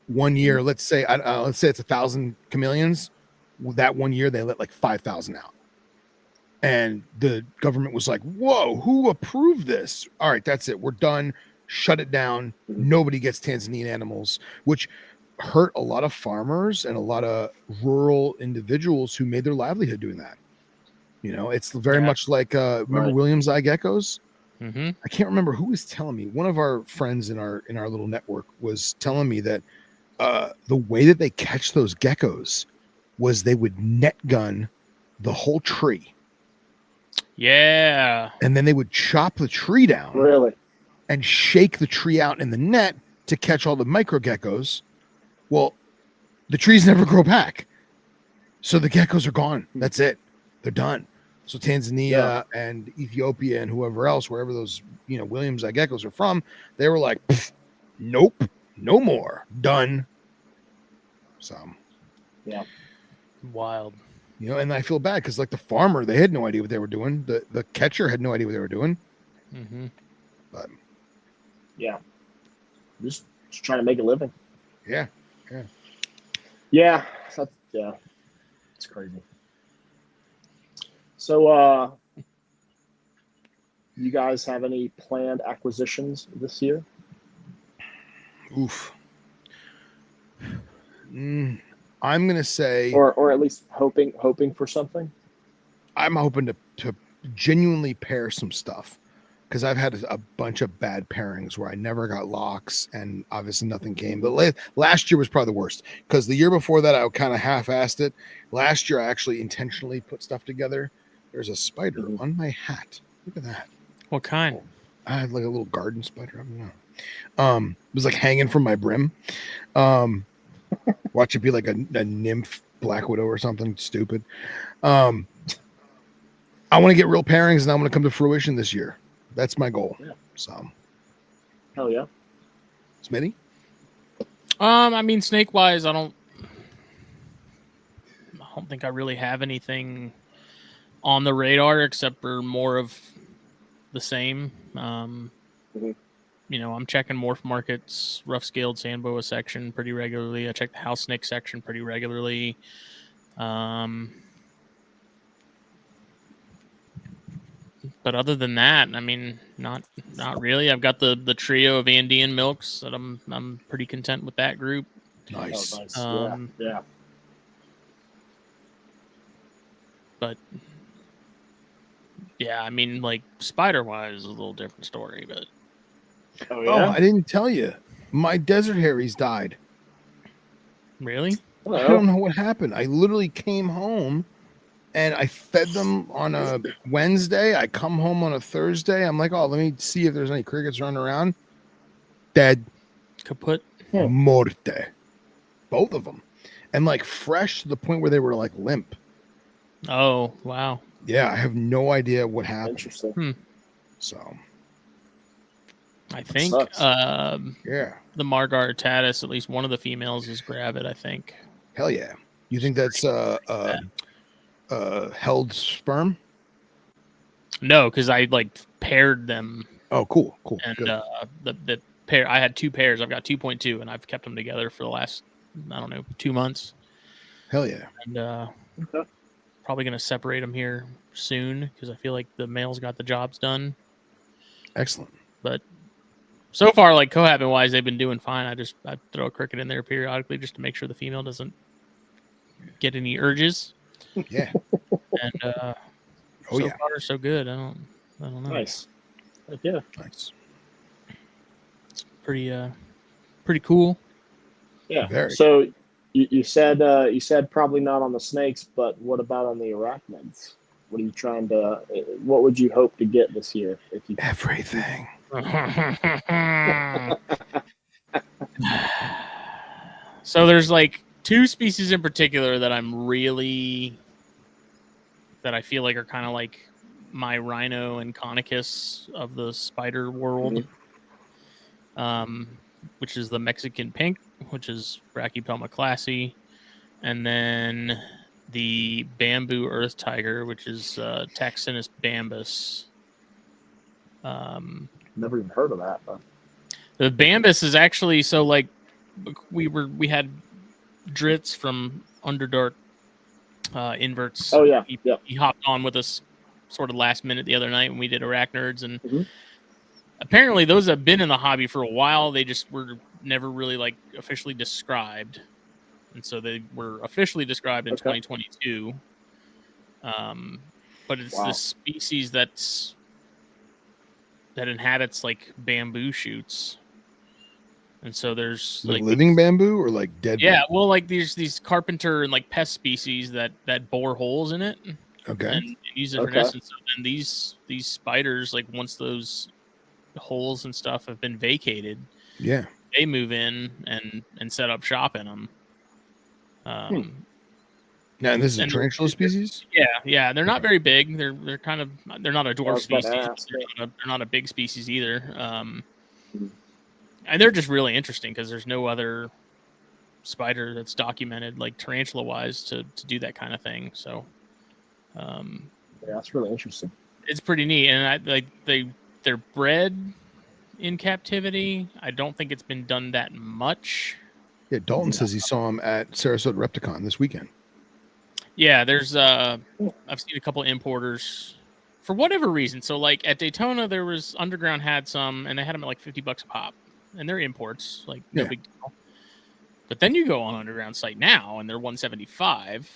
1 year, let's say it's 1,000 chameleons. That 1 year they let like 5,000 out, and the government was like, "Whoa, who approved this? All right, that's it. We're done. Shut it down. Nobody gets Tanzanian animals," which hurt a lot of farmers and a lot of rural individuals who made their livelihood doing that. You know, it's very much like remember Williams eye geckos? Mm-hmm. I can't remember who was telling me. One of our friends in our little network was telling me that the way that they catch those geckos was they would net gun the whole tree. Yeah. And then they would chop the tree down. Really? And shake the tree out in the net to catch all the micro geckos. Well, the trees never grow back. So the geckos are gone. That's it. They're done. So Tanzania and Ethiopia and whoever else, wherever those, you know, Williams eye geckos are from, they were like, nope, no more. Done. So, yeah. Wild. You know, and I feel bad because like the farmer, they had no idea what they were doing. The catcher had no idea what they were doing. Mm-hmm. But yeah, just trying to make a living. Yeah. It's crazy. So, you guys have any planned acquisitions this year? Oof. I'm gonna say, or at least hoping for something. I'm hoping to genuinely pair some stuff. because I've had a bunch of bad pairings where I never got locks, and obviously nothing came. But last year was probably the worst, because the year before that I kind of half-assed it. Last year I actually intentionally put stuff together. There's a spider on my hat. Look at that. What kind? I had like a little garden spider. I don't know. It was like hanging from my brim. Watch it be like a nymph black widow or something stupid. I want to get real pairings, and I want to come to fruition this year. That's my goal. Yeah. So, hell yeah. Smitty? I mean, snake wise, I don't think I really have anything on the radar except for more of the same. You know, I'm checking Morph Market's rough scaled sandboa section pretty regularly. I check the house snake section pretty regularly. But other than that, I mean, not really. I've got the trio of Andean milks that I'm pretty content with that group. Nice. Oh, nice. Yeah. But yeah, I mean, like spider wise, is a little different story. But Oh, Oh, yeah. I didn't tell you. My desert Harry's died. really, I don't know what happened. I literally came home and I fed them on a Wednesday. I come home on a Thursday. I'm like, oh, let me see if there's any crickets running around. Dead. kaput. Morte. Both of them. And like fresh to the point where they were like limp. Oh wow. Yeah, I have no idea what happened. Interesting. So, I think sucks. yeah. the Margar tatus, at least one of the females, is gravid. I think. Hell yeah. You think that's held sperm? No, because I like paired them, Oh, cool. and Good. the pair. I had 2 pairs. I've got 2.2, and I've kept them together for the last 2 months. Hell yeah. And Okay. probably gonna separate them here soon because I feel like the males got the jobs done. Excellent. But so far, like cohabiting wise, they've been doing fine. I throw a cricket in there periodically just to make sure the female doesn't get any urges. Yeah. And Oh so yeah. far so good. I don't know. Nice. Heck yeah. Nice. Pretty cool. Yeah. Very. So you said probably not on the snakes, but what about on the arachnids? What are you trying to? What would you hope to get this year if you? Everything. So there's like 2 species in particular that I feel like are kind of like my rhino and conicus of the spider world. Which is the Mexican pink, which is Brachypelma classy, and then the bamboo earth tiger, which is Taxinus bambus. Never even heard of that. But... The bambus is actually so like we had Dritz from Underdark inverts. Oh yeah, he hopped on with us sort of last minute the other night when we did arachnids, and apparently those have been in the hobby for a while. They just were never really like officially described, and so they were officially described in 2022. But it's this species that inhabits like bamboo shoots, and so there's like living bamboo or like dead. Yeah, bamboo? well, like these carpenter and like pest species that bore holes in it. Okay. And use it for nests. And so then these spiders, like once those holes and stuff have been vacated, they move in and set up shop in them. Now, and this is a tarantula species? Yeah. They're not very big. They're not a dwarf species. They're not a big species either. And they're just really interesting because there's no other spider that's documented like tarantula wise to do that kind of thing. So yeah, that's really interesting. It's pretty neat. And they're bred in captivity. I don't think it's been done that much. Yeah, Dalton says he saw him at Sarasota Repticon this weekend. Yeah, there's I've seen a couple importers for whatever reason. So like at Daytona, there was Underground had some, and they had them at like $50 a pop, and they're imports, like no big deal. But then you go on Underground site now, and they're $175.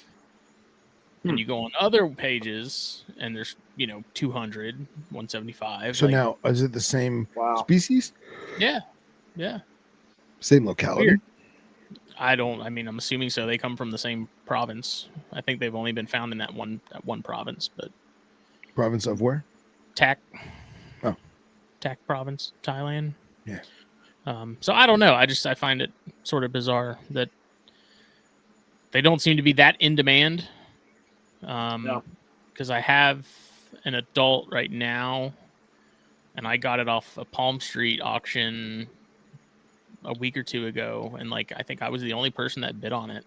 And you go on other pages, and there's 200, 175. So now, is it the same species? Yeah. Same locality? Weird. I'm assuming so. They come from the same province. I think they've only been found in that one province, but province of where? Tak. Oh, Tak province, Thailand. Yeah. So I don't know. I find it sort of bizarre that they don't seem to be that in demand. Because I have an adult right now, and I got it off a Palm Street auction a week or two ago, and I think I was the only person that bid on it.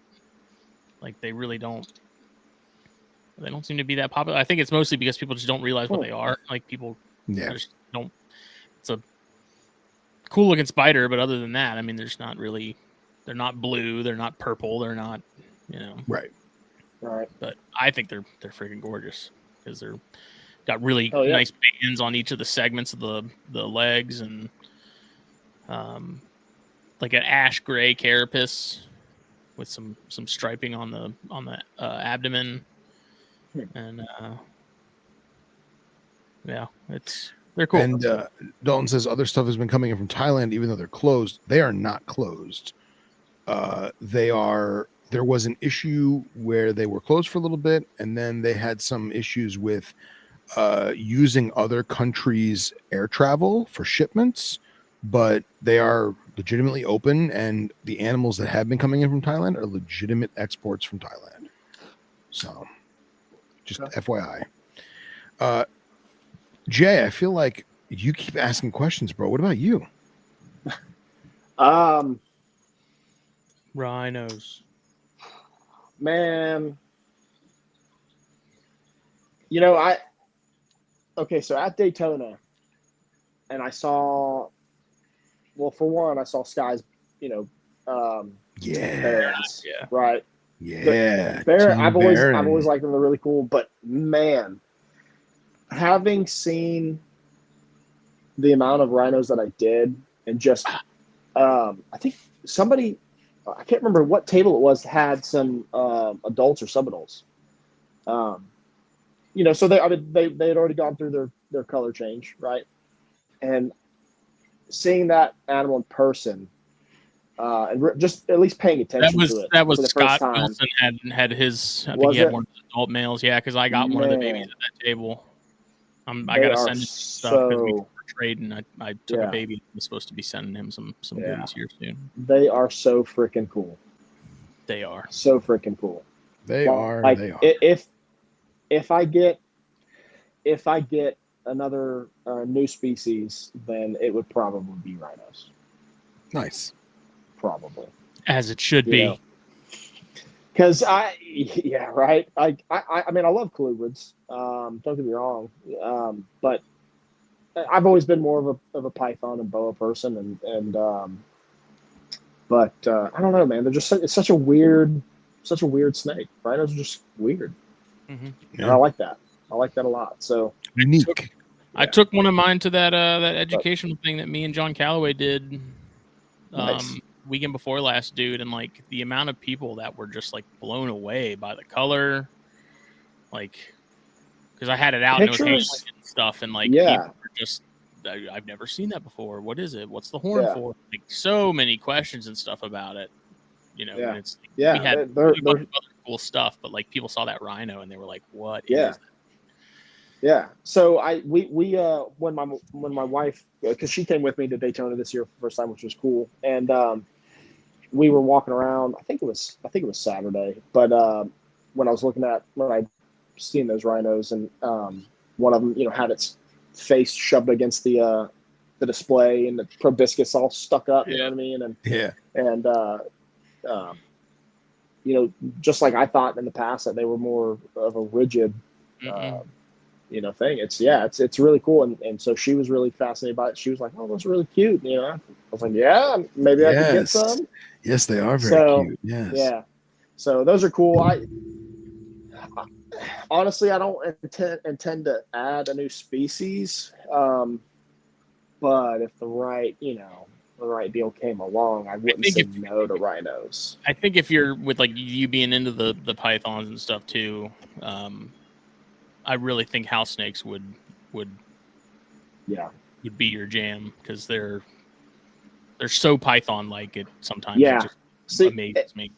They really don't. They don't seem to be that popular. I think it's mostly because people just don't realize what they are. People just don't. It's a cool looking spider, but other than that, there's not really. They're not blue. They're not purple. They're not. Right. But I think they're freaking gorgeous because they're got really nice bands on each of the segments of the legs, and an ash gray carapace with some striping on the abdomen, and they're cool. And Dalton says other stuff has been coming in from Thailand, even though they're closed. They are not closed. There was an issue where they were closed for a little bit, and then they had some issues with using other countries' air travel for shipments, but they are legitimately open, and the animals that have been coming in from Thailand are legitimate exports from Thailand. So, just FYI. Jay, I feel like you keep asking questions, bro. What about you? Rhinos. Man, so at Daytona, and I saw, for one, I saw Sky's, Barons, right? Yeah, I've always liked them. They're really cool, but man, having seen the amount of rhinos that I did, and just, I think somebody, I can't remember what table it was, had some adults or sub-adults. So they had already gone through their color change, right? And seeing that animal in person, and just at least paying attention to it. That was Scott Wilson had his. I think he had one of the adult males. Yeah, because I got one of the babies at that table. I got to send him stuff because we were trading. I took a baby. I'm supposed to be sending him some goodies here soon. They are so freaking cool. They are so freaking cool. They are. They are. If I get another new species, then it would probably be rhinos. Nice. Probably. As it should be. Because right. I love colubrids. Don't get me wrong. But I've always been more of a python and boa person, but I don't know, man. It's such a weird snake. Rhinos are just weird, and I like that. I like that a lot. So unique. I took one of mine to that educational thing that me and John Calloway did. Nice. Weekend before last, dude, and the amount of people that were just blown away by the color, because I had it out Pictures, and it was hanging and stuff, and people were just, I've never seen that before. What is it? What's the horn for? So many questions and stuff about it. And it's we had other cool stuff, but people saw that rhino and they were like, "What is that?" Yeah. So we when my wife, because she came with me to Daytona this year for the first time, which was cool, and we were walking around. I think it was Saturday, but when I'd seen those rhinos, and one of them had its face shoved against the display, and the proboscis all stuck up. You know what I mean? And just like I thought in the past that they were more of a rigid. Thing. It's really cool, and so she was really fascinated by it. She was like, "Oh, those are really cute." I was like, "Yeah, maybe I can get some." Yes, they are very cute. Yes. Yeah. So those are cool. I honestly, I don't intend to add a new species, but if the right, the right deal came along, I wouldn't say no to rhinos. I think if you're with like you being into the pythons and stuff too, I really think house snakes would be your jam, because they're so python like. It sometimes it just amazes me.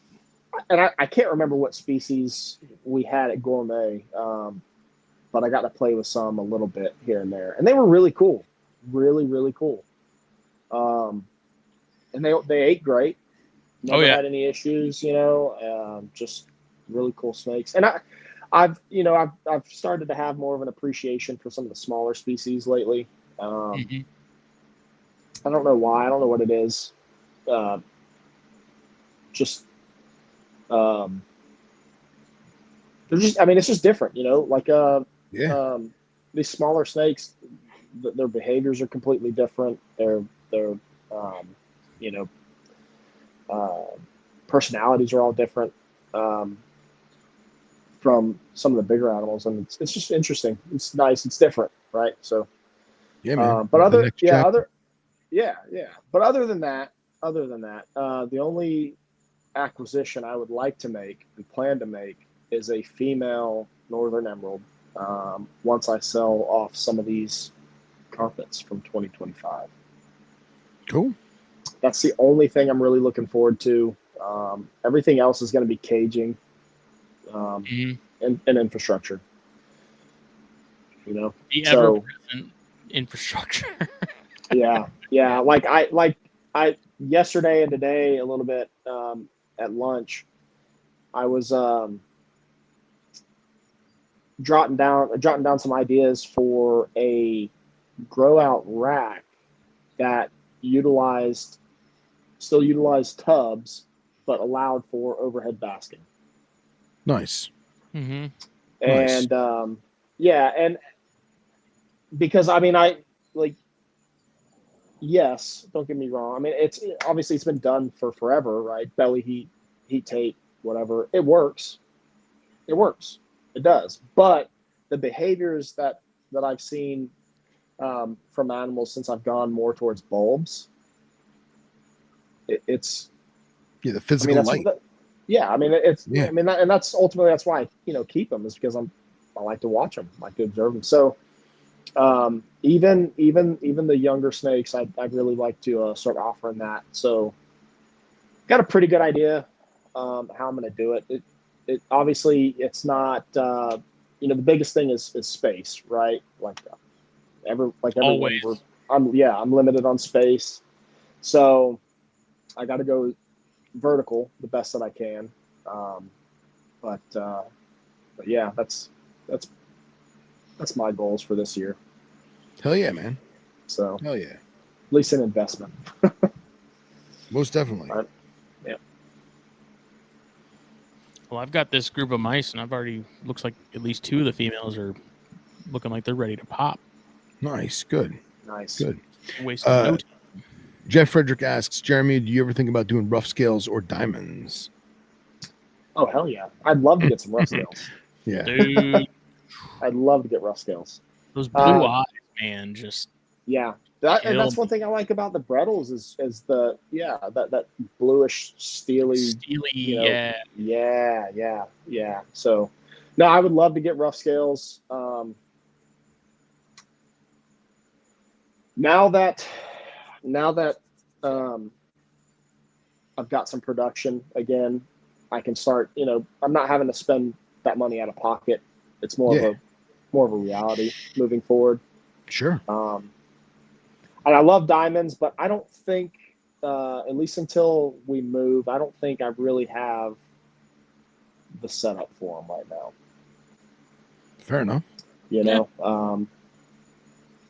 And I can't remember what species we had at Gourmet, but I got to play with some a little bit here and there, and they were really cool, really cool. And they ate great. Never had any issues, just really cool snakes. And I've started to have more of an appreciation for some of the smaller species lately. I don't know why. I don't know what it is. They're just. I mean, it's just different, Like these smaller snakes, their behaviors are completely different. Their personalities are all different from some of the bigger animals, and it's just interesting. It's nice. It's different, right? So, yeah, man. But other than that, the only acquisition I would like to make and plan to make is a female northern emerald. Once I sell off some of these carpets from 2025. Cool. That's the only thing I'm really looking forward to. Everything else is going to be caging and infrastructure. The ever-present infrastructure. yeah. Like I yesterday and today a little bit at lunch, I was jotting down some ideas for a grow out rack that still utilized tubs, but allowed for overhead basking. Nice. Mm-hmm. And and because I mean, yes, don't get me wrong. I mean, it's been done for forever, right? Belly heat tape, whatever. It works. It does. But the behaviors that I've seen from animals since I've gone more towards bulbs, it's the physical light. I mean, and that's ultimately why I keep them, is because I like to watch them, I like to observe them. So even the younger snakes, I'd really like to start offering that. So got a pretty good idea how I'm going to do it. It obviously it's not the biggest thing is space, right? Like Always. I'm limited on space, so I got to go vertical the best that I can. But yeah, that's my goals for this year. Hell yeah, man. So hell yeah. At least an investment. Most definitely. Right. Yeah. Well, I've got this group of mice, and I've already looks like at least 2 of the females are looking like they're ready to pop. Nice. Good. Nice. Wasting no time. Jeff Frederick asks, Jeremy, do you ever think about doing rough scales or diamonds? Oh, hell yeah. I'd love to get some rough scales. Yeah. Dude. I'd love to get rough scales. Those blue eyes, man, just... Yeah. And that's one thing I like about the Brettles is the, that bluish, steely. Yeah. So, no, I would love to get rough scales. Now that I've got some production again, I can start, I'm not having to spend that money out of pocket. It's more of a reality moving forward. Sure. And I love diamonds, but I don't think, at least until we move, I don't think I really have the setup for them right now. Fair enough.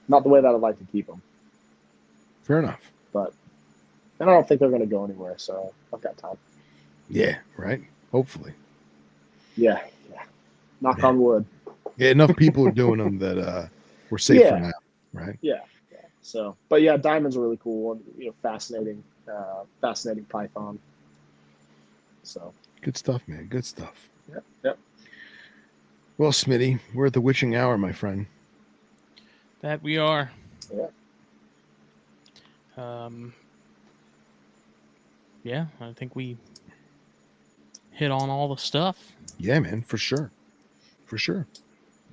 Not the way that I'd like to keep them. Fair enough. And I don't think they're going to go anywhere, so I've got time. Yeah, right? Hopefully. Yeah. Knock on wood. Yeah, enough people are doing them that we're safe for now, right? Yeah. So, but yeah, diamonds are really cool and fascinating python. So good stuff, man. Good stuff. Yep. Well, Smitty, we're at the witching hour, my friend. That we are. Yeah. yeah, I think we hit on all the stuff. Yeah, man, for sure. Yeah,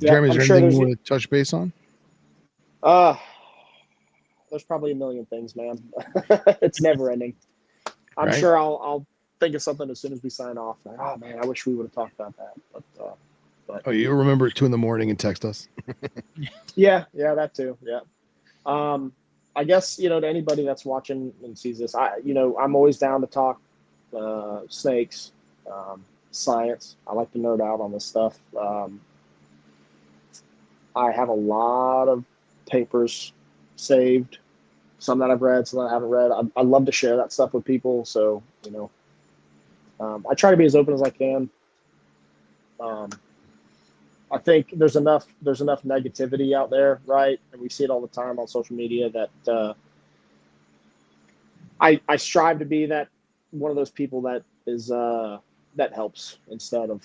Jeremy, is I'm there sure anything there's you want to touch base on? there's probably a million things, man. It's never ending. I'm Right. sure I'll think of something as soon as we sign off. Like, oh man, I wish we would have talked about that. But Oh, you'll remember at 2 a.m. and text us. yeah, that too. Yeah. I guess, to anybody that's watching and sees this, I'm always down to talk snakes, science. I like to nerd out on this stuff. I have a lot of papers saved, some that I've read, some that I haven't read. I love to share that stuff with people. So, I try to be as open as I can. I think there's enough negativity out there, right? And we see it all the time on social media that I strive to be that one of those people that is that helps instead of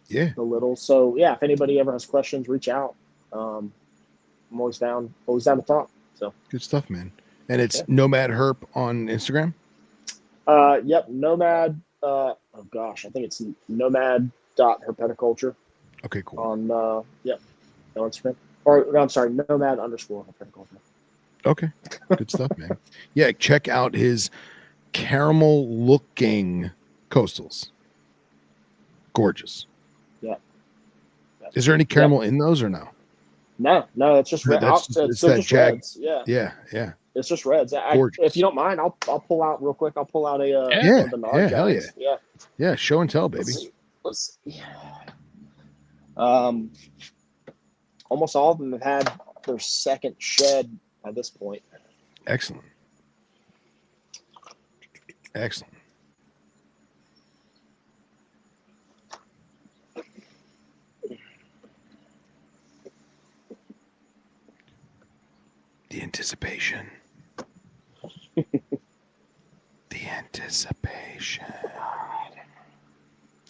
Yeah. belittle. So yeah, if anybody ever has questions, reach out. I'm always down to talk. So Good stuff, man. And it's Yeah. Nomad Herp on Instagram. Yep, Nomad. Oh gosh, I think it's nomad.herpeticulture Okay, cool. on on Instagram. Or no, I'm sorry, nomad_herpeticulture. Okay, good stuff, man. Yeah, check out his caramel looking coastals. Gorgeous. Yeah. Is there any caramel in those or no? No, it's just red. That's It's that just jag. reds. Yeah. Yeah. It's just reds. Gorgeous. If you don't mind, I'll pull out real quick. I'll pull out a Yeah, one of the non hell jags. Yeah. Yeah, show and tell, baby. Let's see. Almost all of them have had their second shed at this point. Excellent. The anticipation.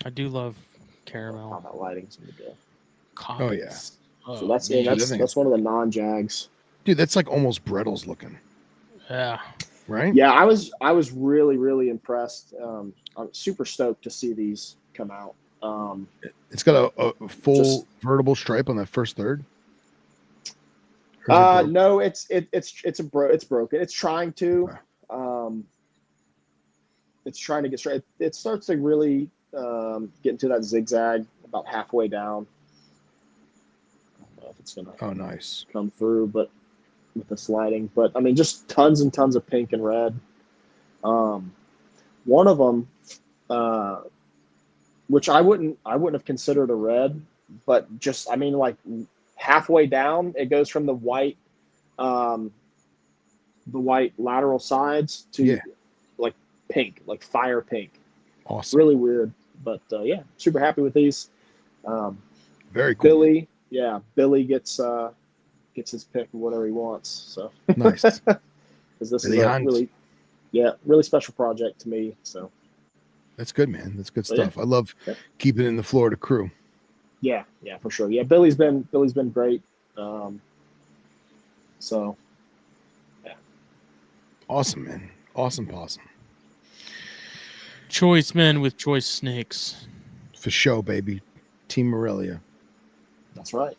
I do love caramel. How that lighting's gonna go. Oh, yeah. So that's man. that's one of the non jags. Dude, that's like almost Brettles looking, Yeah. right? Yeah, I was really impressed. I'm super stoked to see these come out. It's got a full vertical stripe on that first third. No, it's broken. It's trying to. Okay. It's trying to get straight. It starts to really get into that zigzag about halfway down. I don't know if it's gonna Nice. come through, but with the sliding. But I mean, just tons and tons of pink and red. One of them, which I wouldn't have considered a red, but just like halfway down, it goes from the white lateral sides to like pink, like fire pink. Awesome. Really weird, but yeah, super happy with these. Very cool. Billy gets his pick of whatever he wants. So nice. Because this Billy is a Hunt. really special project to me. So that's good, man. That's good But stuff. I love keeping it in the Florida crew. Yeah, for sure. Yeah, Billy's been great. So yeah. Awesome, man. Awesome. Choice men with choice snakes. For show, baby. Team Morelia. That's right.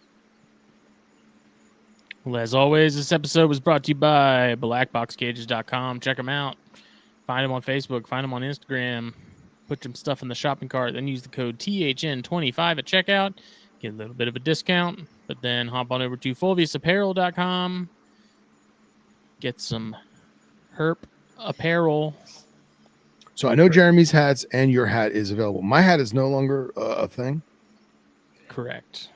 Well, as always, this episode was brought to you by blackboxcages.com. Check them out. Find them on Facebook. Find them on Instagram. Put some stuff in the shopping cart. Then use the code THN25 at checkout. Get a little bit of a discount. But then hop on over to fulviusapparel.com. Get some herp apparel. So I know Jeremy's hats and your hat is available. My hat is no longer a thing. Correct.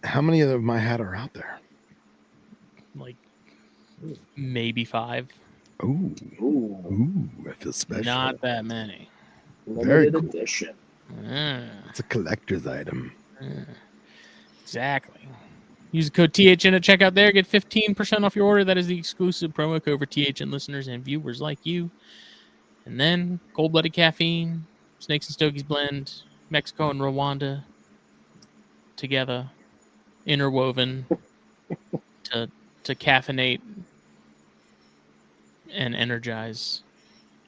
How many of my hat are out there? Like maybe 5. Ooh, I feel special. Not that many. Limited edition. It's a collector's item. Exactly. Use the code THN at checkout there. Get 15% off your order. That is the exclusive promo code for THN listeners and viewers like you. And then cold-blooded caffeine, Snakes and Stogies blend, Mexico and Rwanda together, interwoven to caffeinate and energize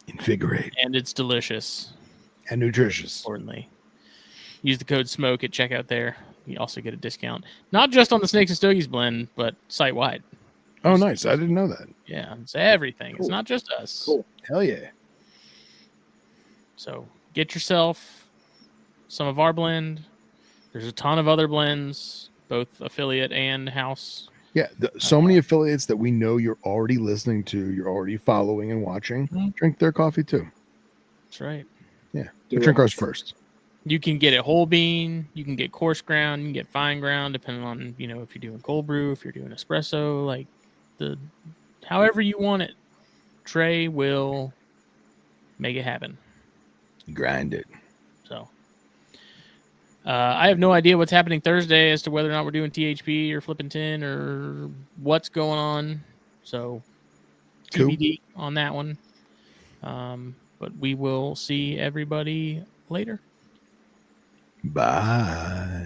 Invigorate. And it's delicious. And nutritious. Importantly, use the code SMOKE at checkout there. You also get a discount, not just on the Snakes and Stogies blend, but site wide. Oh, nice. I didn't know that. Yeah, it's everything. Cool. It's not just us. Cool. Hell yeah. So get yourself some of our blend. There's a ton of other blends, both affiliate and house. Yeah, so many affiliates that we know you're already listening to, you're already following and watching. Drink their coffee too. That's right. Yeah, drink ours first. You can get it whole bean. You can get coarse ground. You can get fine ground, depending on, you know, if you're doing cold brew, if you're doing espresso, like however you want it. Trey will make it happen. Grind it. So I have no idea what's happening Thursday as to whether or not we're doing THP or flipping 10 or what's going on. So TBD on that one. But we will see everybody later. Bye.